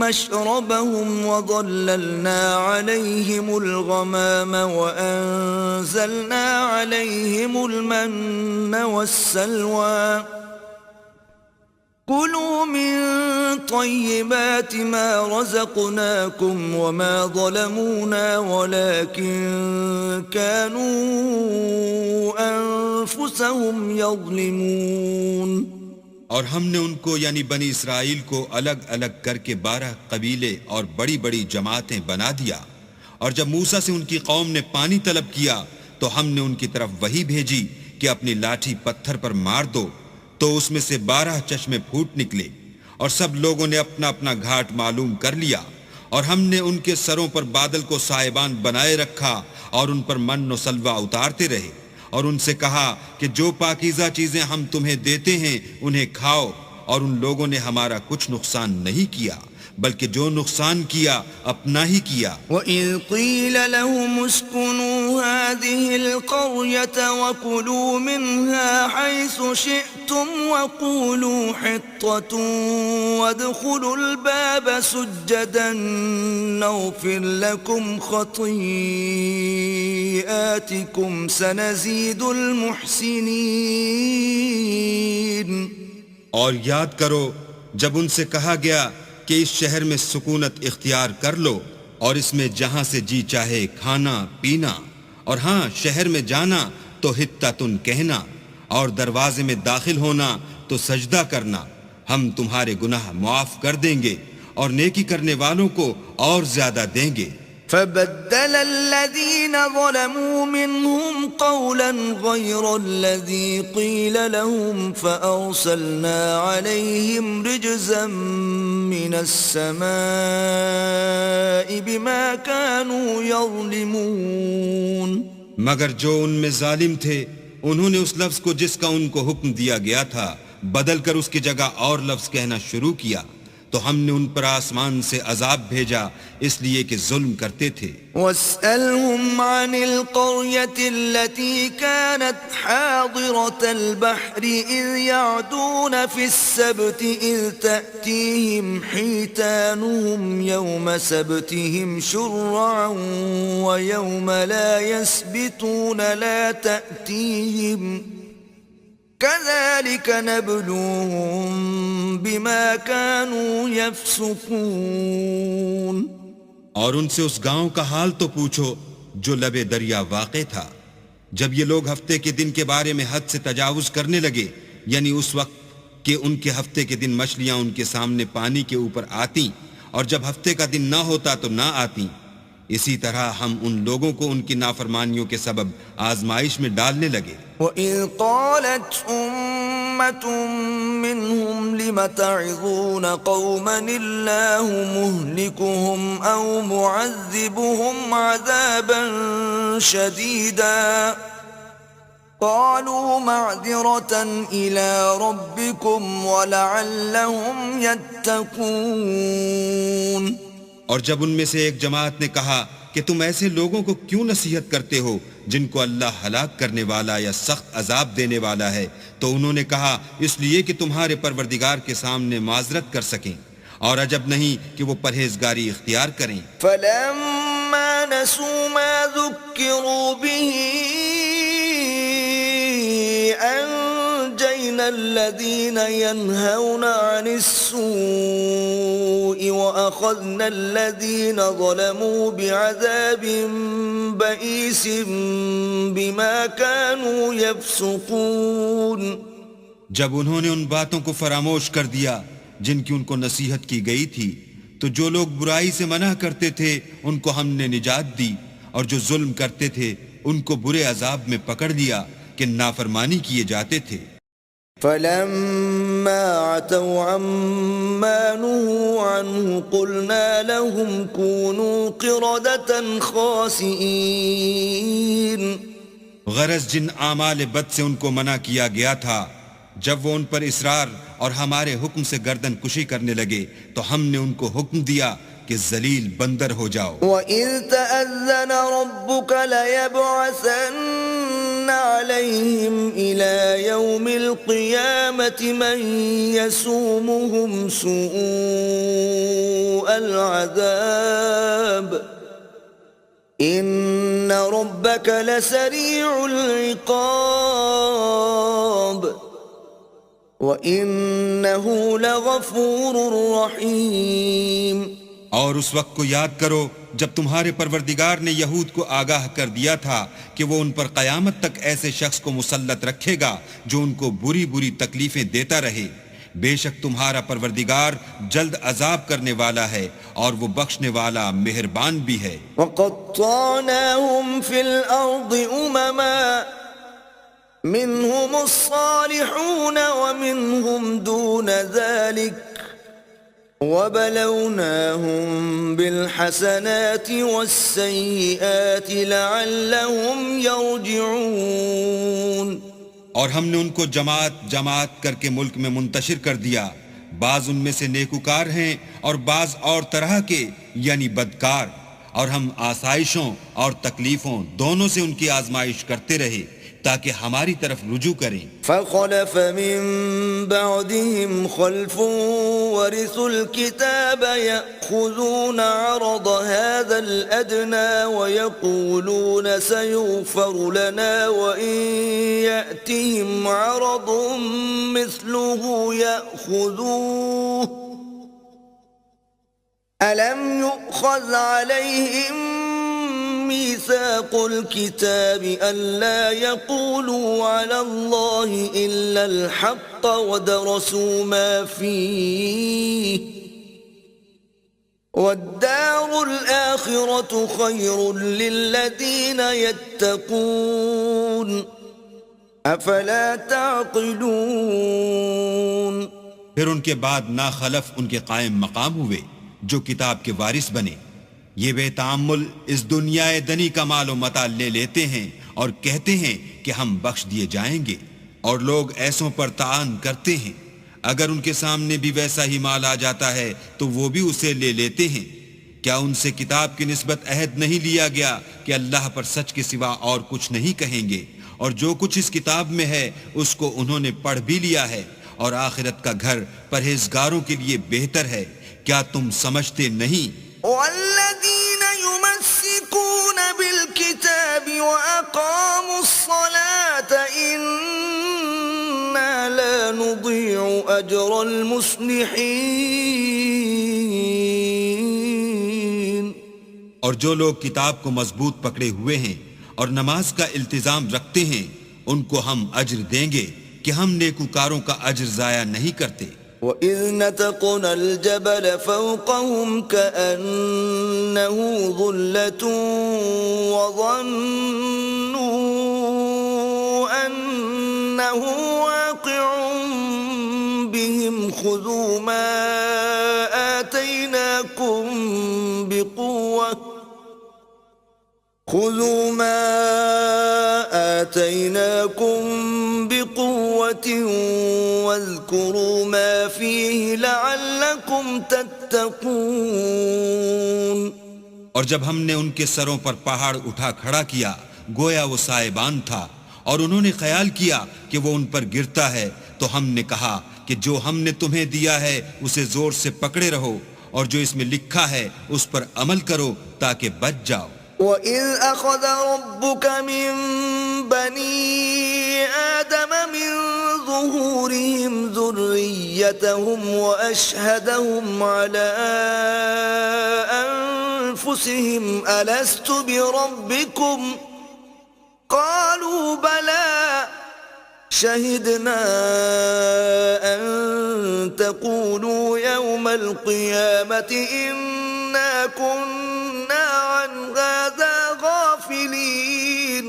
مَّشْرَبَهُمْ وَظَلَّلْنَا عَلَيْهِمُ الْغَمَامَ وَأَنزَلْنَا عَلَيْهِمُ الْمَنَّ وَالسَّلْوَىٰ كُلُوا مِن طَيِّبَاتِ مَا رَزَقْنَاكُمْ وَمَا ظَلَمُونَا وَلَٰكِن كَانُوا أَنفُسَهُمْ يَظْلِمُونَ۔ اور ہم نے ان کو یعنی بنی اسرائیل کو الگ الگ کر کے 12 قبیلے اور بڑی بڑی جماعتیں بنا دیا، اور جب موسیٰ سے ان کی قوم نے پانی طلب کیا تو ہم نے ان کی طرف وحی بھیجی کہ اپنی لاٹھی پتھر پر مار دو، تو اس میں سے 12 چشمے پھوٹ نکلے، اور سب لوگوں نے اپنا اپنا گھاٹ معلوم کر لیا، اور ہم نے ان کے سروں پر بادل کو سائبان بنائے رکھا اور ان پر من و سلوہ اتارتے رہے، اور ان سے کہا کہ جو پاکیزہ چیزیں ہم تمہیں دیتے ہیں انہیں کھاؤ، اور ان لوگوں نے ہمارا کچھ نقصان نہیں کیا بلکہ جو نقصان کیا اپنا ہی کیا۔ وَإِذْ قِيلَ لَهُمُ اسْكُنُوا هَٰذِهِ الْقَرْيَةَ وَكُلُوا مِنْهَا حَيْثُ شِئْتُمْ وَقُولُوا حِطَّةٌ وَادْخُلُوا الْبَابَ سُجَّدًا نَّغْفِرْ لَكُمْ خَطِيئَاتِكُمْ سَنَزِيدُ الْمُحْسِنِينَ۔ اور یاد کرو جب ان سے کہا گیا کہ اس شہر میں سکونت اختیار کر لو اور اس میں جہاں سے جی چاہے کھانا پینا، اور ہاں شہر میں جانا تو حطتن کہنا، اور دروازے میں داخل ہونا تو سجدہ کرنا، ہم تمہارے گناہ معاف کر دیں گے اور نیکی کرنے والوں کو اور زیادہ دیں گے۔ فَبَدَّلَ الَّذِينَ ظَلَمُوا مِنْهُمْ قَوْلًا غَيْرَ الَّذِي قِيلَ لَهُمْ فَأَرْسَلْنَا عَلَيْهِمْ رِجْزًا مِّنَ السَّمَاءِ بِمَا كَانُوا يَظْلِمُونَ۔ مگر جو ان میں ظالم تھے انہوں نے اس لفظ کو جس کا ان کو حکم دیا گیا تھا بدل کر اس کی جگہ اور لفظ کہنا شروع کیا، تو ہم نے ان پر آسمان سے عذاب بھیجا اس لیے کہ ظلم کرتے تھے۔ وَاسْأَلْهُمْ عَنِ الْقَرْيَةِ الَّتِي كَانَتْ حَاضِرَةَ الْبَحْرِ إِذْ يَعْدُونَ فِي السَّبْتِ إِذْ تَأْتِيهِمْ حِيتَانُهُمْ يَوْمَ سَبْتِهِمْ شُرَّعًا وَيَوْمَ لَا يَسْبِتُونَ لَا تَأْتِيهِمْ كذلك نبلوهم بما كانوا يفسقون. اور ان سے اس گاؤں کا حال تو پوچھو جو لبے دریا واقع تھا، جب یہ لوگ ہفتے کے دن کے بارے میں حد سے تجاوز کرنے لگے، یعنی اس وقت کہ ان کے ہفتے کے دن مچھلیاں ان کے سامنے پانی کے اوپر آتیں، اور جب ہفتے کا دن نہ ہوتا تو نہ آتیں. اسی طرح ہم ان لوگوں کو ان کی نافرمانیوں کے سبب آزمائش میں ڈالنے لگے. وَإِذْ قَالَتْ أُمَّةٌ مِّنْهُمْ لِمَ تَعِظُونَ قَوْمًا اللَّهُ مُهْلِكُهُمْ أَوْ مُعَذِّبُهُمْ عَذَابًا شَدِيدًا قَالُوا مَعْذِرَةً إِلَىٰ رَبِّكُمْ وَلَعَلَّهُمْ يَتَّقُونَ. اور جب ان میں سے ایک جماعت نے کہا کہ تم ایسے لوگوں کو کیوں نصیحت کرتے ہو جن کو اللہ ہلاک کرنے والا یا سخت عذاب دینے والا ہے، تو انہوں نے کہا اس لیے کہ تمہارے پروردگار کے سامنے معذرت کر سکیں، اور عجب نہیں کہ وہ پرہیزگاری اختیار کریں. فَلَمَّا نَسُوا مَا ذُكِّرُوا بِهِ أَنجَيْنَا الَّذِينَ يَنْهَوْنَ عَنِ السُّوءِ وَأَخَذْنَا الَّذِينَ ظَلَمُوا بِعَذَابٍ بَئِيسٍ بِمَا كَانُوا يَفْسُقُونَ. جب انہوں نے ان باتوں کو فراموش کر دیا جن کی ان کو نصیحت کی گئی تھی، تو جو لوگ برائی سے منع کرتے تھے ان کو ہم نے نجات دی، اور جو ظلم کرتے تھے ان کو برے عذاب میں پکڑ لیا کہ نافرمانی کیے جاتے تھے. فَلَمَّا عَتَوْا عَمَّا نُهُوا عَنْهُ قُلْنَا لَهُمْ كُونُوا قِرَدَةً خَاسِئِينَ. غرض جن اعمال بد سے ان کو منع کیا گیا تھا، جب وہ ان پر اصرار اور ہمارے حکم سے گردن کشی کرنے لگے تو ہم نے ان کو حکم دیا کہ ذلیل بندر ہو جاؤ. وَإِذْ تَأَذَّنَ رَبُّكَ لَيَبْعَثَنَّ عَلَيْهِمْ إِلَى يَوْمِ الْقِيَامَةِ مَنْ يَسُومُهُمْ سُوءَ الْعَذَابِ إِنَّ رَبَّكَ لَسَرِيعُ الْعِقَابِ وَإِنَّهُ لَغَفُورٌ رَحِيمٌ. اور اس وقت کو یاد کرو جب تمہارے پروردگار نے یہود کو آگاہ کر دیا تھا کہ وہ ان پر قیامت تک ایسے شخص کو مسلط رکھے گا جو ان کو بری بری تکلیفیں دیتا رہے. بے شک تمہارا پروردگار جلد عذاب کرنے والا ہے اور وہ بخشنے والا مہربان بھی ہے. وَقَطَّعْنَاهُمْ فِي الْأَرْضِ أُمَمًا مِّنْهُمُ الصَّالِحُونَ وَمِنْهُمْ دُونَ ذَلِكَ وَبَلَوْنَاهُمْ بِالْحَسَنَاتِ وَالسَّيِّئَاتِ لَعَلَّهُمْ يَرْجِعُونَ. اور ہم نے ان کو جماعت جماعت کر کے ملک میں منتشر کر دیا، بعض ان میں سے نیکوکار ہیں اور بعض اور طرح کے یعنی بدکار، اور ہم آسائشوں اور تکلیفوں دونوں سے ان کی آزمائش کرتے رہے تاکہ ہماری طرف رجوع کریں. فَخَلَفَ مِن بَعْدِهِمْ خَلْفٌ وَرِثُوا الْكِتَابَ يَأْخُذُونَ عَرَضَ هَذَا الْأَدْنَىٰ وَيَقُولُونَ سَيُغْفَرُ لَنَا وَإِن يَأْتِهِمْ عَرَضٌ مِّثْلُهُ يَأْخُذُوهُ أَلَمْ يُؤْخَذْ عَلَيْهِمْ ميثاق الكتاب ألا يقولوا على الله إلا الحق ودرسوا ما فيه والدار الآخرة خير للذين يتقون أفلا تعقلون. پھر ان کے بعد ناخلف ان کے قائم مقام ہوئے جو کتاب کے وارث بنے. یہ بے تعمل اس دنیا دنی کا مال و متاع لے لیتے ہیں اور کہتے ہیں کہ ہم بخش دیے جائیں گے، اور لوگ ایسوں پر تعان کرتے ہیں. اگر ان کے سامنے بھی ویسا ہی مال آ جاتا ہے تو وہ بھی اسے لے لیتے ہیں. کیا ان سے کتاب کی نسبت عہد نہیں لیا گیا کہ اللہ پر سچ کے سوا اور کچھ نہیں کہیں گے، اور جو کچھ اس کتاب میں ہے اس کو انہوں نے پڑھ بھی لیا ہے، اور آخرت کا گھر پرہیزگاروں کے لیے بہتر ہے. کیا تم سمجھتے نہیں؟ والذين يمسكون بالكتاب وأقاموا الصلاة إنا نضيع أجر المصلحين. اور جو لوگ کتاب کو مضبوط پکڑے ہوئے ہیں اور نماز کا التزام رکھتے ہیں ان کو ہم اجر دیں گے کہ ہم نیکوکاروں کا اجر ضائع نہیں کرتے. وَإِذْ نَتَقْنَا الْجَبَلَ فَوْقَهُمْ كَأَنَّهُ ظُلَّةٌ وَظَنُّوا أَنَّهُ واقع بِهِمْ خُذُوا مَا آتَيْنَاكُمْ بِقُوَّةٍ وَاذْكُرُوا مَا فِيهِ لَعَلَّكُمْ تَتَّقُونَ. اور جب ہم نے ان کے سروں پر پہاڑ اٹھا کھڑا کیا گویا وہ سائبان تھا اور انہوں نے خیال کیا کہ وہ ان پر گرتا ہے تو ہم نے کہا کہ جو ہم نے تمہیں دیا ہے اسے زور سے پکڑے رہو اور جو اس میں لکھا ہے اس پر عمل کرو تاکہ بچ جاؤ. وَإِذْ أَخَذَ رَبُّكَ مِنْ بَنِي آدَمَ مِنْ ظُهُورِهِمْ ذُرِّيَّتَهُمْ وَأَشْهَدَهُمْ عَلَىٰ أَنفُسِهِمْ أَلَسْتُ بِرَبِّكُمْ قَالُوا بَلَىٰ شَهِدْنَا أَن تَقُولُوا يَوْمَ الْقِيَامَةِ إِنَّا كُنَّا عَنْ هَٰذَا غَافِلِينَ.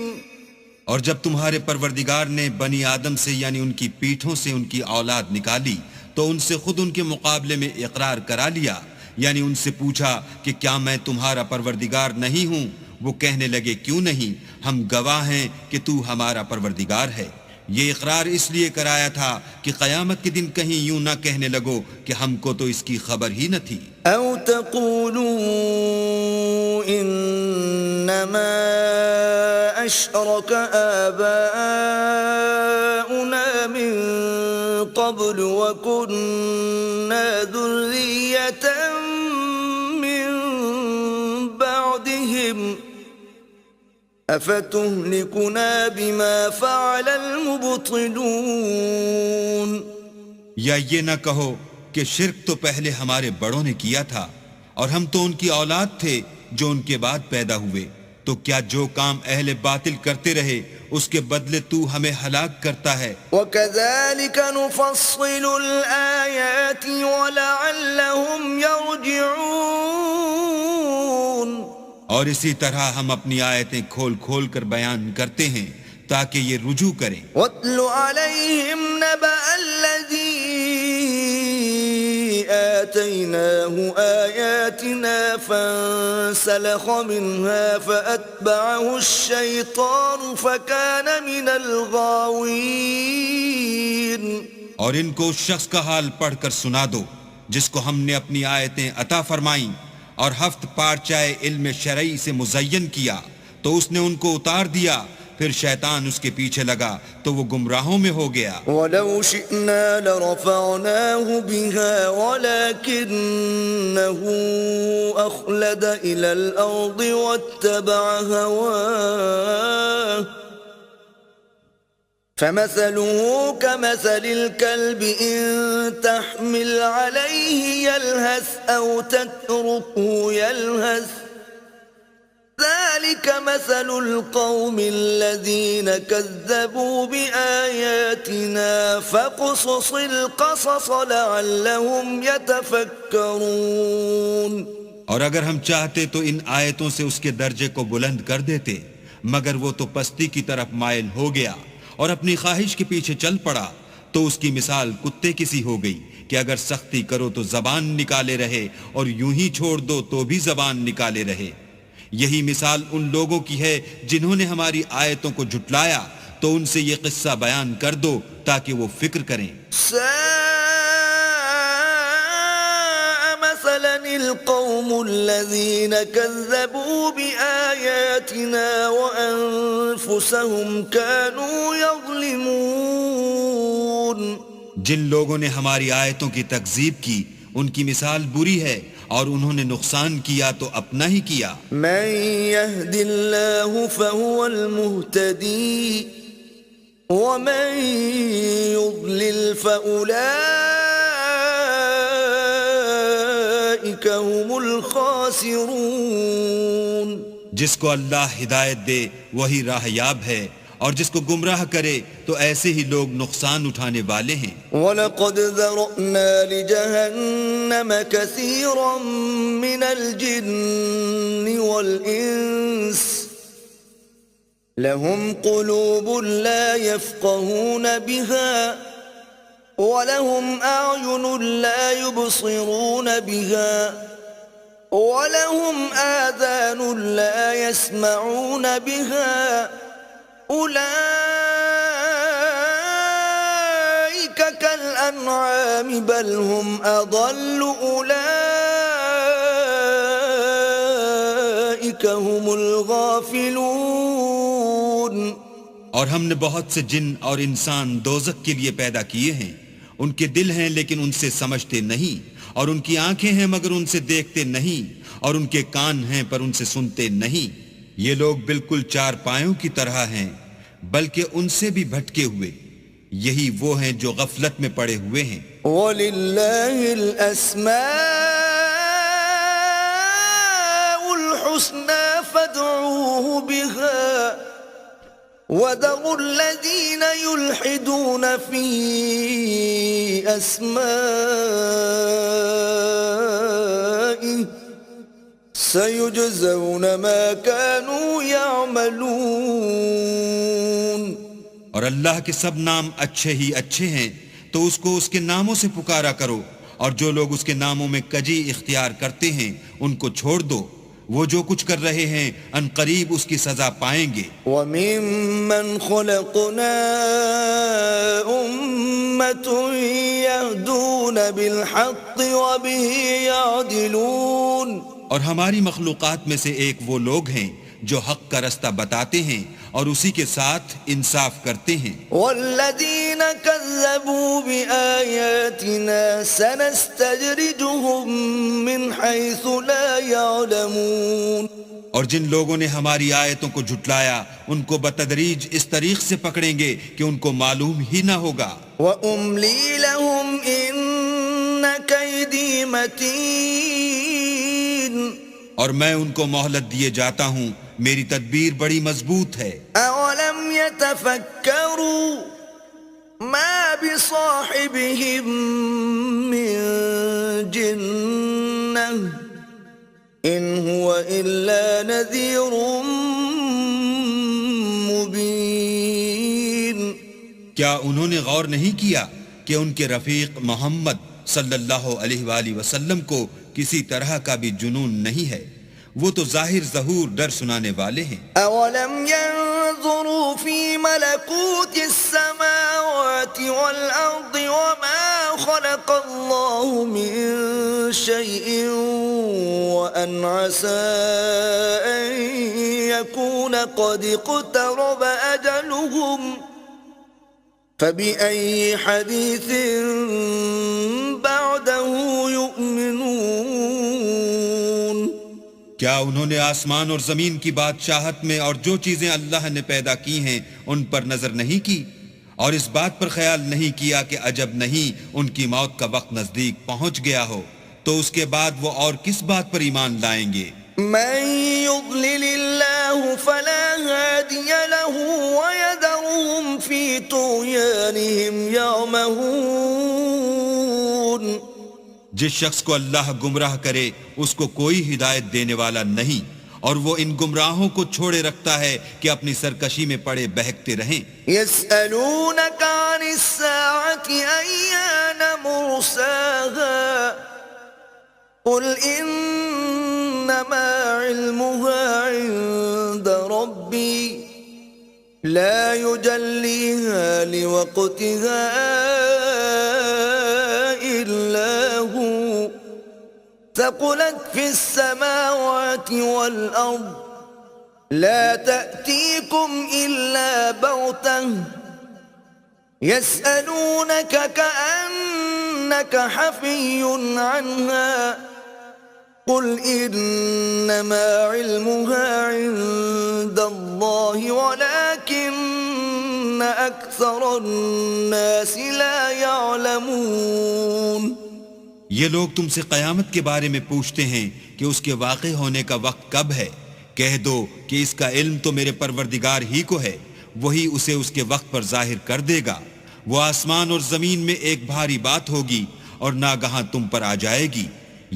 اور جب تمہارے پروردگار نے بنی آدم سے یعنی ان کی پیٹھوں سے ان کی اولاد نکالی تو ان سے خود ان کے مقابلے میں اقرار کرا لیا یعنی ان سے پوچھا کہ کیا میں تمہارا پروردگار نہیں ہوں. وہ کہنے لگے کیوں نہیں, ہم گواہ ہیں کہ تو ہمارا پروردگار ہے. یہ اقرار اس لیے کرایا تھا کہ قیامت کے دن کہیں یوں نہ کہنے لگو کہ ہم کو تو اس کی خبر ہی نہ تھی. او تقولوا انما اشرك آباؤنا من قبل وكنا ذرية من بعدهم افتهلكنا بما فعل المبطلون. یا یہ نہ کہو کہ شرک تو پہلے ہمارے بڑوں نے کیا تھا اور ہم تو ان کی اولاد تھے جو ان کے بعد پیدا ہوئے, تو کیا جو کام اہل باطل کرتے رہے اس کے بدلے تو ہمیں ہلاک کرتا ہے. وَكَذَلِكَ نُفَصِّلُ الْآيَاتِ وَلَعَلَّهُمْ يَرْجِعُونَ. اور اسی طرح ہم اپنی آیتیں کھول کھول کر بیان کرتے ہیں تاکہ یہ رجوع کریں. وَاتْلُ عَلَيْهِمْ نَبَأَ الَّذِي آتَيْنَاهُ آيَاتِنَا فَانسَلَخَ مِنْهَا فَأَتْبَعَهُ الشَّيْطَانُ فَكَانَ مِنَ الْغَاوِينَ. اور ان کو اس شخص کا حال پڑھ کر سنا دو جس کو ہم نے اپنی آیتیں عطا فرمائیں اور ہفت پارچائے علم شرعی سے مزین کیا تو اس نے ان کو اتار دیا, پھر شیطان اس کے پیچھے لگا تو وہ گمراہوں میں ہو گیا. وَلَوْ شِئْنَا لَرَفَعْنَاهُ بِهَا وَلَكِنَّهُ أَخْلَدَ إِلَى الْأَرْضِ وَاتَّبَعَ هَوَاهُ فَمَثَلُهُ كَمَثَلِ الْكَلْبِ إِن تَحْمِلْ عَلَيْهِ يَلْهَثْ أَوْ تَتْرُكْهُ يَلْهَثْ ذَلِكَ مَثَلُ الْقَوْمِ الَّذِينَ كَذَّبُوا بِآيَاتِنَا فَاقْصُصِ الْقَصَصَ لَعَلَّهُمْ يَتَفَكَّرُونَ. اور اگر ہم چاہتے تو ان آیتوں سے اس کے درجے کو بلند کر دیتے, مگر وہ تو پستی کی طرف مائل ہو گیا اور اپنی خواہش کے پیچھے چل پڑا, تو اس کی مثال کتے کی سی ہو گئی کہ اگر سختی کرو تو زبان نکالے رہے اور یوں ہی چھوڑ دو تو بھی زبان نکالے رہے. یہی مثال ان لوگوں کی ہے جنہوں نے ہماری آیتوں کو جھٹلایا, تو ان سے یہ قصہ بیان کر دو تاکہ وہ فکر کریں. سَاءَ مَثَلًا الْقَوْمُ الَّذِينَ كَذَّبُوا بِآيَاتِنَا وَأَنفُسَهُمْ كَانُوا يَظْلِمُونَ. جن لوگوں نے ہماری آیتوں کی تکذیب کی ان کی مثال بری ہے اور انہوں نے نقصان کیا تو اپنا ہی کیا. مَن يَهْدِ اللَّهُ فَهُوَ الْمُهْتَدِي ومن يضلل فأولئك هم الخاسرون. جس کو اللہ ہدایت دے وہی راہ یاب ہے، اور جس کو گمراہ کرے تو ایسے ہی لوگ نقصان اٹھانے والے ہیں. وَلَقَدْ ذَرَأْنَا لِجَهَنَّمَ كَثِيرًا مِنَ الْجِنِّ وَالْإِنسِ لَهُمْ قُلُوبٌ لَا يَفْقَهُونَ بِهَا وَلَهُمْ أَعْيُنٌ لَا يُبْصِرُونَ بِهَا وَلَهُمْ آذَانٌ لَا يَسْمَعُونَ بِهَا أُولَئِكَ كَالْأَنْعَامِ بَلْ هُمْ أَضَلُّ أُولَئِكَ هُمُ الْغَافِلُونَ. اور ہم نے بہت سے جن اور انسان دوزخ کے لیے پیدا کیے ہیں. ان کے دل ہیں لیکن ان سے سمجھتے نہیں، اور ان کی آنکھیں ہیں مگر ان سے دیکھتے نہیں، اور ان کے کان ہیں پر ان سے سنتے نہیں. یہ لوگ بالکل چار پایوں کی طرح ہیں، بلکہ ان سے بھی بھٹکے ہوئے. یہی وہ ہیں جو غفلت میں پڑے ہوئے ہیں. وَلِلَّهِ الْأَسْمَاءُ الْحُسْنَى فَادْعُوهُ بِهَا وَذَرُوا الَّذِينَ يُلْحِدُونَ فِي أَسْمَائِهِ سَيُجْزَوْنَ مَا كَانُوا يَعْمَلُونَ. اور اللہ کے سب نام اچھے ہی اچھے ہیں، تو اس کو اس کے ناموں سے پکارا کرو، اور جو لوگ اس کے ناموں میں کجی اختیار کرتے ہیں ان کو چھوڑ دو. وہ جو کچھ کر رہے ہیں ان قریب اس کی سزا پائیں گے. وَمِمَّنْ خَلَقْنَا أُمَّةٌ يَهْدُونَ بِالْحَقِّ وَبِهِ يَعْدِلُونَ. اور ہماری مخلوقات میں سے ایک وہ لوگ ہیں جو حق کا رستہ بتاتے ہیں اور اسی کے ساتھ انصاف کرتے ہیں. وَالَّذِينَ كَذَّبُوا بِآيَاتِنَا سَنَسْتَدْرِجُهُم مِّنْ حَيْثُ لَا يَعْلَمُونَ. اور جن لوگوں نے ہماری آیتوں کو جھٹلایا ان کو بتدریج اس طریق سے پکڑیں گے کہ ان کو معلوم ہی نہ ہوگا. وَأُمْلِي لَهُمْ إِنَّ كَيْدِي مَتِينٌ. اور میں ان کو مہلت دیے جاتا ہوں، میری تدبیر بڑی مضبوط ہے. أَوَلَمْ يَتَفَكَّرُوا مَا بِصَاحِبِهِم مِّن جِنَّةٍ إِنْ هُوَ إِلَّا نَذِيرٌ مُبِينٌ. کیا انہوں نے غور نہیں کیا کہ ان کے رفیق محمد صلی اللہ علیہ وآلہ وسلم کو کسی طرح کا بھی جنون نہیں ہے، وہ تو ظاہر ظہور ڈر سنانے والے ہیں. أَوَلَمْ يَنظُرُوا فِي مَلَكُوتِ السَّمَاوَاتِ وَالْأَرْضِ وَمَا خَلَقَ اللَّهُ مِن شَيْءٍ وَأَنْ عَسَىٰ أَن يَكُونَ قَدِ اقْتَرَبَ أَجَلُهُمْ فَبِأَيِّ حَدِيثٍ بَعْدَهُ يُؤْمِنُونَ. کیا انہوں نے آسمان اور زمین کی بادشاہت میں اور جو چیزیں اللہ نے پیدا کی ہیں ان پر نظر نہیں کی، اور اس بات پر خیال نہیں کیا کہ عجب نہیں ان کی موت کا وقت نزدیک پہنچ گیا ہو، تو اس کے بعد وہ اور کس بات پر ایمان لائیں گے؟ من يضلل الله فلا هادي له ويذرهم في طغيانهم يعمهون. جس شخص کو اللہ گمراہ کرے اس کو کوئی ہدایت دینے والا نہیں، اور وہ ان گمراہوں کو چھوڑے رکھتا ہے کہ اپنی سرکشی میں پڑے بہکتے رہیں. يسألونك عن الساعة أيان مرساها قل إنما علمها عند ربي لا يجليها لوقتها إلا هو ثقلت في السماوات والأرض لا تأتيكم إلا بغتة يسألونك كأنك حفي عنها قل إنما علمها عند الله ولكن أكثر الناس لا يعلمون. یہ لوگ تم سے قیامت کے بارے میں پوچھتے ہیں کہ اس کے واقع ہونے کا وقت کب ہے. کہہ دو کہ اس کا علم تو میرے پروردگار ہی کو ہے، وہی اسے اس کے وقت پر ظاہر کر دے گا. وہ آسمان اور زمین میں ایک بھاری بات ہوگی اور ناگہاں تم پر آ جائے گی.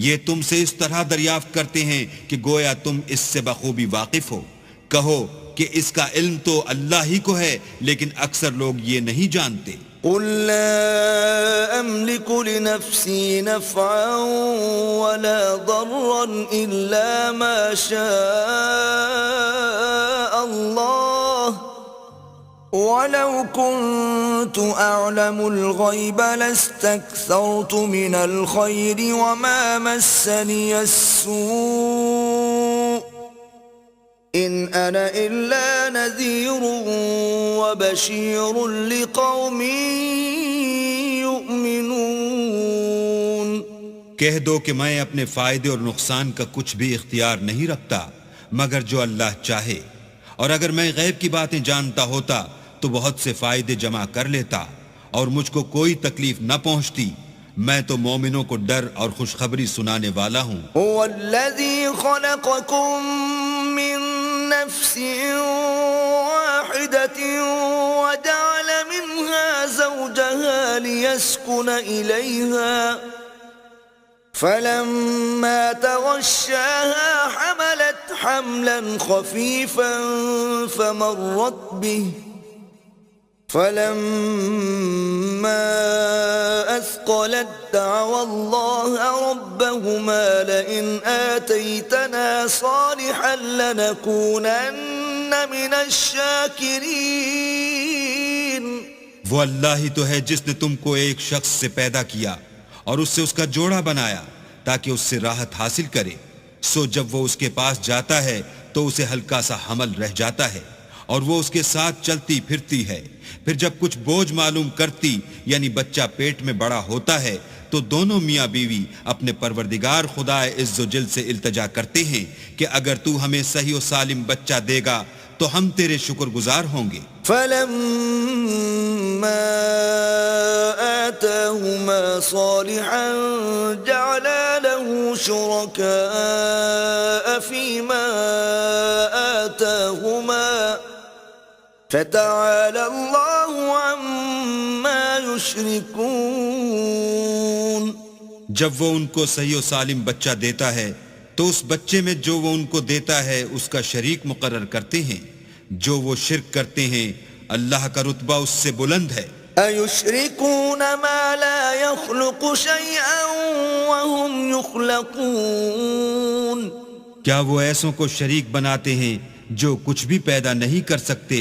یہ تم سے اس طرح دریافت کرتے ہیں کہ گویا تم اس سے بخوبی واقف ہو. کہو کہ اس کا علم تو اللہ ہی کو ہے، لیکن اکثر لوگ یہ نہیں جانتے. قل لا أملك لنفسي نفعا ولا ضرا إلا ما شاء الله ولو كنت أعلم الغيب لاستكثرت من الخير وما مسني السوء إن أنا إلا نذير وبشير لقوم يؤمنون. کہہ دو کہ میں اپنے فائدے اور نقصان کا کچھ بھی اختیار نہیں رکھتا مگر جو اللہ چاہے، اور اگر میں غیب کی باتیں جانتا ہوتا تو بہت سے فائدے جمع کر لیتا اور مجھ کو کوئی تکلیف نہ پہنچتی. میں تو مومنوں کو ڈر اور خوشخبری سنانے والا ہوں. هو الذي خلقكم من نفس واحدة وجعل منها زوجها ليسكن إليها فلما تغشاها حملت حملا خفيفا فمرت به فلما أثقلت دعوا الله ربهما لئن آتيتنا صالحا لنكونن من الشاكرين. وہ اللہ ہی تو ہے جس نے تم کو ایک شخص سے پیدا کیا اور اس سے اس کا جوڑا بنایا تاکہ اس سے راحت حاصل کرے. سو جب وہ اس کے پاس جاتا ہے تو اسے ہلکا سا حمل رہ جاتا ہے اور وہ اس کے ساتھ چلتی پھرتی ہے. پھر جب کچھ بوجھ معلوم کرتی یعنی بچہ پیٹ میں بڑا ہوتا ہے تو دونوں میاں بیوی اپنے پروردگار خدا عز و جل سے التجا کرتے ہیں کہ اگر تو ہمیں صحیح و سالم بچہ دے گا تو ہم تیرے شکر گزار ہوں گے. فلما آتاهما صالحا جعلا له شركاء فيما آتاهما فتعالى الله عما يشركون. جب وہ ان کو صحیح و سالم بچہ دیتا ہے تو اس بچے میں جو وہ ان کو دیتا ہے اس کا شریک مقرر کرتے ہیں. جو وہ شرک کرتے ہیں اللہ کا رتبہ اس سے بلند ہے. أَيُشْرِكُونَ مَا لَا يَخْلُقُ شَيْئًا وَهُمْ يُخْلَقُونَ. کیا وہ ایسوں کو شریک بناتے ہیں جو کچھ بھی پیدا نہیں کر سکتے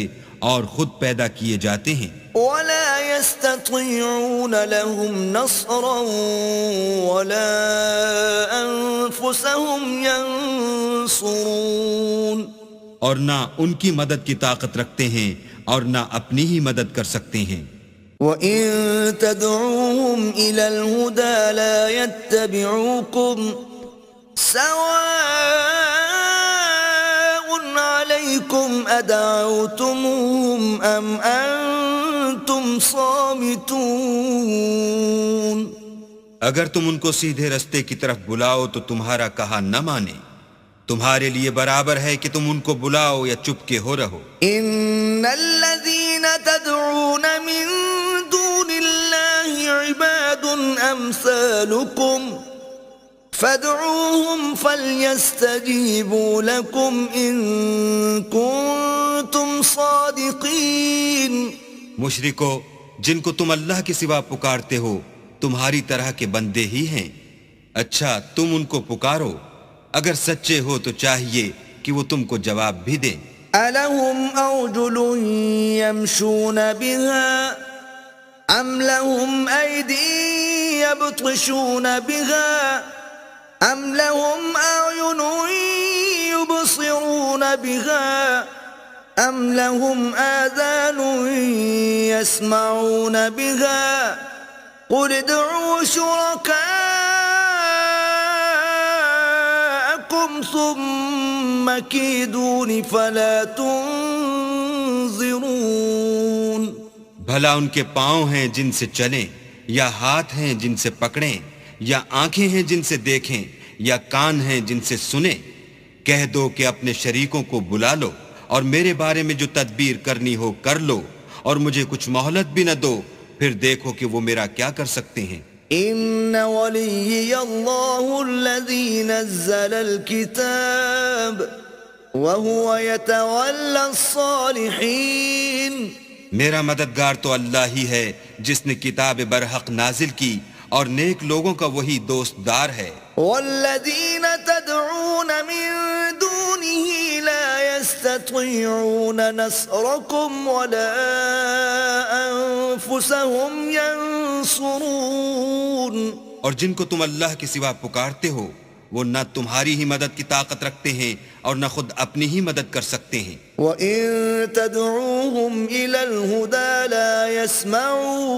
اور خود پیدا کیے جاتے ہیں. وَلَا يَسْتَطِيعُونَ لَهُمْ نَصْرًا وَلَا أَنفُسَهُمْ يَنصُرُونَ. اور نہ ان کی مدد کی طاقت رکھتے ہیں اور نہ اپنی ہی مدد کر سکتے ہیں. وَإِن تَدْعُوهُمْ إِلَى الْهُدَى لَا يَتَّبِعُوكُمْ سَوَاءٌ عَلَيْكُمْ أَدَعَوْتُمُوهُمْ أَمْ أَنْتُمْ صَامِتُونَ. اگر تم ان کو سیدھے رستے کی طرف بلاؤ تو تمہارا کہا نہ مانے. تمہارے لیے برابر ہے کہ تم ان کو بلاؤ یا چپ کے ہو رہو. ان الذين تدعون من دون الله عباد امثالكم فادعوهم فليستجيبوا لكم ان كنتم صادقين. مشرکو، جن کو تم اللہ کے سوا پکارتے ہو تمہاری طرح کے بندے ہی ہیں. اچھا تم ان کو پکارو، اگر سچے ہو تو چاہیے کہ وہ تم کو جواب بھی دیں. أَلَهُمْ أَرْجُلٌ يَمْشُونَ بِهَا أَمْ لَهُمْ أَيْدٍ يَبْطِشُونَ بِهَا أَمْ لَهُمْ أَعْيُنٌ يُبْصِرُونَ بِهَا أَمْ لَهُمْ آذَانٌ يَسْمَعُونَ بِهَا قُلِ ادْعُوا شُرَكَاءَكُمْ ثُمَّ كِيدُونِ فَلَا تُنظِرُونَ. بھلا ان کے پاؤں ہیں جن سے چلیں، یا ہاتھ ہیں جن سے پکڑیں، یا آنکھیں ہیں جن سے دیکھیں، یا کان ہیں جن سے سنیں؟ کہہ دو کہ اپنے شریکوں کو بلا لو اور میرے بارے میں جو تدبیر کرنی ہو کر لو، اور مجھے کچھ مہلت بھی نہ دو، پھر دیکھو کہ وہ میرا کیا کر سکتے ہیں۔ ان ولی اللہ الذی نزل الکتاب وهو يتولى الصالحین، میرا مددگار تو اللہ ہی ہے جس نے کتاب برحق نازل کی، اور نیک لوگوں کا وہی دوست دار ہے۔ والذین تدعون من دونه لا يستطيعون نصركم ولا انفسهم ينصرون، اور جن کو تم اللہ کے سوا پکارتے ہو وہ نہ تمہاری ہی مدد کی طاقت رکھتے ہیں اور نہ خود اپنی ہی مدد کر سکتے ہیں۔ وَإِن تَدْعُوهُمْ إِلَى الْهُدَى لَا يَسْمَعُوا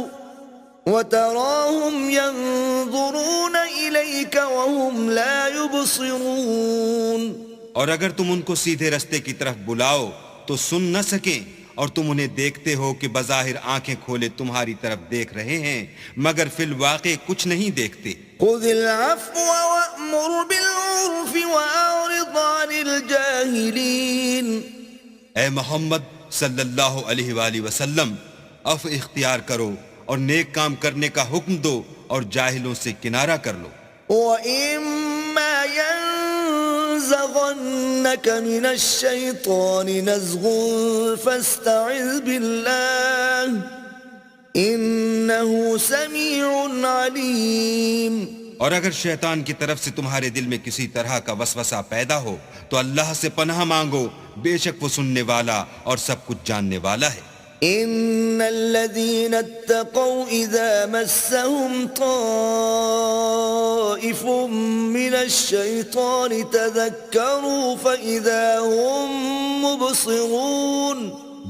وَتَرَاهُمْ يَنظُرُونَ إِلَيْكَ وَهُمْ لَا يُبْصِرُونَ، اور اگر تم ان کو سیدھے رستے کی طرف بلاؤ تو سن نہ سکیں، اور تم انہیں دیکھتے ہو کہ بظاہر آنکھیں کھولے تمہاری طرف دیکھ رہے ہیں مگر فی الواقع کچھ نہیں دیکھتے۔ خُذِ الْعَفْوَ وَأْمُرْ بِالْعُرْفِ وَأَعْرِضْ عَنِ الْجَاهِلِينَ، اے محمد صلی اللہ علیہ وآلہ وسلم، عفو اختیار کرو اور نیک کام کرنے کا حکم دو اور جاہلوں سے کنارہ کر لو۔ وَإِمَّا يَنزَغَنَّكَ مِنَ الشَّيْطَانِ نَزْغٌ فَاسْتَعِذْ بِاللَّهِ إِنَّهُ سَمِيعٌ عَلِيمٌ، اور اگر شیطان کی طرف سے تمہارے دل میں کسی طرح کا وسوسہ پیدا ہو تو اللہ سے پناہ مانگو، بے شک وہ سننے والا اور سب کچھ جاننے والا ہے۔ ان الذين اتقوا اذا مسهم طائف من الشيطان تذكروا فاذا هم مبصرون،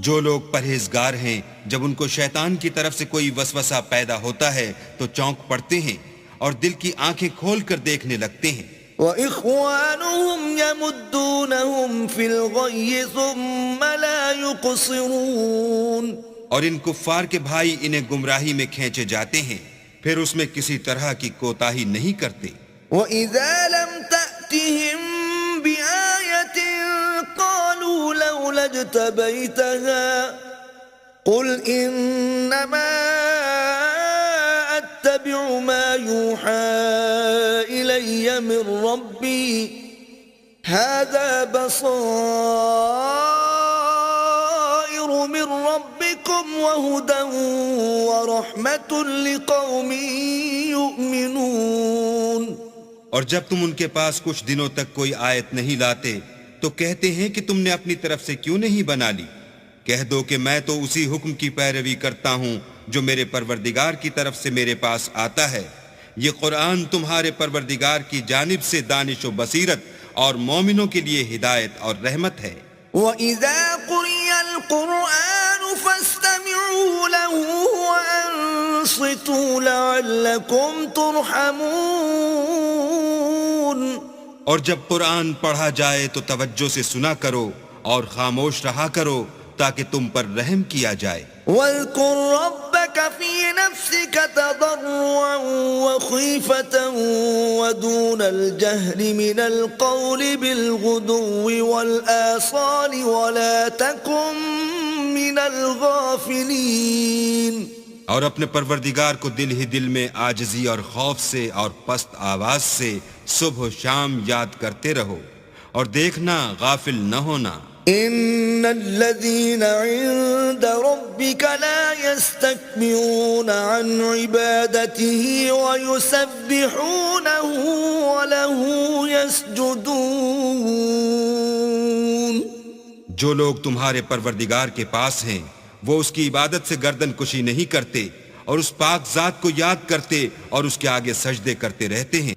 جو لوگ پرہیزگار ہیں جب ان کو شیطان کی طرف سے کوئی وسوسہ پیدا ہوتا ہے تو چونک پڑتے ہیں اور دل کی آنکھیں کھول کر دیکھنے لگتے ہیں۔ وَإِخْوَانُهُمْ يَمُدُّونَهُمْ فِي الْغَيِّ ثُمَّ لَا يُقْصِرُونَ، اور ان کفار کے بھائی انہیں گمراہی میں کھینچے جاتے ہیں پھر اس میں کسی طرح کی کوتاہی نہیں کرتے۔ وَإِذَا لَمْ تَأْتِهِمْ بِآيَةٍ قَالُوا لَوْلَا اجْتَبَيْتَهَا قُلْ إِنَّمَا أَتَّبِعُ مَا يُوحَى إِلَيَّ مِن رَّبِّي هَذَا بَصَائِرُ مِن رَّبِّكُمْ وَهُدًى وَرَحْمَةٌ لِقَوْمٍ يُؤْمِنُونَ، اور جب تم ان کے پاس کچھ دنوں تک کوئی آیت نہیں لاتے تو کہتے ہیں کہ تم نے اپنی طرف سے کیوں نہیں بنا لی؟ کہہ دو کہ میں تو اسی حکم کی پیروی کرتا ہوں جو میرے پروردگار کی طرف سے میرے پاس آتا ہے۔ یہ قرآن تمہارے پروردگار کی جانب سے دانش و بصیرت اور مومنوں کے لیے ہدایت اور رحمت ہے۔ وَإِذَا قُرِئَ الْقُرْآنُ فَاسْتَمِعُوا لَهُ وَأَنصِتُوا لَعَلَّكُمْ تُرْحَمُونَ، اور جب قرآن پڑھا جائے تو توجہ سے سنا کرو اور خاموش رہا کرو تاکہ تم پر رحم کیا جائے۔ وَاذْكُرْ رَبَّكَ فِي نَفْسِكَ تَضَرُّعًا وَخِيفَةً وَدُونَ الْجَهْرِ مِنَ الْقَوْلِ بِالْغُدُوِّ وَالْآصَالِ وَلَا تَكُن مِّنَ الْغَافِلِينَ، اور اپنے پروردگار کو دل ہی دل میں عاجزی اور خوف سے اور پست آواز سے صبح و شام یاد کرتے رہو، اور دیکھنا غافل نہ ہونا۔ ان الذين عند ربك لا يستكبرون عن عبادته ويسبحونه وله يسجدون، جو لوگ تمہارے پروردگار کے پاس ہیں وہ اس کی عبادت سے گردن کشی نہیں کرتے اور اس پاک ذات کو یاد کرتے اور اس کے آگے سجدے کرتے رہتے ہیں۔